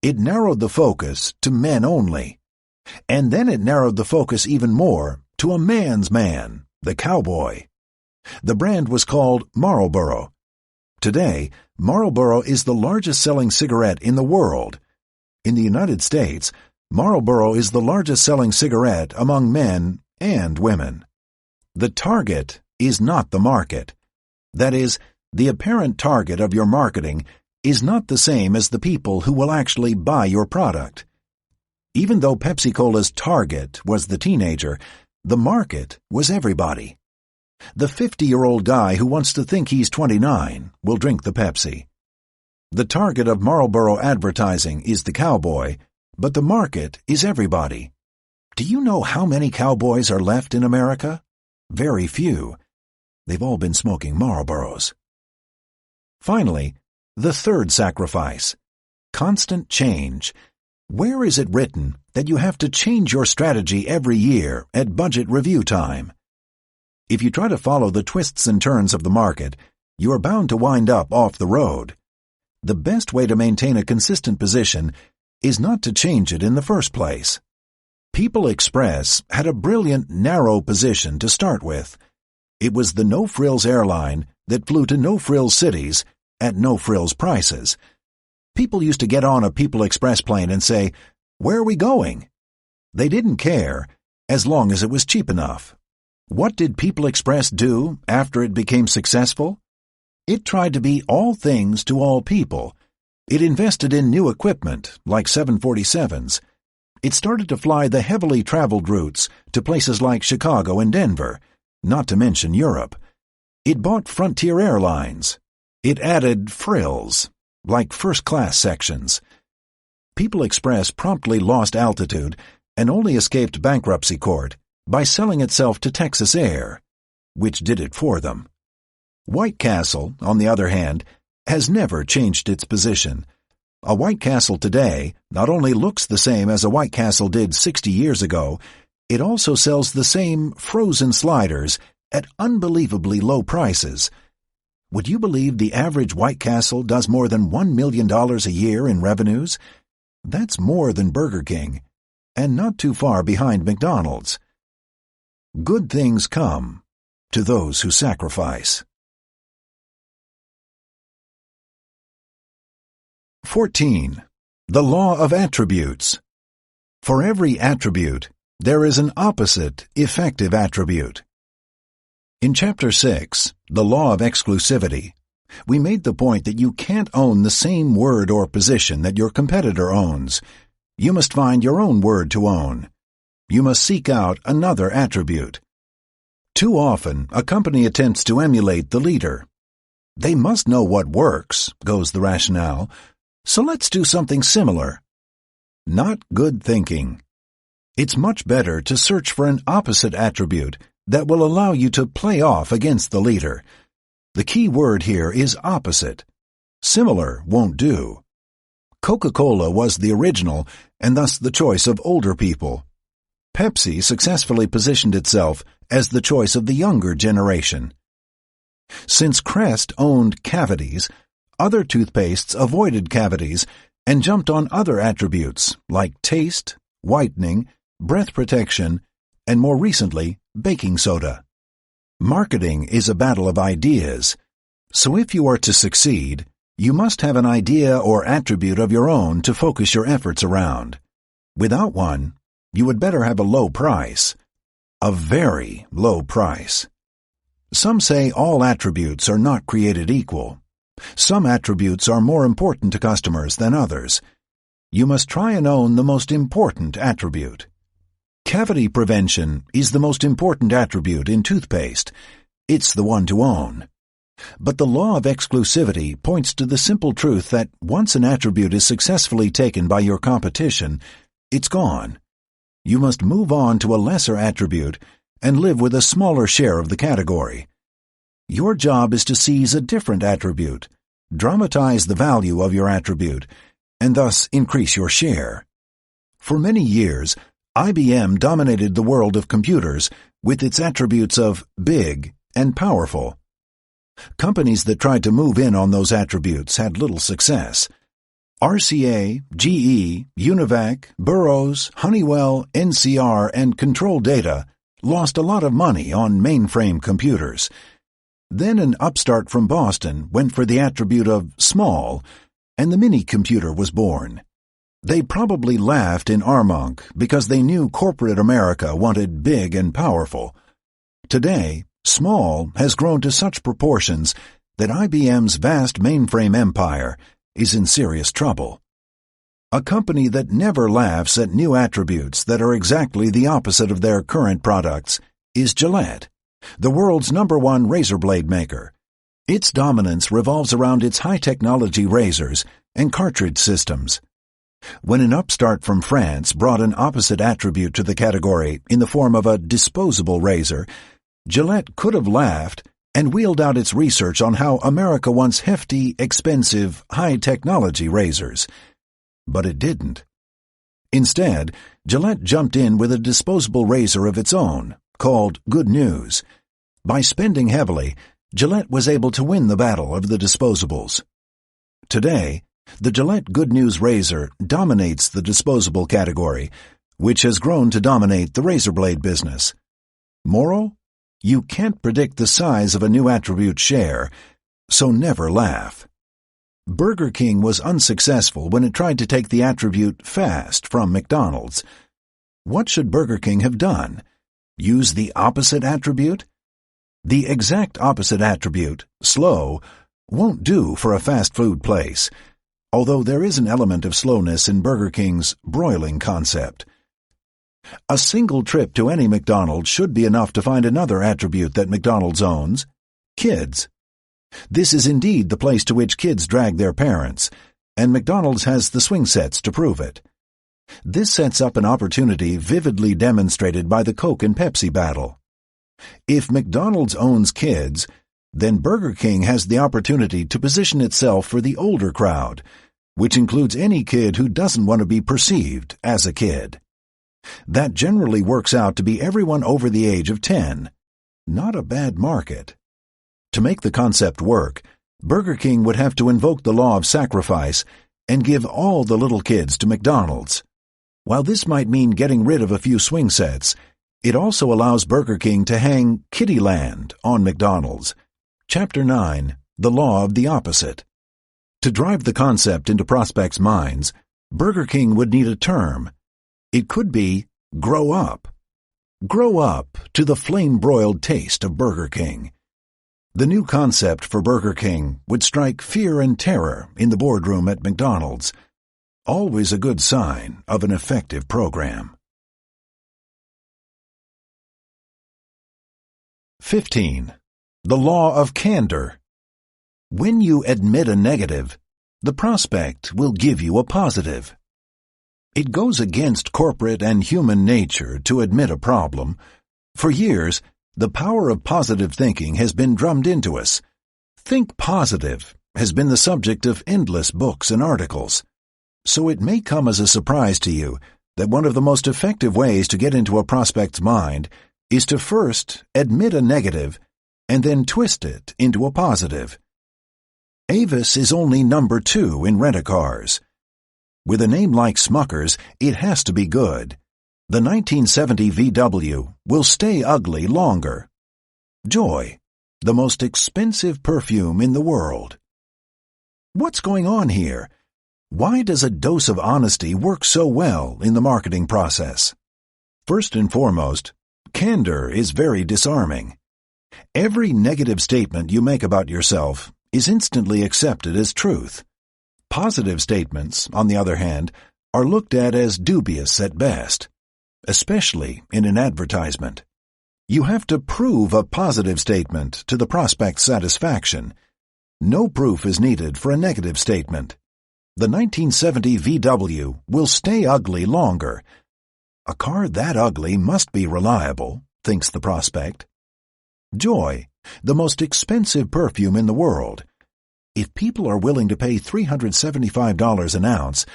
It narrowed the focus to men only. And then it narrowed the focus even more to a man's man, the cowboy. The brand was called Marlboro. Today, Marlboro is the largest-selling cigarette in the world. In the United States, Marlboro is the largest-selling cigarette among men and women. The target is not the market. That is, the apparent target of your marketing is not the same as the people who will actually buy your product. Even though Pepsi-Cola's target was the teenager, the market was everybody. The 50-year-old guy who wants to think he's 29 will drink the Pepsi. The target of Marlboro advertising is the cowboy, but the market is everybody. Do you know how many cowboys are left in America? Very few. They've all been smoking Marlboros. Finally, the third sacrifice, constant change. Where is it written that you have to change your strategy every year at budget review time? If you try to follow the twists and turns of the market, you are bound to wind up off the road. The best way to maintain a consistent position is not to change it in the first place. People Express had a brilliant narrow position to start with. It was the no-frills airline that flew to no-frills cities at no-frills prices. People used to get on a People Express plane and say, "Where are we going?" They didn't care, as long as it was cheap enough. What did People Express do after it became successful? It tried to be all things to all people. It invested in new equipment, like 747s. It started to fly the heavily traveled routes to places like Chicago and Denver, not to mention Europe. It bought Frontier Airlines. It added frills, like first-class sections. People Express promptly lost altitude and only escaped bankruptcy court by selling itself to Texas Air, which did it for them. White Castle, on the other hand, has never changed its position. A White Castle today not only looks the same as a White Castle did 60 years ago, it also sells the same frozen sliders at unbelievably low prices. Would you believe the average White Castle does more than $1 million a year in revenues? That's more than Burger King, and not too far behind McDonald's. Good things come to those who sacrifice. 14. The Law of Attributes. For every attribute, there is an opposite effective attribute. In Chapter 6, The Law of Exclusivity, we made the point that you can't own the same word or position that your competitor owns. You must find your own word to own. You must seek out another attribute. Too often, a company attempts to emulate the leader. They must know what works, goes the rationale, so let's do something similar. Not good thinking. It's much better to search for an opposite attribute that will allow you to play off against the leader. The key word here is opposite. Similar won't do. Coca-Cola was the original and thus the choice of older people. Pepsi successfully positioned itself as the choice of the younger generation. Since Crest owned cavities, other toothpastes avoided cavities and jumped on other attributes like taste, whitening, breath protection, and more recently, baking soda. Marketing is a battle of ideas. So if you are to succeed, you must have an idea or attribute of your own to focus your efforts around. Without one, you would better have a low price. A very low price. Some say all attributes are not created equal. Some attributes are more important to customers than others. You must try and own the most important attribute. Cavity prevention is the most important attribute in toothpaste. It's the one to own. But the law of exclusivity points to the simple truth that once an attribute is successfully taken by your competition, it's gone. You must move on to a lesser attribute and live with a smaller share of the category. Your job is to seize a different attribute, dramatize the value of your attribute, and thus increase your share. For many years, IBM dominated the world of computers with its attributes of big and powerful. Companies that tried to move in on those attributes had little success. RCA, GE, Univac, Burroughs, Honeywell, NCR, and Control Data lost a lot of money on mainframe computers. Then an upstart from Boston went for the attribute of small, and the mini-computer was born. They probably laughed in Armonk because they knew corporate America wanted big and powerful. Today, small has grown to such proportions that IBM's vast mainframe empire is in serious trouble. A company that never laughs at new attributes that are exactly the opposite of their current products is Gillette, the world's #1 razor blade maker. Its dominance revolves around its high-technology razors and cartridge systems. When an upstart from France brought an opposite attribute to the category in the form of a disposable razor, Gillette could have laughed and wheeled out its research on how America wants hefty, expensive, high-technology razors. But it didn't. Instead, Gillette jumped in with a disposable razor of its own, called Good News. By spending heavily, Gillette was able to win the battle of the disposables. Today, the Gillette Good News razor dominates the disposable category, which has grown to dominate the razor blade business. Moral? You can't predict the size of a new attribute share, so never laugh. Burger King was unsuccessful when it tried to take the attribute fast from McDonald's. What should Burger King have done? Use the opposite attribute? The exact opposite attribute, slow, won't do for a fast food place, although there is an element of slowness in Burger King's broiling concept. A single trip to any McDonald's should be enough to find another attribute that McDonald's owns: kids. This is indeed the place to which kids drag their parents, and McDonald's has the swing sets to prove it. This sets up an opportunity vividly demonstrated by the Coke and Pepsi battle. If McDonald's owns kids, then Burger King has the opportunity to position itself for the older crowd, which includes any kid who doesn't want to be perceived as a kid. That generally works out to be everyone over the age of 10. Not a bad market. To make the concept work, Burger King would have to invoke the law of sacrifice and give all the little kids to McDonald's. While this might mean getting rid of a few swing sets, it also allows Burger King to hang Kittyland on McDonald's. Chapter 9, The Law of the Opposite. To drive the concept into prospects' minds, Burger King would need a term. It could be grow up. Grow up to the flame-broiled taste of Burger King. The new concept for Burger King would strike fear and terror in the boardroom at McDonald's. Always a good sign of an effective program. 15. The Law of Candor. When you admit a negative, the prospect will give you a positive. It goes against corporate and human nature to admit a problem. For years, the power of positive thinking has been drummed into us. Think positive has been the subject of endless books and articles. So it may come as a surprise to you that one of the most effective ways to get into a prospect's mind is to first admit a negative and then twist it into a positive. Avis is only number 2 in rent-a-cars. With a name like Smucker's, it has to be good. The 1970 VW will stay ugly longer. Joy. the most expensive perfume in the world. What's going on here? Why does a dose of honesty work so well in the marketing process? First and foremost, candor is very disarming. Every negative statement you make about yourself is instantly accepted as truth. Positive statements, on the other hand, are looked at as dubious at best, especially in an advertisement. You have to prove a positive statement to the prospect's satisfaction. No proof is needed for a negative statement. The 1970 VW will stay ugly longer. A car that ugly must be reliable, thinks the prospect. Joy, the most expensive perfume in the world. If people are willing to pay $375 an ounce,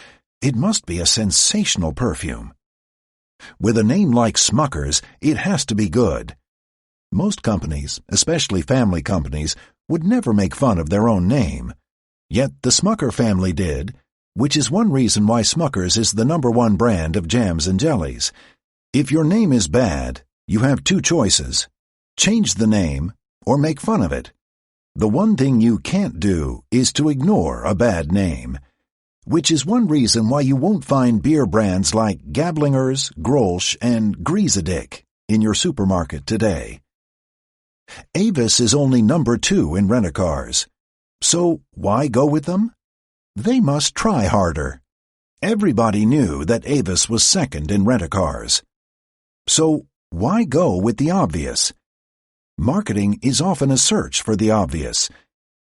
it must be a sensational perfume. With a name like Smucker's, it has to be good. Most companies, especially family companies, would never make fun of their own name. Yet the Smucker family did, which is one reason why Smucker's is the #1 brand of jams and jellies. If your name is bad, you have two choices: change the name or make fun of it. The one thing you can't do is to ignore a bad name, which is one reason why you won't find beer brands like Gablinger's, Grolsch, and Griesedick in your supermarket today. Avis is only #2 in rent-a-cars. So why go with them? They must try harder. Everybody knew that Avis was second in rent-a-cars. So why go with the obvious? Marketing is often a search for the obvious.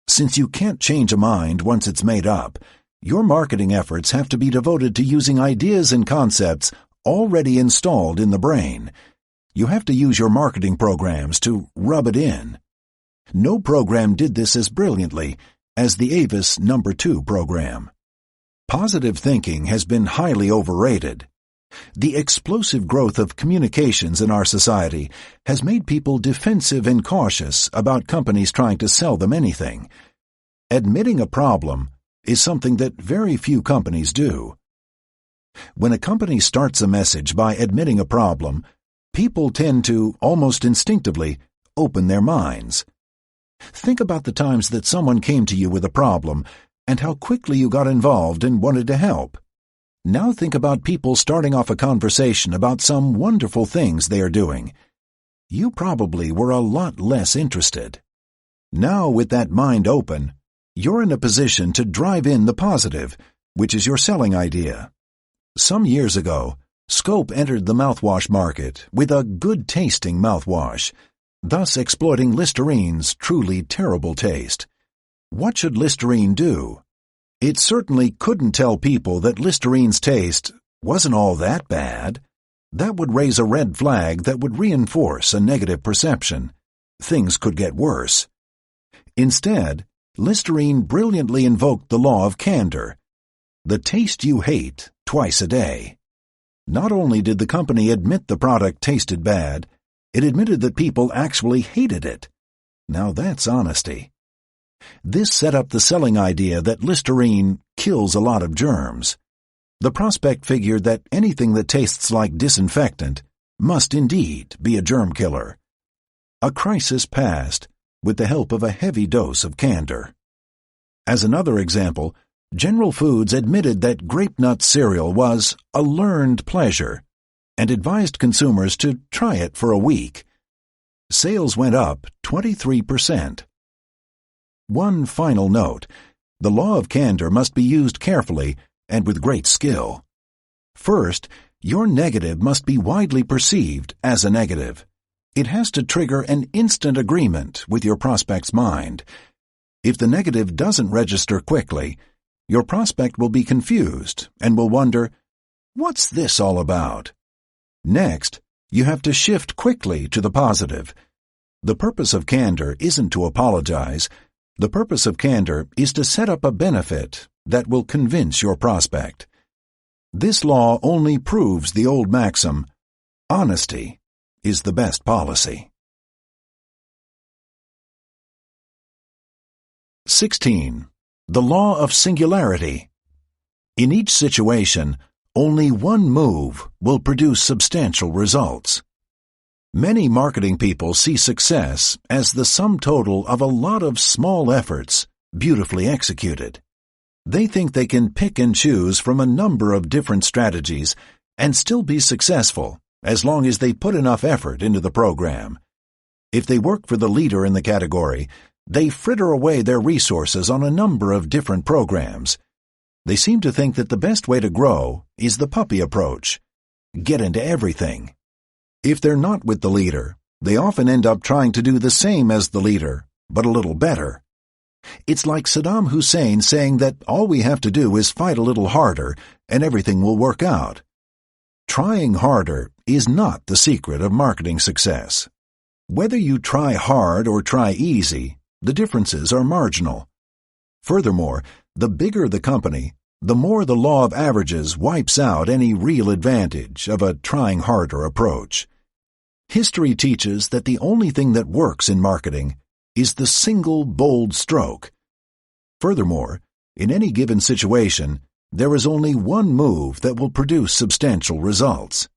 Since you can't change a mind once it's made up, your marketing efforts have to be devoted to using ideas and concepts already installed in the brain. You have to use your marketing programs to rub it in. No program did this as brilliantly as the Avis #2 program. Positive thinking has been highly overrated. The explosive growth of communications in our society has made people defensive and cautious about companies trying to sell them anything. Admitting a problem is something that very few companies do. When a company starts a message by admitting a problem, people tend to, almost instinctively, open their minds. Think about the times that someone came to you with a problem and how quickly you got involved and wanted to help. Now think about people starting off a conversation about some wonderful things they are doing. You probably were a lot less interested. Now, with that mind open, you're in a position to drive in the positive, which is your selling idea. Some years ago, Scope entered the mouthwash market with a good-tasting mouthwash, thus exploiting Listerine's truly terrible taste. What should Listerine do? It certainly couldn't tell people that Listerine's taste wasn't all that bad. That would raise a red flag that would reinforce a negative perception. Things could get worse. Instead, Listerine brilliantly invoked the law of candor. The taste you hate twice a day. Not only did the company admit the product tasted bad, it admitted that people actually hated it. Now that's honesty. This set up the selling idea that Listerine kills a lot of germs. The prospect figured that anything that tastes like disinfectant must indeed be a germ killer. A crisis passed with the help of a heavy dose of candor. As another example, General Foods admitted that grape nut cereal was a learned pleasure and advised consumers to try it for a week. Sales went up 23%. One final note: the law of candor must be used carefully and with great skill. First, your negative must be widely perceived as a negative. It has to trigger an instant agreement with your prospect's mind. If the negative doesn't register quickly, your prospect will be confused and will wonder, "What's this all about?" Next, you have to shift quickly to the positive. The purpose of candor isn't to apologize. The purpose of candor is to set up a benefit that will convince your prospect. This law only proves the old maxim, honesty is the best policy. 16. The law of singularity. In each situation, only one move will produce substantial results. Many marketing people see success as the sum total of a lot of small efforts, beautifully executed. They think they can pick and choose from a number of different strategies and still be successful as long as they put enough effort into the program. If they work for the leader in the category, they fritter away their resources on a number of different programs. They seem to think that the best way to grow is the puppy approach. Get into everything. If they're not with the leader, they often end up trying to do the same as the leader, but a little better. It's like Saddam Hussein saying that all we have to do is fight a little harder and everything will work out. Trying harder is not the secret of marketing success. Whether you try hard or try easy, the differences are marginal. Furthermore, the bigger the company, the more the law of averages wipes out any real advantage of a trying harder approach. History teaches that the only thing that works in marketing is the single bold stroke. Furthermore, in any given situation, there is only one move that will produce substantial results.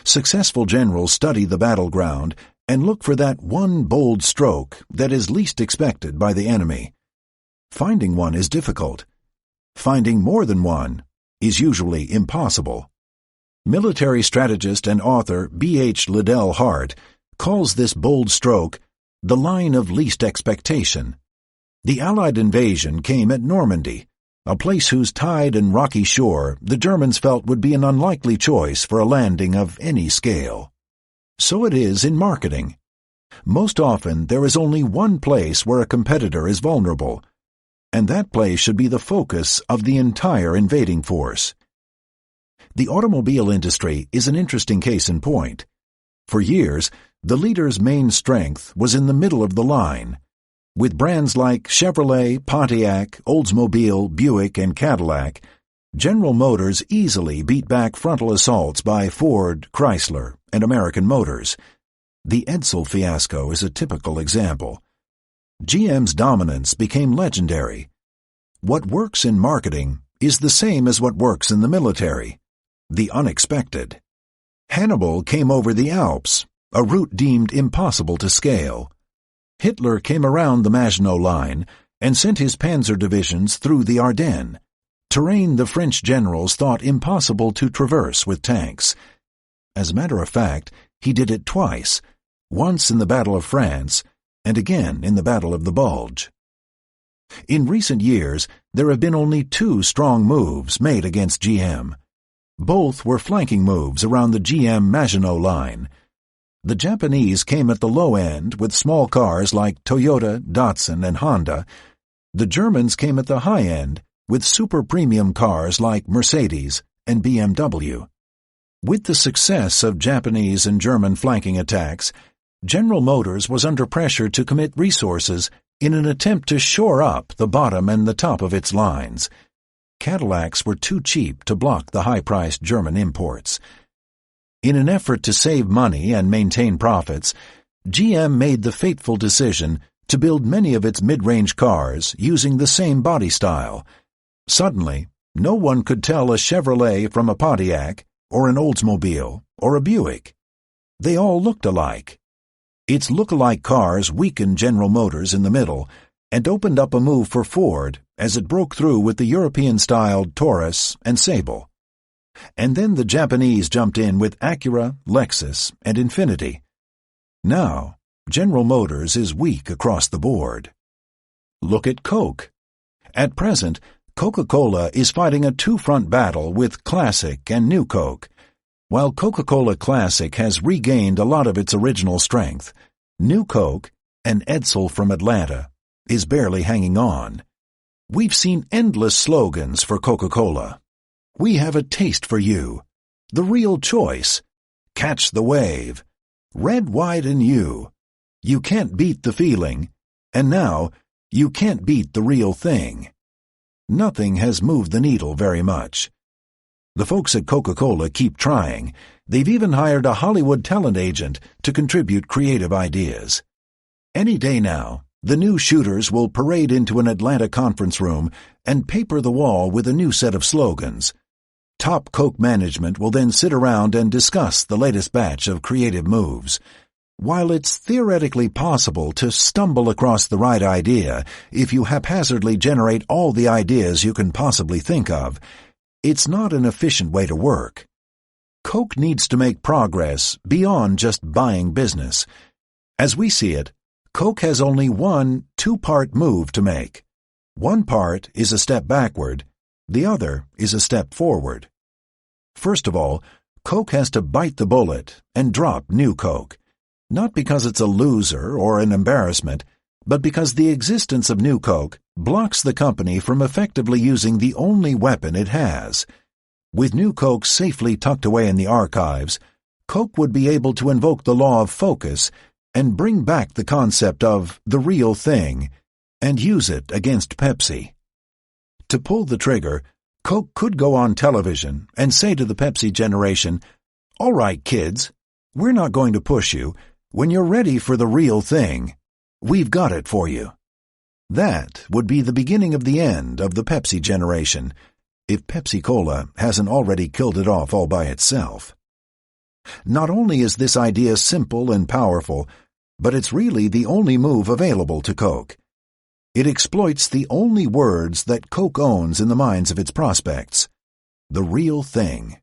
Successful generals study the battleground and look for that one bold stroke that is least expected by the enemy. Finding one is difficult. Finding more than one is usually impossible. Military strategist and author B.H. Liddell Hart calls this bold stroke the line of least expectation. The Allied invasion came at Normandy, a place whose tide and rocky shore the Germans felt would be an unlikely choice for a landing of any scale. So it is in marketing. Most often there is only one place where a competitor is vulnerable, and that place should be the focus of the entire invading force. The automobile industry is an interesting case in point. For years, the leader's main strength was in the middle of the line. With brands like Chevrolet, Pontiac, Oldsmobile, Buick, and Cadillac, General Motors easily beat back frontal assaults by Ford, Chrysler, and American Motors. The Edsel fiasco is a typical example. GM's dominance became legendary. What works in marketing is the same as what works in the military: the unexpected. Hannibal came over the Alps, a route deemed impossible to scale. Hitler came around the Maginot Line and sent his panzer divisions through the Ardennes, terrain the French generals thought impossible to traverse with tanks. As a matter of fact, he did it twice, once in the Battle of France and again in the Battle of the Bulge. In recent years, there have been only two strong moves made against GM. Both were flanking moves around the GM Maginot Line. The Japanese came at the low end with small cars like Toyota, Datsun, and Honda. The Germans came at the high end with super premium cars like Mercedes and BMW. With the success of Japanese and German flanking attacks, General Motors was under pressure to commit resources in an attempt to shore up the bottom and the top of its lines. Cadillacs were too cheap to block the high-priced German imports. In an effort to save money and maintain profits, GM made the fateful decision to build many of its mid-range cars using the same body style. Suddenly, no one could tell a Chevrolet from a Pontiac, or an Oldsmobile, or a Buick. They all looked alike. Its look-alike cars weakened General Motors in the middle and opened up a move for Ford as it broke through with the European-styled Taurus and Sable. And then the Japanese jumped in with Acura, Lexus, and Infiniti. Now, General Motors is weak across the board. Look at Coke. At present, Coca-Cola is fighting a two-front battle with Classic and New Coke. While Coca-Cola Classic has regained a lot of its original strength, New Coke, an Edsel from Atlanta, is barely hanging on. We've seen endless slogans for Coca-Cola. We have a taste for you. The real choice. Catch the wave. Red, white, and you. You can't beat the feeling. And now, you can't beat the real thing. Nothing has moved the needle very much. The folks at Coca-Cola keep trying. They've even hired a Hollywood talent agent to contribute creative ideas. Any day now, the new shooters will parade into an Atlanta conference room and paper the wall with a new set of slogans. Top Coke management will then sit around and discuss the latest batch of creative moves. While it's theoretically possible to stumble across the right idea if you haphazardly generate all the ideas you can possibly think of, it's not an efficient way to work. Coke needs to make progress beyond just buying business. As we see it, Coke has only one two-part move to make. One part is a step backward, the other is a step forward. First of all, Coke has to bite the bullet and drop New Coke. Not because it's a loser or an embarrassment, but because the existence of New Coke blocks the company from effectively using the only weapon it has. With New Coke safely tucked away in the archives, Coke would be able to invoke the law of focus and bring back the concept of the real thing and use it against Pepsi. To pull the trigger, Coke could go on television and say to the Pepsi generation, "All right, kids, we're not going to push you. When you're ready for the real thing, we've got it for you." That would be the beginning of the end of the Pepsi generation, if Pepsi-Cola hasn't already killed it off all by itself. Not only is this idea simple and powerful, but it's really the only move available to Coke. It exploits the only words that Coke owns in the minds of its prospects: the real thing.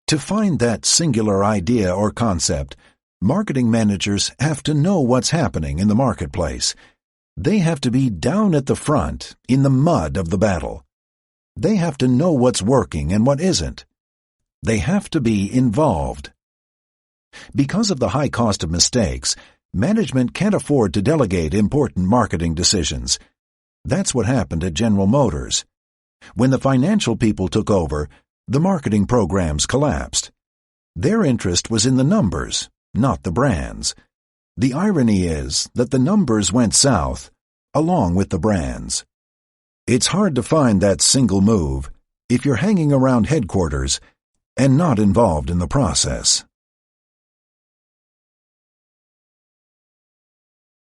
To find that singular idea or concept, marketing managers have to know what's happening in the marketplace. They have to be down at the front, in the mud of the battle. They have to know what's working and what isn't. They have to be involved. Because of the high cost of mistakes, management can't afford to delegate important marketing decisions. That's what happened at General Motors. When the financial people took over, the marketing programs collapsed. Their interest was in the numbers, not the brands. The irony is that the numbers went south, along with the brands. It's hard to find that single move if you're hanging around headquarters and not involved in the process.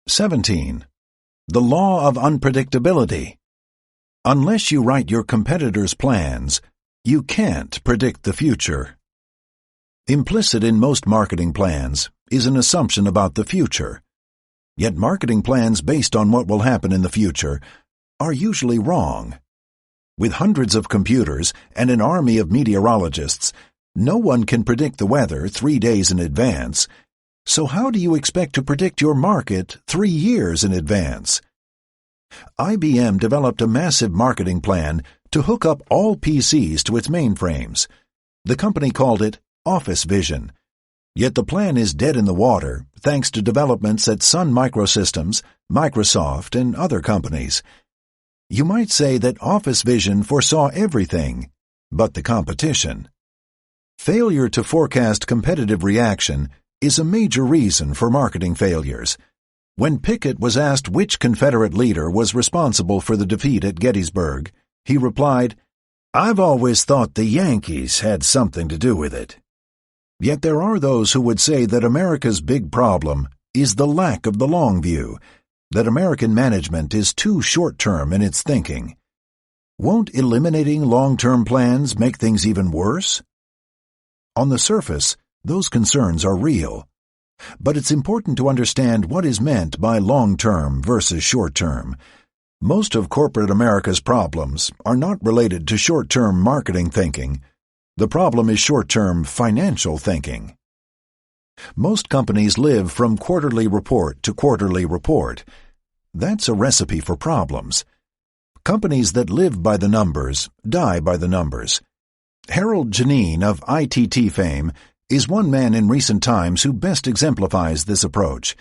17. The law of unpredictability. Unless you write your competitors' plans, you can't predict the future. Implicit in most marketing plans is an assumption about the future. Yet marketing plans based on what will happen in the future are usually wrong. With hundreds of computers and an army of meteorologists, no one can predict the weather 3 days in advance. So how do you expect to predict your market 3 years in advance? IBM developed a massive marketing plan to hook up all PCs to its mainframes. The company called it Office Vision. Yet the plan is dead in the water thanks to developments at Sun Microsystems, Microsoft, and other companies. You might say that Office Vision foresaw everything but the competition. Failure to forecast competitive reaction is a major reason for marketing failures. When Pickett was asked which Confederate leader was responsible for the defeat at Gettysburg, he replied, "I've always thought the Yankees had something to do with it." Yet there are those who would say that America's big problem is the lack of the long view, that American management is too short-term in its thinking. Won't eliminating long-term plans make things even worse? On the surface, those concerns are real. But it's important to understand what is meant by long-term versus short-term. Most of corporate America's problems are not related to short-term marketing thinking. The problem is short-term financial thinking. Most companies live from quarterly report to quarterly report. That's a recipe for problems. Companies that live by the numbers die by the numbers. Harold Janine of ITT fame is one man in recent times who best exemplifies this approach.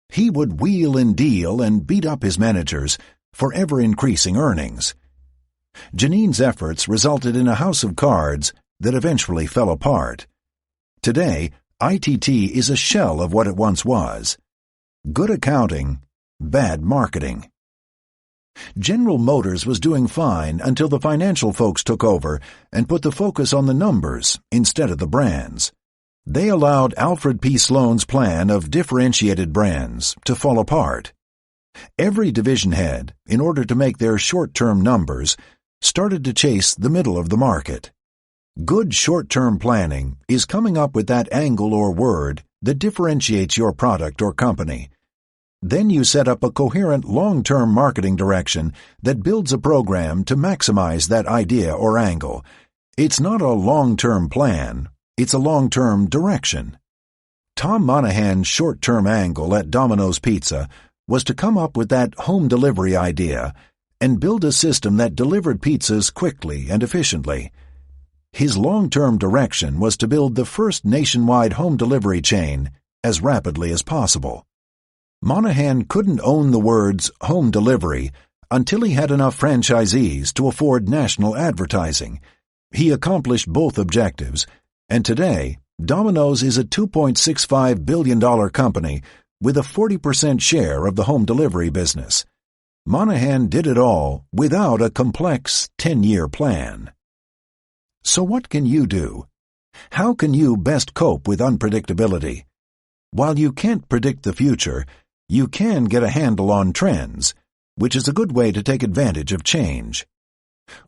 He would wheel and deal and beat up his managers for ever-increasing earnings. Janine's efforts resulted in a house of cards that eventually fell apart. Today, ITT is a shell of what it once was. Good accounting, bad marketing. General Motors was doing fine until the financial folks took over and put the focus on the numbers instead of the brands. They allowed Alfred P. Sloan's plan of differentiated brands to fall apart. Every division head, in order to make their short-term numbers, started to chase the middle of the market. Good short-term planning is coming up with that angle or word that differentiates your product or company. Then you set up a coherent long-term marketing direction that builds a program to maximize that idea or angle. It's not a long-term plan, it's a long-term direction. Tom Monahan's short-term angle at Domino's Pizza was to come up with that home delivery idea and build a system that delivered pizzas quickly and efficiently. His long-term direction was to build the first nationwide home delivery chain as rapidly as possible. Monahan couldn't own the words home delivery until he had enough franchisees to afford national advertising. He accomplished both objectives, and today, Domino's is a $2.65 billion company with a 40% share of the home delivery business. Monahan did it all without a complex 10-year plan. So what can you do? How can you best cope with unpredictability? While you can't predict the future, you can get a handle on trends, which is a good way to take advantage of change.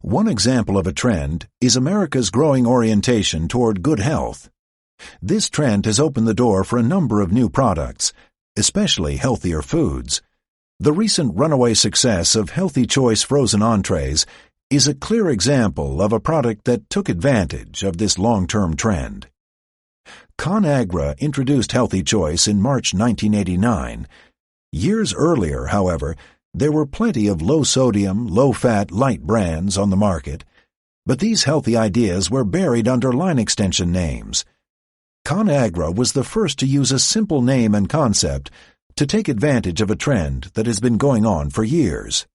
One example of a trend is America's growing orientation toward good health. This trend has opened the door for a number of new products, especially healthier foods. The recent runaway success of Healthy Choice frozen entrees is a clear example of a product that took advantage of this long-term trend. ConAgra introduced Healthy Choice in March 1989. Years earlier, however, there were plenty of low-sodium, low-fat light brands on the market, but these healthy ideas were buried under line extension names. ConAgra was the first to use a simple name and concept to take advantage of a trend that has been going on for years.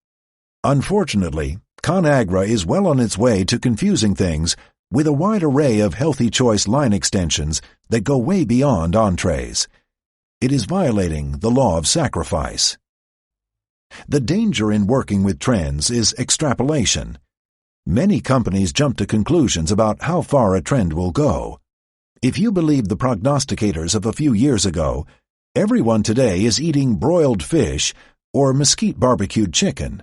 Unfortunately, ConAgra is well on its way to confusing things with a wide array of Healthy Choice line extensions that go way beyond entrees. It is violating the law of sacrifice. The danger in working with trends is extrapolation. Many companies jump to conclusions about how far a trend will go. If you believe the prognosticators of a few years ago, everyone today is eating broiled fish or mesquite barbecued chicken.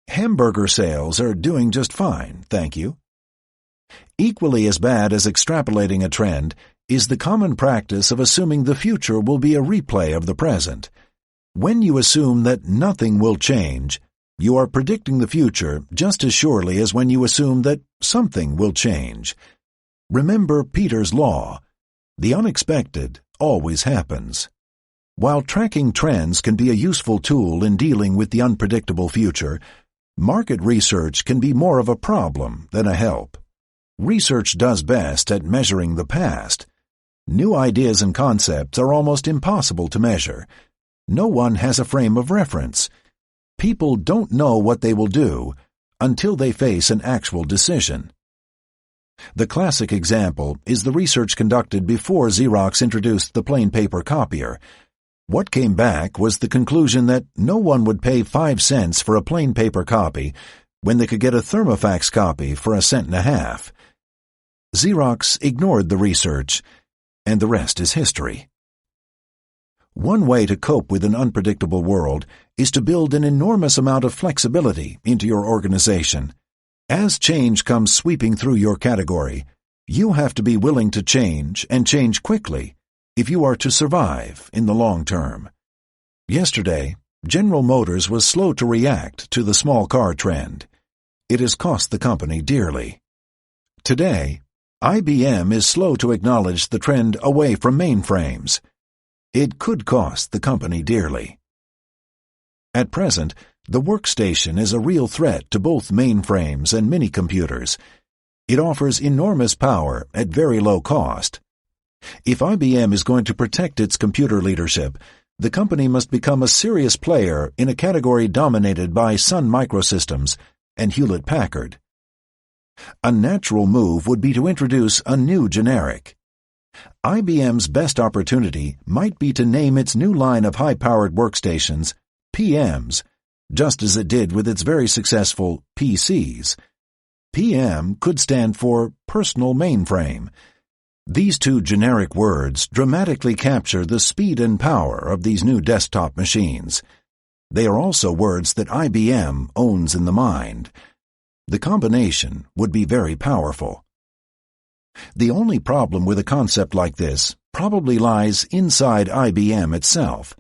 Hamburger sales are doing just fine, thank you. Equally as bad as extrapolating a trend is the common practice of assuming the future will be a replay of the present. When you assume that nothing will change, you are predicting the future just as surely as when you assume that something will change. Remember Peter's law. The unexpected always happens. While tracking trends can be a useful tool in dealing with the unpredictable future, market research can be more of a problem than a help. Research does best at measuring the past. New ideas and concepts are almost impossible to measure. No one has a frame of reference. People don't know what they will do until they face an actual decision. The classic example is the research conducted before Xerox introduced the plain paper copier. What came back was the conclusion that no one would pay 5 cents for a plain paper copy when they could get a Thermofax copy for 1.50 cents. Xerox ignored the research, and the rest is history. One way to cope with an unpredictable world is to build an enormous amount of flexibility into your organization. As change comes sweeping through your category, you have to be willing to change and change quickly if you are to survive in the long term. Yesterday, General Motors was slow to react to the small car trend. It has cost the company dearly. Today, IBM is slow to acknowledge the trend away from mainframes. It could cost the company dearly. At present, the workstation is a real threat to both mainframes and mini-computers. It offers enormous power at very low cost. If IBM is going to protect its computer leadership, the company must become a serious player in a category dominated by Sun Microsystems and Hewlett-Packard. A natural move would be to introduce a new generic. IBM's best opportunity might be to name its new line of high-powered workstations PMs, just as it did with its very successful PCs. PM could stand for Personal Mainframe. These two generic words dramatically capture the speed and power of these new desktop machines. They are also words that IBM owns in the mind. The combination would be very powerful. The only problem with a concept like this probably lies inside IBM itself.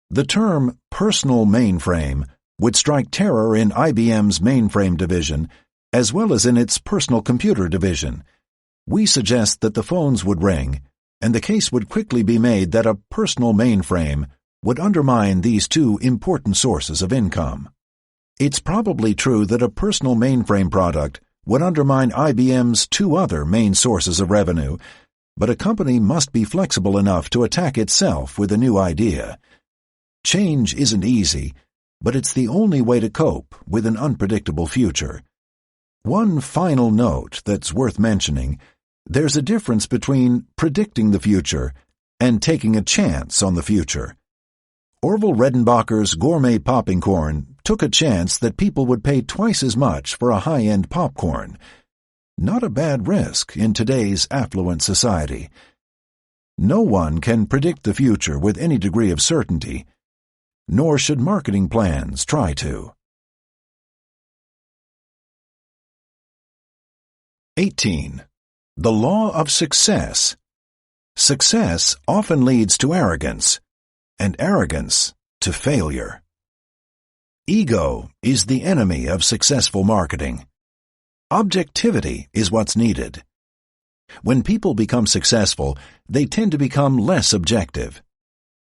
The term personal mainframe would strike terror in IBM's mainframe division as well as in its personal computer division. We suggest that the phones would ring, and the case would quickly be made that a personal mainframe would undermine these two important sources of income. It's probably true that a personal mainframe product would undermine IBM's two other main sources of revenue, but a company must be flexible enough to attack itself with a new idea. Change isn't easy, but it's the only way to cope with an unpredictable future. One final note that's worth mentioning: there's a difference between predicting the future and taking a chance on the future. Orville Redenbacher's gourmet popping corn took a chance that people would pay twice as much for a high-end popcorn. Not a bad risk in today's affluent society. No one can predict the future with any degree of certainty, nor should marketing plans try to. 18. The law of success. Success often leads to arrogance, and arrogance to failure. Ego is the enemy of successful marketing. Objectivity is what's needed. When people become successful, they tend to become less objective.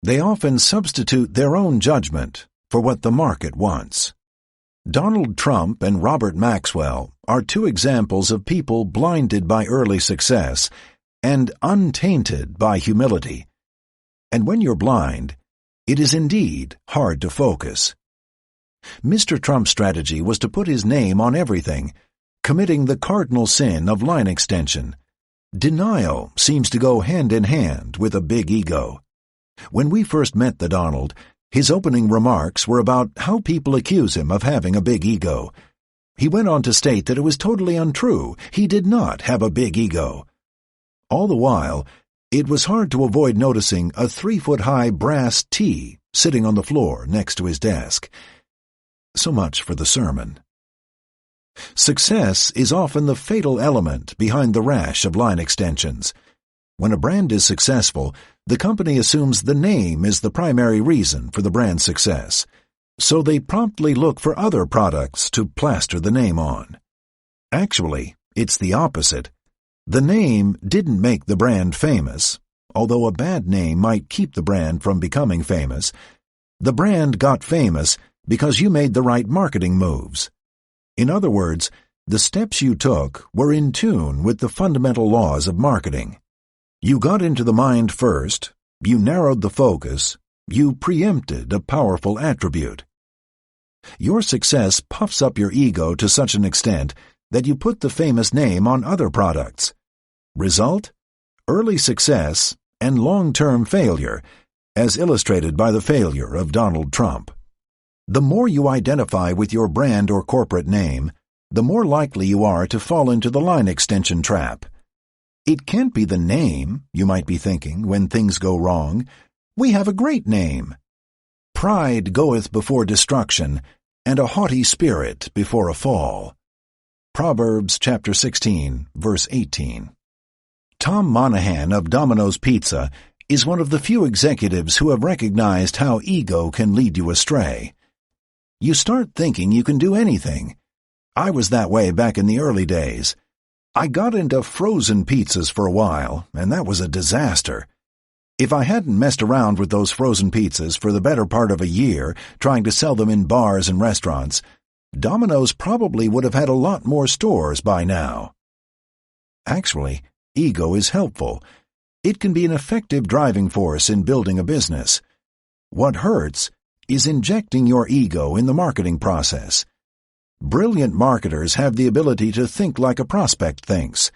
They often substitute their own judgment for what the market wants. Donald Trump and Robert Maxwell are two examples of people blinded by early success and untainted by humility. And when you're blind, it is indeed hard to focus. Mr. Trump's strategy was to put his name on everything, committing the cardinal sin of line extension. Denial seems to go hand in hand with a big ego. When we first met the Donald, his opening remarks were about how people accuse him of having a big ego. He went on to state that it was totally untrue. He did not have a big ego. All the while, it was hard to avoid noticing a 3-foot-high brass T sitting on the floor next to his desk. So much for the sermon. Success is often the fatal element behind the rash of line extensions. When a brand is successful, the company assumes the name is the primary reason for the brand's success, so they promptly look for other products to plaster the name on. Actually, it's the opposite. The name didn't make the brand famous, although a bad name might keep the brand from becoming famous. The brand got famous because you made the right marketing moves. In other words, the steps you took were in tune with the fundamental laws of marketing. You got into the mind first, you narrowed the focus, you preempted a powerful attribute. Your success puffs up your ego to such an extent that you put the famous name on other products. Result? Early success and long-term failure, as illustrated by the failure of Donald Trump. The more you identify with your brand or corporate name, the more likely you are to fall into the line extension trap. It can't be the name, you might be thinking, when things go wrong. We have a great name. Pride goeth before destruction, and a haughty spirit before a fall. Proverbs chapter 16, verse 18. Tom Monahan of Domino's Pizza is one of the few executives who have recognized how ego can lead you astray. You start thinking you can do anything. I was that way back in the early days. I got into frozen pizzas for a while, and that was a disaster. If I hadn't messed around with those frozen pizzas for the better part of a year, trying to sell them in bars and restaurants, Domino's probably would have had a lot more stores by now. Actually, ego is helpful. It can be an effective driving force in building a business. What hurts is injecting your ego in the marketing process. Brilliant marketers have the ability to think like a prospect thinks.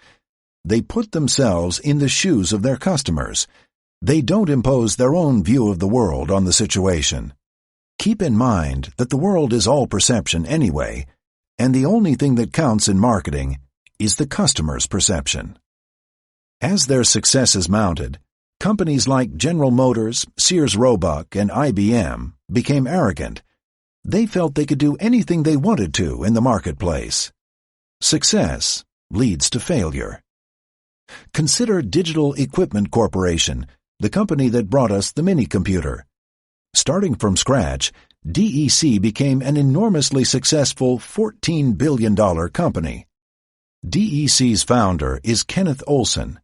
They put themselves in the shoes of their customers. They don't impose their own view of the world on the situation. Keep in mind that the world is all perception anyway, and the only thing that counts in marketing is the customer's perception. As their success is mounted, companies like General Motors, Sears Roebuck, and IBM became arrogant. They felt they could do anything they wanted to in the marketplace. Success leads to failure. Consider Digital Equipment Corporation, the company that brought us the mini-computer. Starting from scratch, DEC became an enormously successful $14 billion company. DEC's founder is Kenneth Olson.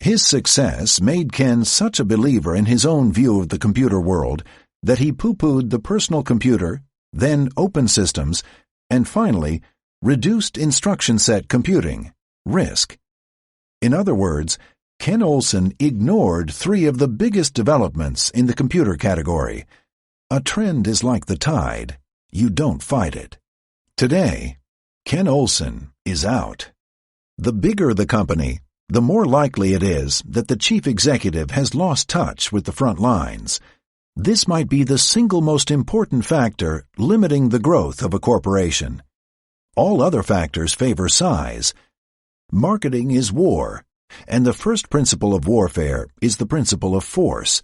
His success made Ken such a believer in his own view of the computer world that he poo-pooed the personal computer, then open systems, and finally, reduced instruction set computing, RISC. In other words, Ken Olson ignored three of the biggest developments in the computer category. A trend is like the tide. You don't fight it. Today, Ken Olson is out. The bigger the company, the more likely it is that the chief executive has lost touch with the front lines. This might be the single most important factor limiting the growth of a corporation. All other factors favor size. Marketing is war, and the first principle of warfare is the principle of force.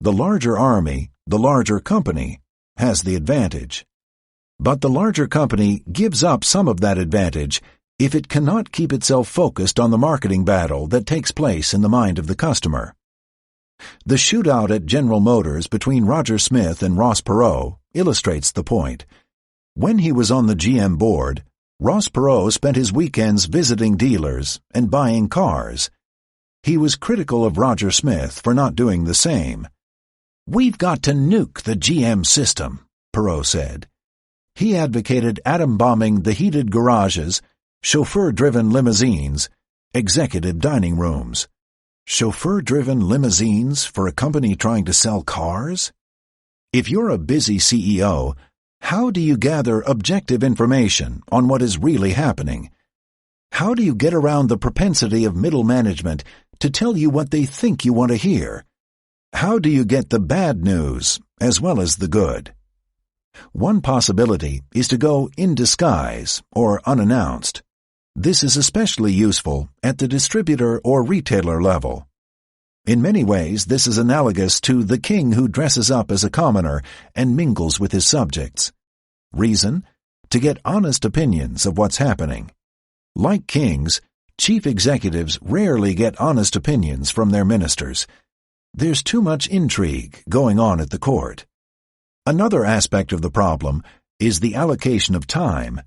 The larger army, the larger company, has the advantage. But the larger company gives up some of that advantage if it cannot keep itself focused on the marketing battle that takes place in the mind of the customer. The shootout at General Motors between Roger Smith and Ross Perot illustrates the point. When he was on the GM board, Ross Perot spent his weekends visiting dealers and buying cars. He was critical of Roger Smith for not doing the same. "We've got to nuke the GM system," Perot said. He advocated atom-bombing the heated garages, chauffeur-driven limousines, executive dining rooms. Chauffeur-driven limousines for a company trying to sell cars? If you're a busy CEO, how do you gather objective information on what is really happening? How do you get around the propensity of middle management to tell you what they think you want to hear? How do you get the bad news as well as the good? One possibility is to go in disguise or unannounced. This is especially useful at the distributor or retailer level. In many ways, this is analogous to the king who dresses up as a commoner and mingles with his subjects. Reason? To get honest opinions of what's happening. Like kings, chief executives rarely get honest opinions from their ministers. There's too much intrigue going on at the court. Another aspect of the problem is the allocation of time.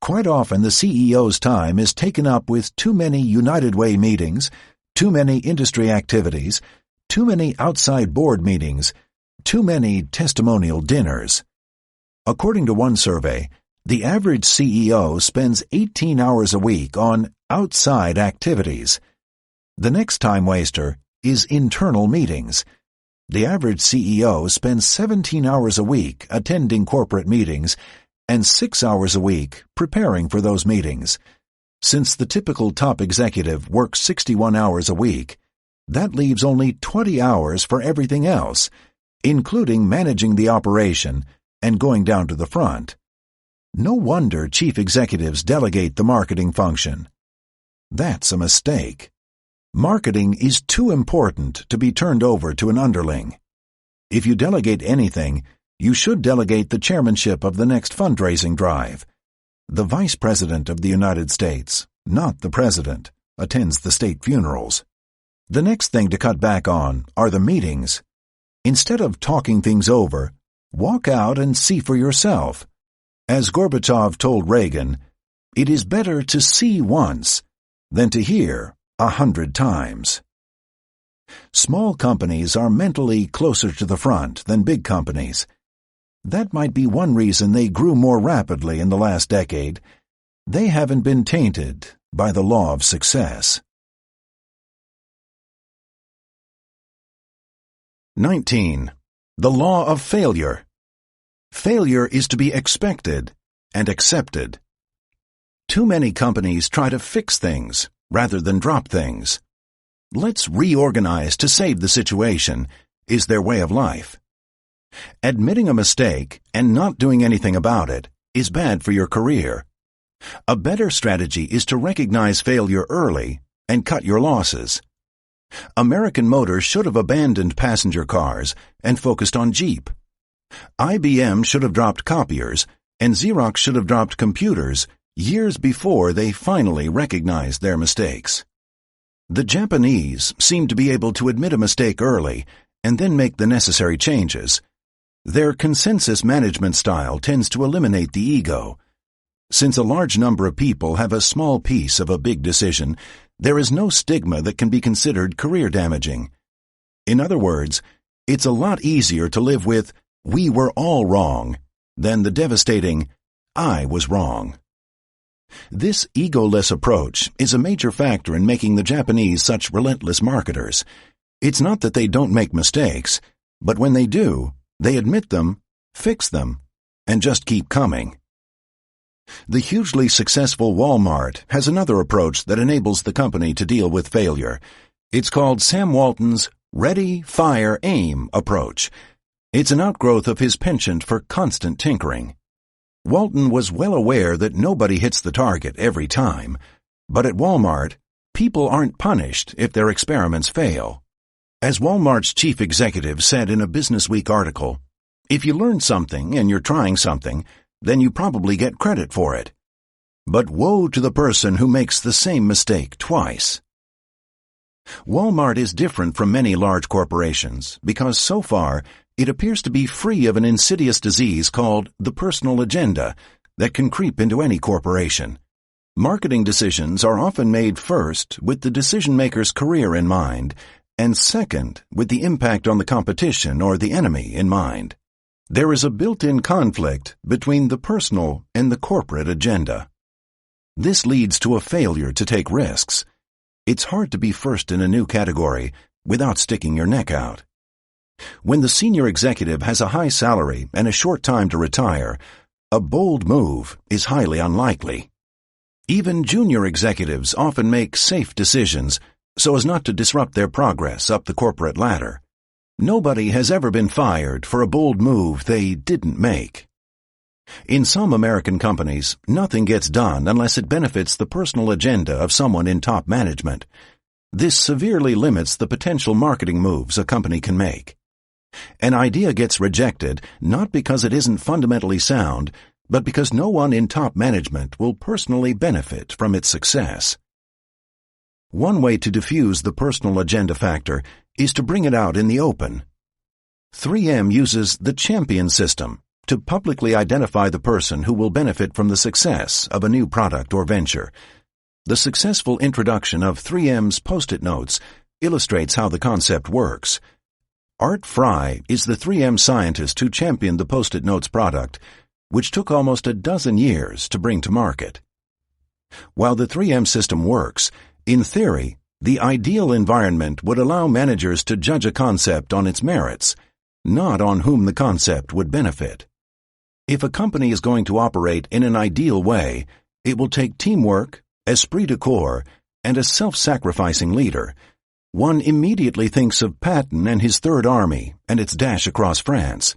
Quite often the CEO's time is taken up with too many United Way meetings, too many industry activities, too many outside board meetings, too many testimonial dinners. According to one survey, the average CEO spends 18 hours a week on outside activities. The next time waster is internal meetings. The average CEO spends 17 hours a week attending corporate meetings and 6 hours a week preparing for those meetings. Since the typical top executive works 61 hours a week, that leaves only 20 hours for everything else, including managing the operation and going down to the front. No wonder chief executives delegate the marketing function. That's a mistake. Marketing is too important to be turned over to an underling. If you delegate anything, you should delegate the chairmanship of the next fundraising drive. The Vice President of the United States, not the President, attends the state funerals. The next thing to cut back on are the meetings. Instead of talking things over, walk out and see for yourself. As Gorbachev told Reagan, it is better to see once than to hear 100 times. Small companies are mentally closer to the front than big companies. That might be one reason they grew more rapidly in the last decade. They haven't been tainted by the law of success. 19. The law of failure. Failure is to be expected and accepted. Too many companies try to fix things rather than drop things. Let's reorganize to save the situation is their way of life. Admitting a mistake and not doing anything about it is bad for your career. A better strategy is to recognize failure early and cut your losses. American Motors should have abandoned passenger cars and focused on Jeep. IBM should have dropped copiers, and Xerox should have dropped computers years before they finally recognized their mistakes. The Japanese seem to be able to admit a mistake early and then make the necessary changes. Their consensus management style tends to eliminate the ego. Since a large number of people have a small piece of a big decision, there is no stigma that can be considered career-damaging. In other words, it's a lot easier to live with, "we were all wrong," than the devastating, "I was wrong." This egoless approach is a major factor in making the Japanese such relentless marketers. It's not that they don't make mistakes, but when they do, they admit them, fix them, and just keep coming. The hugely successful Walmart has another approach that enables the company to deal with failure. It's called Sam Walton's Ready, Fire, Aim approach. It's an outgrowth of his penchant for constant tinkering. Walton was well aware that nobody hits the target every time, but at Walmart, people aren't punished if their experiments fail. As Walmart's chief executive said in a Business Week article, "If you learn something and you're trying something, then you probably get credit for it. But woe to the person who makes the same mistake twice." Walmart is different from many large corporations because so far it appears to be free of an insidious disease called the personal agenda that can creep into any corporation. Marketing decisions are often made first with the decision-maker's career in mind, and second with the impact on the competition or the enemy in mind. There is a built-in conflict between the personal and the corporate agenda. This leads to a failure to take risks. It's hard to be first in a new category without sticking your neck out. When the senior executive has a high salary and a short time to retire, a bold move is highly unlikely. Even junior executives often make safe decisions so as not to disrupt their progress up the corporate ladder. Nobody has ever been fired for a bold move they didn't make. In some American companies, nothing gets done unless it benefits the personal agenda of someone in top management. This severely limits the potential marketing moves a company can make. An idea gets rejected not because it isn't fundamentally sound, but because no one in top management will personally benefit from its success. One way to diffuse the personal agenda factor is to bring it out in the open. 3M uses the champion system to publicly identify the person who will benefit from the success of a new product or venture. The successful introduction of 3M's Post-it notes illustrates how the concept works. Art Fry is the 3M scientist who championed the Post-it notes product, which took almost a dozen years to bring to market. While the 3M system works, in theory, the ideal environment would allow managers to judge a concept on its merits, not on whom the concept would benefit. If a company is going to operate in an ideal way, it will take teamwork, esprit de corps, and a self-sacrificing leader. One immediately thinks of Patton and his Third Army and its dash across France.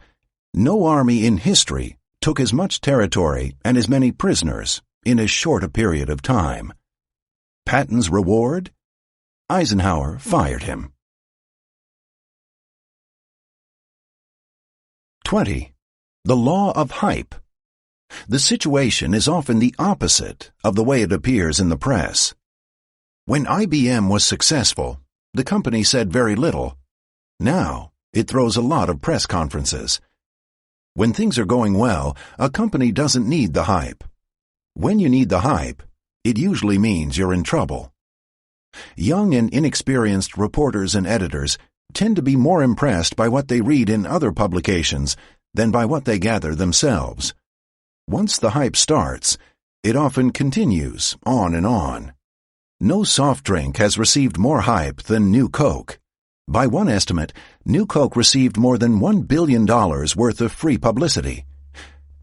No army in history took as much territory and as many prisoners in as short a period of time. Patton's reward? Eisenhower fired him. 20. The law of hype. The situation is often the opposite of the way it appears in the press. When IBM was successful, the company said very little. Now, it throws a lot of press conferences. When things are going well, a company doesn't need the hype. When you need the hype, it usually means you're in trouble. Young and inexperienced reporters and editors tend to be more impressed by what they read in other publications than by what they gather themselves. Once the hype starts, it often continues on and on. No soft drink has received more hype than New Coke. By one estimate, New Coke received more than $1 billion worth of free publicity.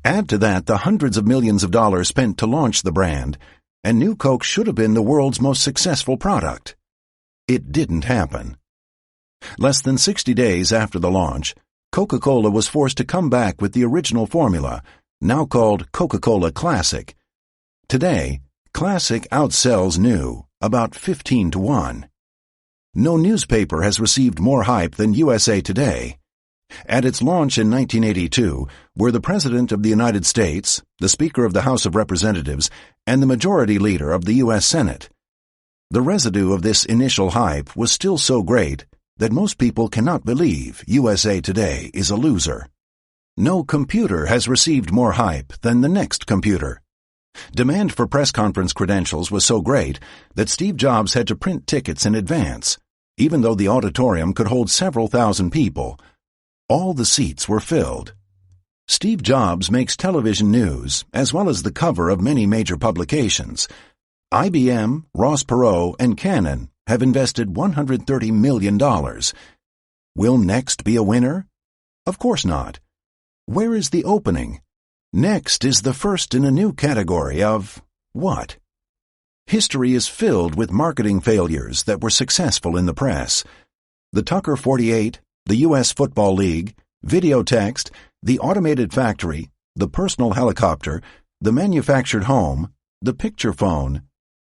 Add to that the hundreds of millions of dollars spent to launch the brand, and New Coke should have been the world's most successful product. It didn't happen. Less than 60 days after the launch, Coca-Cola was forced to come back with the original formula, now called Coca-Cola Classic. Today, Classic outsells New about 15 to 1. No newspaper has received more hype than USA Today. At its launch in 1982 were the President of the United States, the Speaker of the House of Representatives, and the Majority Leader of the U.S. Senate. The residue of this initial hype was still so great that most people cannot believe USA Today is a loser. No computer has received more hype than the next computer. Demand for press conference credentials was so great that Steve Jobs had to print tickets in advance, even though the auditorium could hold several thousand people. All the seats were filled. Steve Jobs makes television news as well as the cover of many major publications. IBM, Ross Perot, and Canon have invested $130 million. Will Next be a winner? Of course not. Where is the opening? Next is the first in a new category of what? History is filled with marketing failures that were successful in the press. The Tucker 48, the U.S. Football League, Videotext, the automated factory, the personal helicopter, the manufactured home, the picture phone,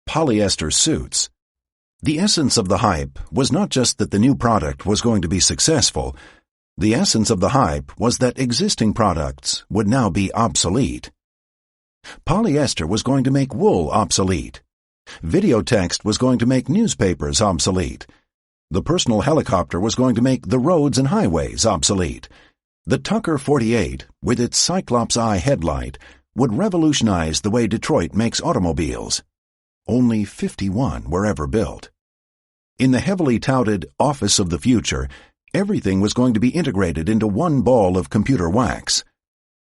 polyester suits. The essence of the hype was not just that the new product was going to be successful. The essence of the hype was that existing products would now be obsolete. Polyester was going to make wool obsolete. Videotext was going to make newspapers obsolete. The personal helicopter was going to make the roads and highways obsolete. The Tucker 48, with its Cyclops Eye headlight, would revolutionize the way Detroit makes automobiles. Only 51 were ever built. In the heavily touted Office of the Future, everything was going to be integrated into one ball of computer wax.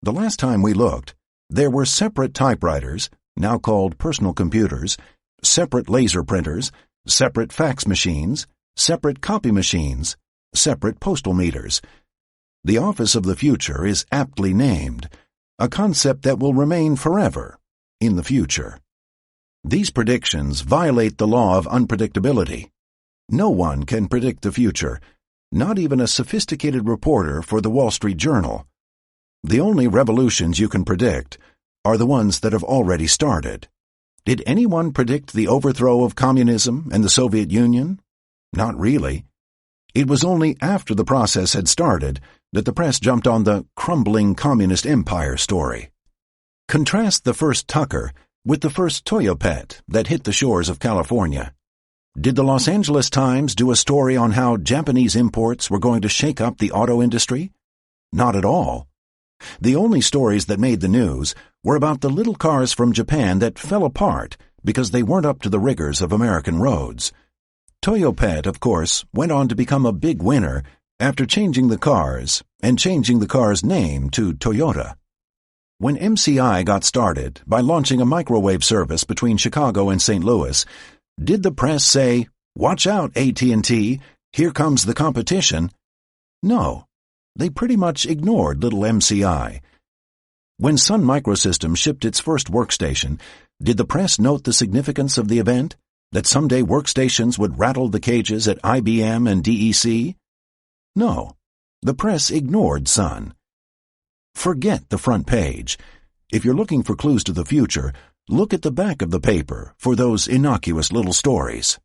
The last time we looked, there were separate typewriters, now called personal computers, separate laser printers, separate fax machines, separate copy machines, separate postal meters. The Office of the Future is aptly named, a concept that will remain forever in the future. These predictions violate the law of unpredictability. No one can predict the future, not even a sophisticated reporter for the Wall Street Journal. The only revolutions you can predict are the ones that have already started. Did anyone predict the overthrow of communism and the Soviet Union? Not really. It was only after the process had started that the press jumped on the crumbling communist empire story. Contrast the first Tucker with the first Toyopet that hit the shores of California. Did the Los Angeles Times do a story on how Japanese imports were going to shake up the auto industry? Not at all. The only stories that made the news were about the little cars from Japan that fell apart because they weren't up to the rigors of American roads. Toyopet, of course, went on to become a big winner after changing the cars and changing the car's name to Toyota. When MCI got started by launching a microwave service between Chicago and St. Louis, did the press say, "Watch out, AT&T, here comes the competition"? No, they pretty much ignored little MCI. When Sun Microsystems shipped its first workstation, did the press note the significance of the event, that someday workstations would rattle the cages at IBM and DEC? No, the press ignored Sun. Forget the front page. If you're looking for clues to the future, look at the back of the paper for those innocuous little stories.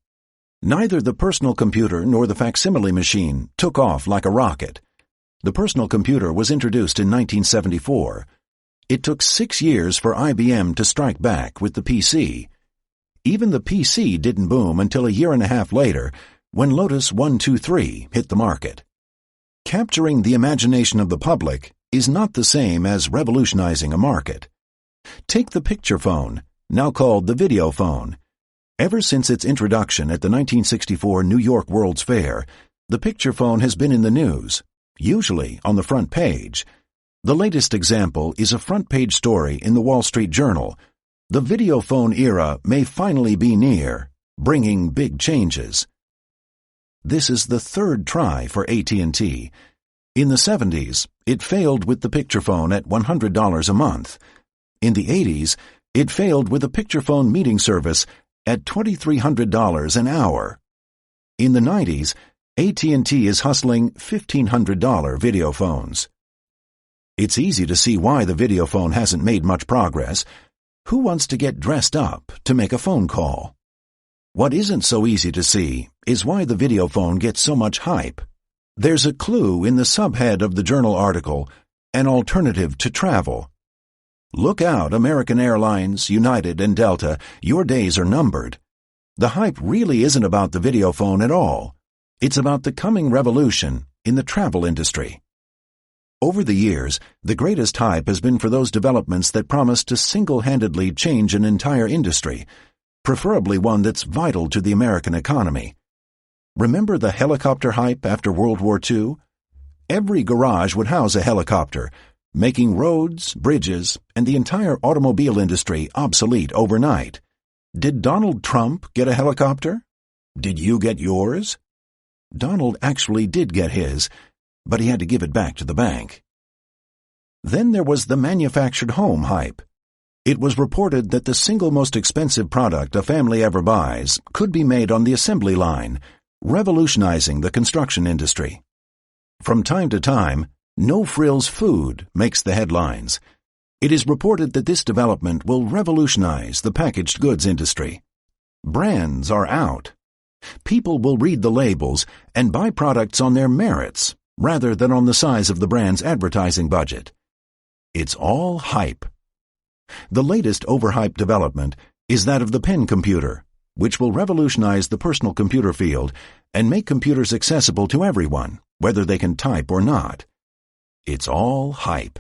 Neither the personal computer nor the facsimile machine took off like a rocket. The personal computer was introduced in 1974. It took 6 years for IBM to strike back with the PC. Even the PC didn't boom until a year and a half later, when Lotus 123 hit the market. Capturing the imagination of the public is not the same as revolutionizing a market. Take the picture phone, now called the video phone. Ever since its introduction at the 1964 New York World's Fair, the picture phone has been in the news, usually on the front page. The latest example is a front-page story in the Wall Street Journal. The video phone era may finally be near, bringing big changes. This is the third try for AT&T. In the 70s, it failed with the picture phone at $100 a month. In the 80s, it failed with a picture phone meeting service at $2,300 an hour. In the 90s, AT&T is hustling $1,500 video phones. It's easy to see why the video phone hasn't made much progress. Who wants to get dressed up to make a phone call? What isn't so easy to see is why the video phone gets so much hype. There's a clue in the subhead of the journal article, "An alternative to travel." Look out, American Airlines, United, and Delta, your days are numbered. The hype really isn't about the video phone at all. It's about the coming revolution in the travel industry. Over the years, the greatest hype has been for those developments that promise to single-handedly change an entire industry, preferably one that's vital to the American economy. Remember the helicopter hype after World War II? Every garage would house a helicopter, making roads, bridges, and the entire automobile industry obsolete overnight. Did Donald Trump get a helicopter? Did you get yours? Donald actually did get his, but he had to give it back to the bank. Then there was the manufactured home hype. It was reported that the single most expensive product a family ever buys could be made on the assembly line, revolutionizing the construction industry. From time to time, no-frills food makes the headlines. It is reported that this development will revolutionize the packaged goods industry. Brands are out. People will read the labels and buy products on their merits rather than on the size of the brand's advertising budget. It's all hype. The latest overhyped development is that of the pen computer, which will revolutionize the personal computer field and make computers accessible to everyone, whether they can type or not. It's all hype.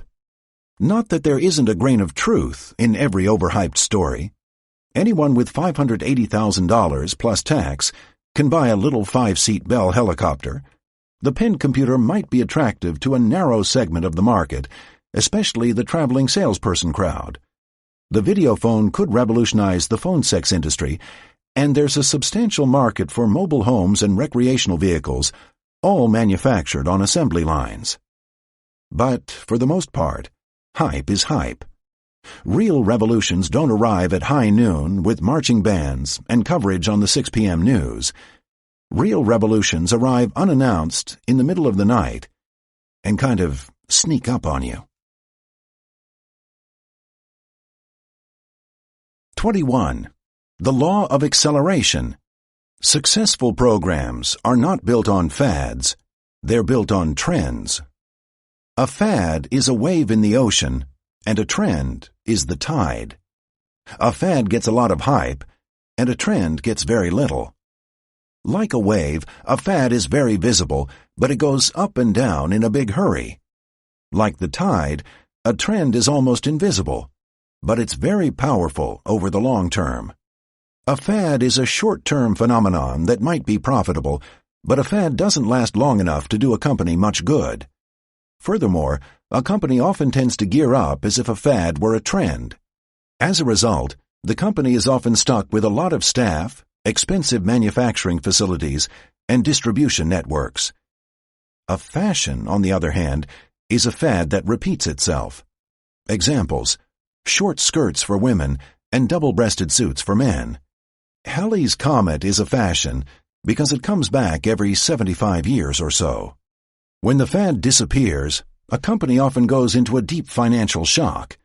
Not that there isn't a grain of truth in every overhyped story. Anyone with $580,000 plus tax can buy a little 5-seat Bell helicopter. The pen computer might be attractive to a narrow segment of the market, especially the traveling salesperson crowd. The video phone could revolutionize the phone sex industry, and there's a substantial market for mobile homes and recreational vehicles, all manufactured on assembly lines. But, for the most part, hype is hype. Real revolutions don't arrive at high noon with marching bands and coverage on the 6 p.m. news. Real revolutions arrive unannounced in the middle of the night and kind of sneak up on you. 21. The Law of Acceleration. Successful programs are not built on fads, they're built on trends. A fad is a wave in the ocean, and a trend is the tide. A fad gets a lot of hype, and a trend gets very little. Like a wave, a fad is very visible, but it goes up and down in a big hurry. Like the tide, a trend is almost invisible, but it's very powerful over the long term. A fad is a short-term phenomenon that might be profitable, but a fad doesn't last long enough to do a company much good. Furthermore, a company often tends to gear up as if a fad were a trend. As a result, the company is often stuck with a lot of staff, expensive manufacturing facilities, and distribution networks. A fashion, on the other hand, is a fad that repeats itself. Examples: short skirts for women and double-breasted suits for men. Halley's Comet is a fashion because it comes back every 75 years or so. When the fad disappears, a company often goes into a deep financial shock.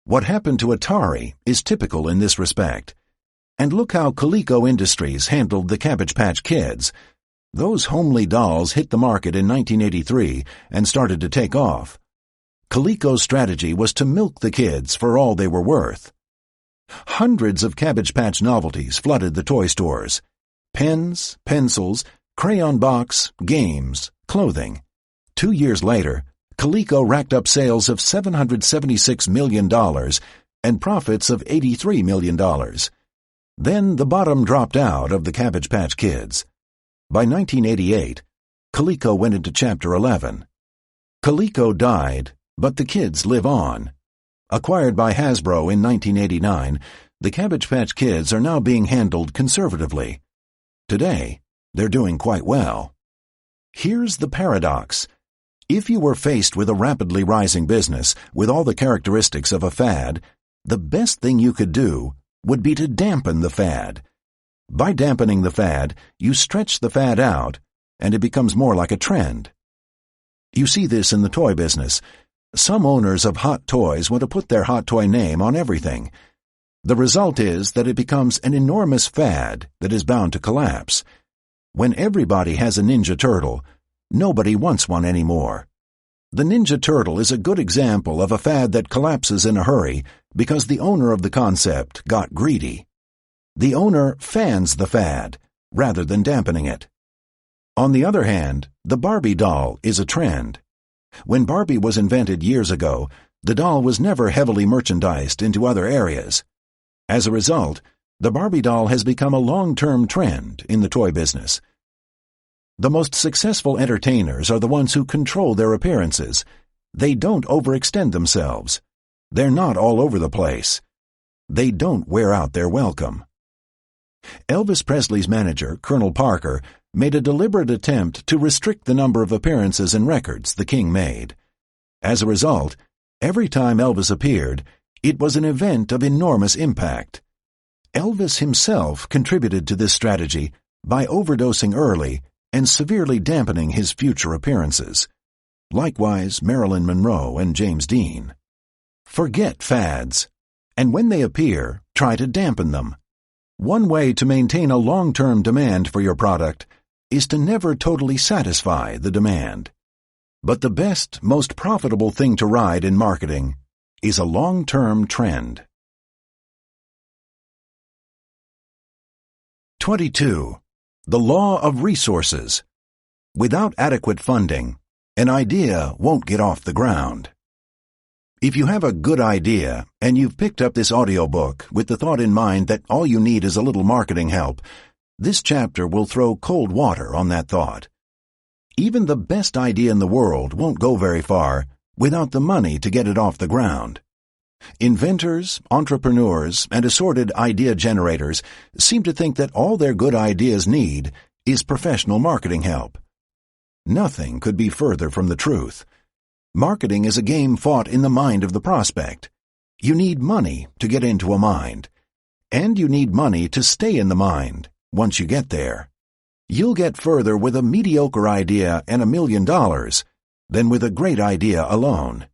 What happened to Atari is typical in this respect. And look how Coleco Industries handled the Cabbage Patch Kids. Those homely dolls hit the market in 1983 and started to take off. Coleco's strategy was to milk the kids for all they were worth. Hundreds of Cabbage Patch novelties flooded the toy stores. Pens, pencils, crayon box, games, clothing. 2 years later, Coleco racked up sales of $776 million and profits of $83 million. Then the bottom dropped out of the Cabbage Patch Kids. By 1988, Coleco went into Chapter 11. Coleco died, but the kids live on. Acquired by Hasbro in 1989, the Cabbage Patch Kids are now being handled conservatively. Today, they're doing quite well. Here's the paradox. If you were faced with a rapidly rising business with all the characteristics of a fad, the best thing you could do would be to dampen the fad. By dampening the fad, you stretch the fad out, and it becomes more like a trend. You see this in the toy business. Some owners of hot toys want to put their hot toy name on everything. The result is that it becomes an enormous fad that is bound to collapse. When everybody has a Ninja Turtle, nobody wants one anymore. The Ninja Turtle is a good example of a fad that collapses in a hurry because the owner of the concept got greedy. The owner fans the fad, rather than dampening it. On the other hand, the Barbie doll is a trend. When Barbie was invented years ago, the doll was never heavily merchandised into other areas. As a result, the Barbie doll has become a long-term trend in the toy business. The most successful entertainers are the ones who control their appearances. They don't overextend themselves. They're not all over the place. They don't wear out their welcome. Elvis Presley's manager, Colonel Parker, made a deliberate attempt to restrict the number of appearances and records the king made. As a result, every time Elvis appeared, it was an event of enormous impact. Elvis himself contributed to this strategy by overdosing early and severely dampening his future appearances. Likewise, Marilyn Monroe and James Dean. Forget fads, and when they appear, try to dampen them. One way to maintain a long-term demand for your product is to never totally satisfy the demand. But the best, most profitable thing to ride in marketing is a long-term trend. 22. The law of resources. Without adequate funding, an idea won't get off the ground. If you have a good idea and you've picked up this audiobook with the thought in mind that all you need is a little marketing help, this chapter will throw cold water on that thought. Even the best idea in the world won't go very far without the money to get it off the ground. Inventors, entrepreneurs, and assorted idea generators seem to think that all their good ideas need is professional marketing help. Nothing could be further from the truth. Marketing is a game fought in the mind of the prospect. You need money to get into a mind, and you need money to stay in the mind once you get there. You'll get further with a mediocre idea and $1 million than with a great idea alone.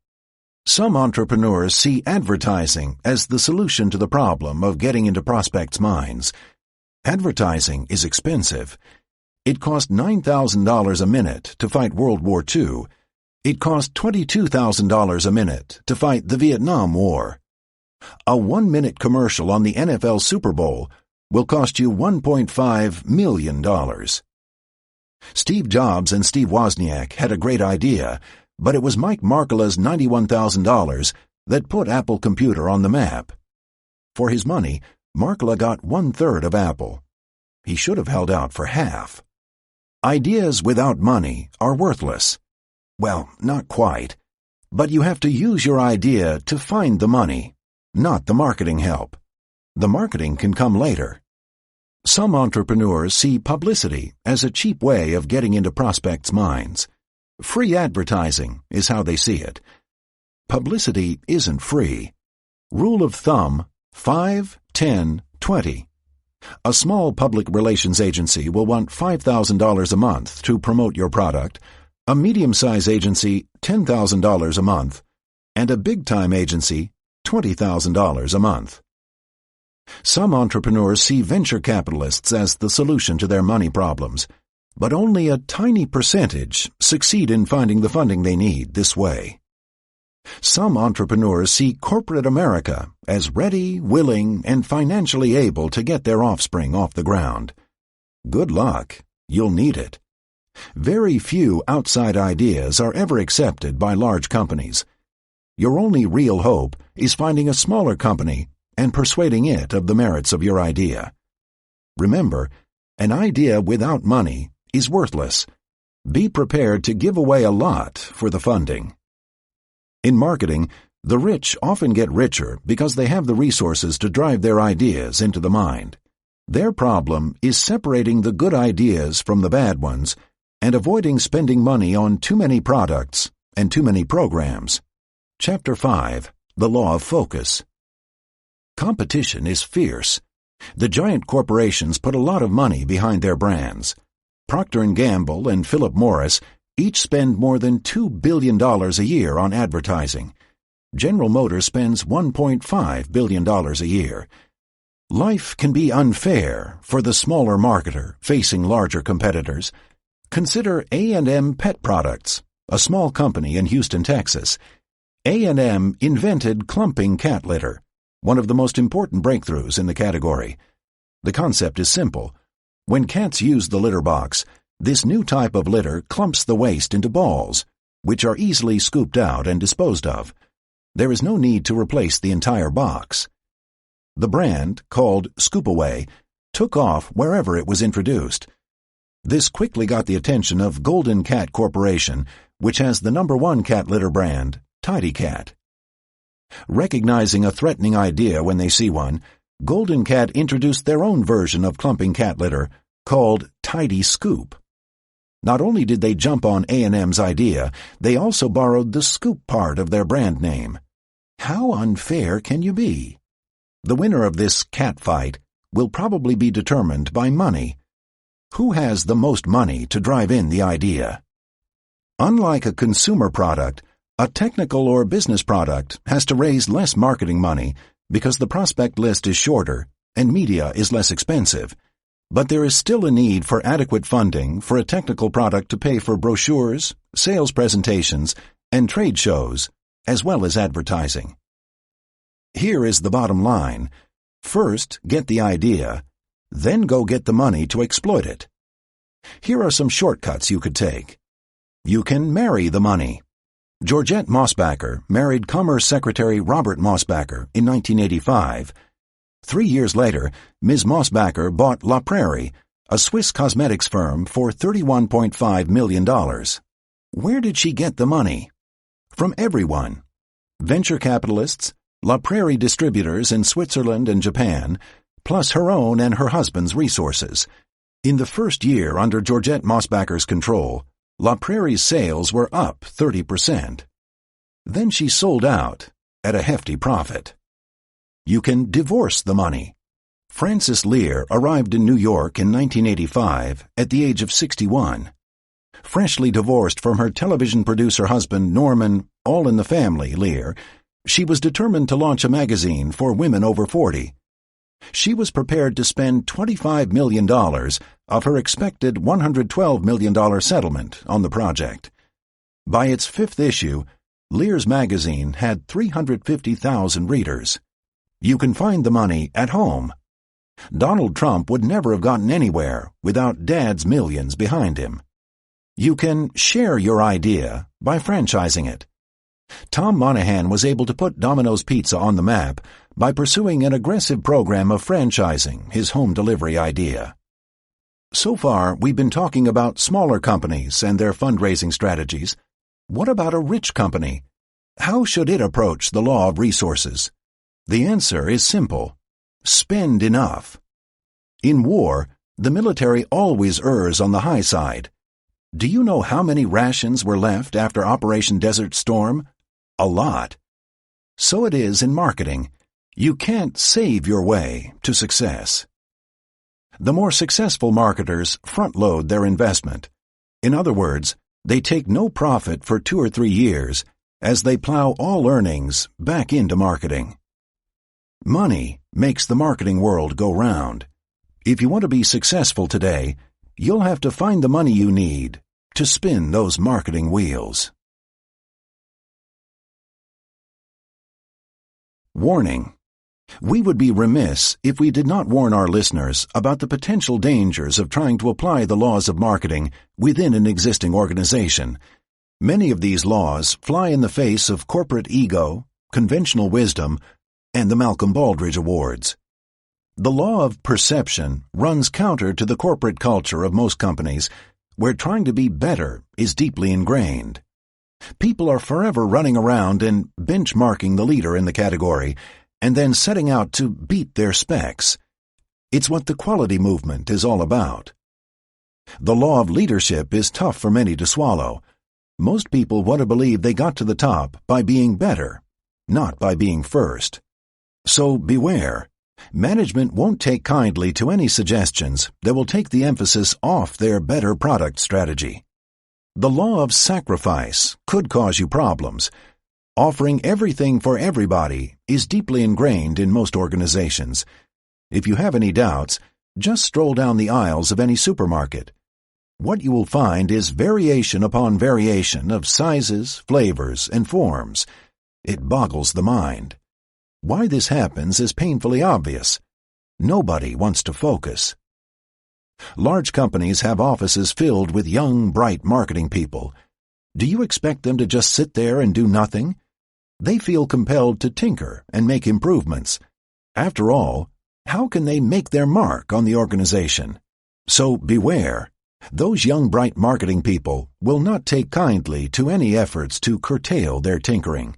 Some entrepreneurs see advertising as the solution to the problem of getting into prospects' minds. Advertising is expensive. It cost $9,000 a minute to fight World War II. It cost $22,000 a minute to fight the Vietnam War. A 1-minute commercial on the NFL Super Bowl will cost you $1.5 million. Steve Jobs and Steve Wozniak had a great idea, but it was Mike Markkula's $91,000 that put Apple Computer on the map. For his money, Markkula got 1/3 of Apple. He should have held out for half. Ideas without money are worthless. Well, not quite. But you have to use your idea to find the money, not the marketing help. The marketing can come later. Some entrepreneurs see publicity as a cheap way of getting into prospects' minds. Free advertising is how they see it. Publicity isn't free. Rule of thumb, 5, 10, 20. A small public relations agency will want $5,000 a month to promote your product, a medium-size agency $10,000 a month, and a big-time agency $20,000 a month. Some entrepreneurs see venture capitalists as the solution to their money problems, but only a tiny percentage succeed in finding the funding they need this way. Some entrepreneurs see corporate America as ready, willing, and financially able to get their offspring off the ground. Good luck. You'll need it. Very few outside ideas are ever accepted by large companies. Your only real hope is finding a smaller company and persuading it of the merits of your idea. Remember, an idea without money is worthless. Be prepared to give away a lot for the funding. In marketing, the rich often get richer because they have the resources to drive their ideas into the mind. Their problem is separating the good ideas from the bad ones and avoiding spending money on too many products and too many programs. Chapter 5. The Law of Focus. Competition is fierce. The giant corporations put a lot of money behind their brands. Procter & Gamble and Philip Morris each spend more than $2 billion a year on advertising. General Motors spends $1.5 billion a year. Life can be unfair for the smaller marketer facing larger competitors. Consider A&M Pet Products, a small company in Houston, Texas. A&M invented clumping cat litter, one of the most important breakthroughs in the category. The concept is simple. When cats use the litter box, this new type of litter clumps the waste into balls, which are easily scooped out and disposed of. There is no need to replace the entire box. The brand, called Scoop Away, took off wherever it was introduced. This quickly got the attention of Golden Cat Corporation, which has the #1 cat litter brand, Tidy Cat. Recognizing a threatening idea when they see one, Golden Cat introduced their own version of clumping cat litter, called Tidy Scoop. Not only did they jump on A&M's idea, they also borrowed the scoop part of their brand name. How unfair can you be? The winner of this cat fight will probably be determined by money. Who has the most money to drive in the idea? Unlike a consumer product, a technical or business product has to raise less marketing money because the prospect list is shorter and media is less expensive. But there is still a need for adequate funding for a technical product to pay for brochures, sales presentations, and trade shows, as well as advertising. Here is the bottom line. First, get the idea, then go get the money to exploit it. Here are some shortcuts you could take. You can marry the money. Georgette Mossbacher married Commerce Secretary Robert Mossbacher in 1985. 3 years later, Ms. Mossbacher bought La Prairie, a Swiss cosmetics firm, for $31.5 million. Where did she get the money? From everyone. Venture capitalists, La Prairie distributors in Switzerland and Japan, plus her own and her husband's resources. In the first year under Georgette Mossbacher's control, La Prairie's sales were up 30%. Then she sold out at a hefty profit. You can divorce the money. Frances Lear arrived in New York in 1985 at the age of 61. Freshly divorced from her television producer husband Norman All in the Family Lear, she was determined to launch a magazine for women over 40. She was prepared to spend $25 million of her expected $112 million settlement on the project. By its 5th issue, Lear's magazine had 350,000 readers. You can find the money at home. Donald Trump would never have gotten anywhere without Dad's millions behind him. You can share your idea by franchising it. Tom Monahan was able to put Domino's Pizza on the map by pursuing an aggressive program of franchising his home delivery idea. So far, we've been talking about smaller companies and their fundraising strategies. What about a rich company? How should it approach the law of resources? The answer is simple. Spend enough. In war, the military always errs on the high side. Do you know how many rations were left after Operation Desert Storm? A lot. So it is in marketing. You can't save your way to success. The more successful marketers front-load their investment. In other words, they take no profit for 2 or 3 years as they plow all earnings back into marketing. Money makes the marketing world go round. If you want to be successful today, you'll have to find the money you need to spin those marketing wheels. Warning. We would be remiss if we did not warn our listeners about the potential dangers of trying to apply the laws of marketing within an existing organization. Many of these laws fly in the face of corporate ego, conventional wisdom, and the Malcolm Baldrige Awards. The law of perception runs counter to the corporate culture of most companies, where trying to be better is deeply ingrained. People are forever running around and benchmarking the leader in the category, and then setting out to beat their specs. It's what the quality movement is all about. The law of leadership is tough for many to swallow. Most people want to believe they got to the top by being better, not by being first. So beware. Management won't take kindly to any suggestions that will take the emphasis off their better product strategy. The law of sacrifice could cause you problems. Offering everything for everybody is deeply ingrained in most organizations. If you have any doubts, just stroll down the aisles of any supermarket. What you will find is variation upon variation of sizes, flavors, and forms. It boggles the mind. Why this happens is painfully obvious. Nobody wants to focus. Large companies have offices filled with young, bright marketing people. Do you expect them to just sit there and do nothing? They feel compelled to tinker and make improvements. After all, how can they make their mark on the organization? So beware. Those young, bright marketing people will not take kindly to any efforts to curtail their tinkering.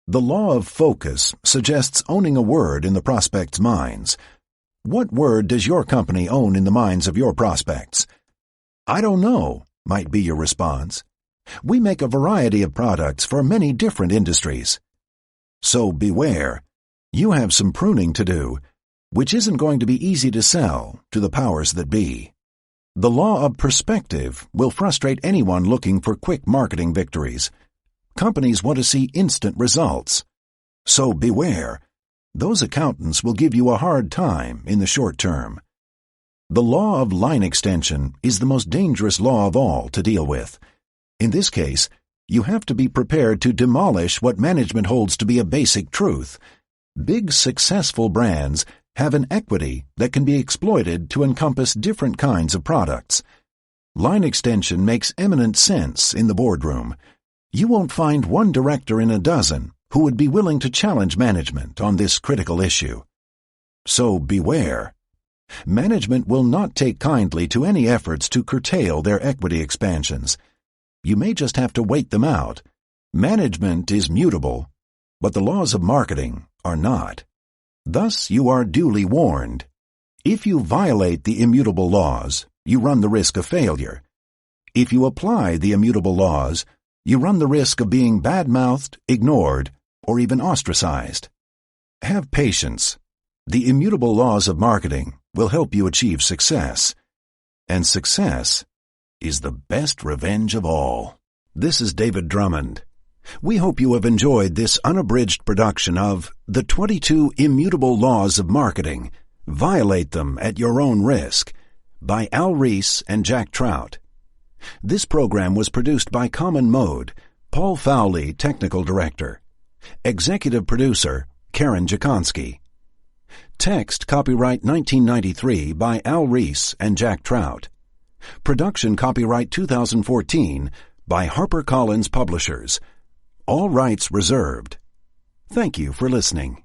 The law of focus suggests owning a word in the prospects' minds. What word does your company own in the minds of your prospects? "I don't know," might be your response. We make a variety of products for many different industries. So beware. You have some pruning to do, which isn't going to be easy to sell to the powers that be. The law of perspective will frustrate anyone looking for quick marketing victories. Companies want to see instant results. So beware. Those accountants will give you a hard time in the short term. The law of line extension is the most dangerous law of all to deal with. In this case, you have to be prepared to demolish what management holds to be a basic truth. Big, successful brands have an equity that can be exploited to encompass different kinds of products. Line extension makes eminent sense in the boardroom. You won't find one director in a dozen who would be willing to challenge management on this critical issue. So beware. Management will not take kindly to any efforts to curtail their equity expansions. You may just have to wait them out. Management is mutable, but the laws of marketing are not. Thus, you are duly warned. If you violate the immutable laws, you run the risk of failure. If you apply the immutable laws, you run the risk of being bad-mouthed, ignored, or even ostracized. Have patience. The immutable laws of marketing will help you achieve success. And success is the best revenge of all. This is David Drummond. We hope you have enjoyed this unabridged production of The 22 Immutable Laws of Marketing. Violate Them at Your Own Risk by Al Reese and Jack Trout. This program was produced by Common Mode, Paul Fowley, Technical Director. Executive Producer, Karen Jakonski. Text copyright 1993 by Al Reese and Jack Trout. Production copyright 2014 by HarperCollins Publishers. All rights reserved. Thank you for listening.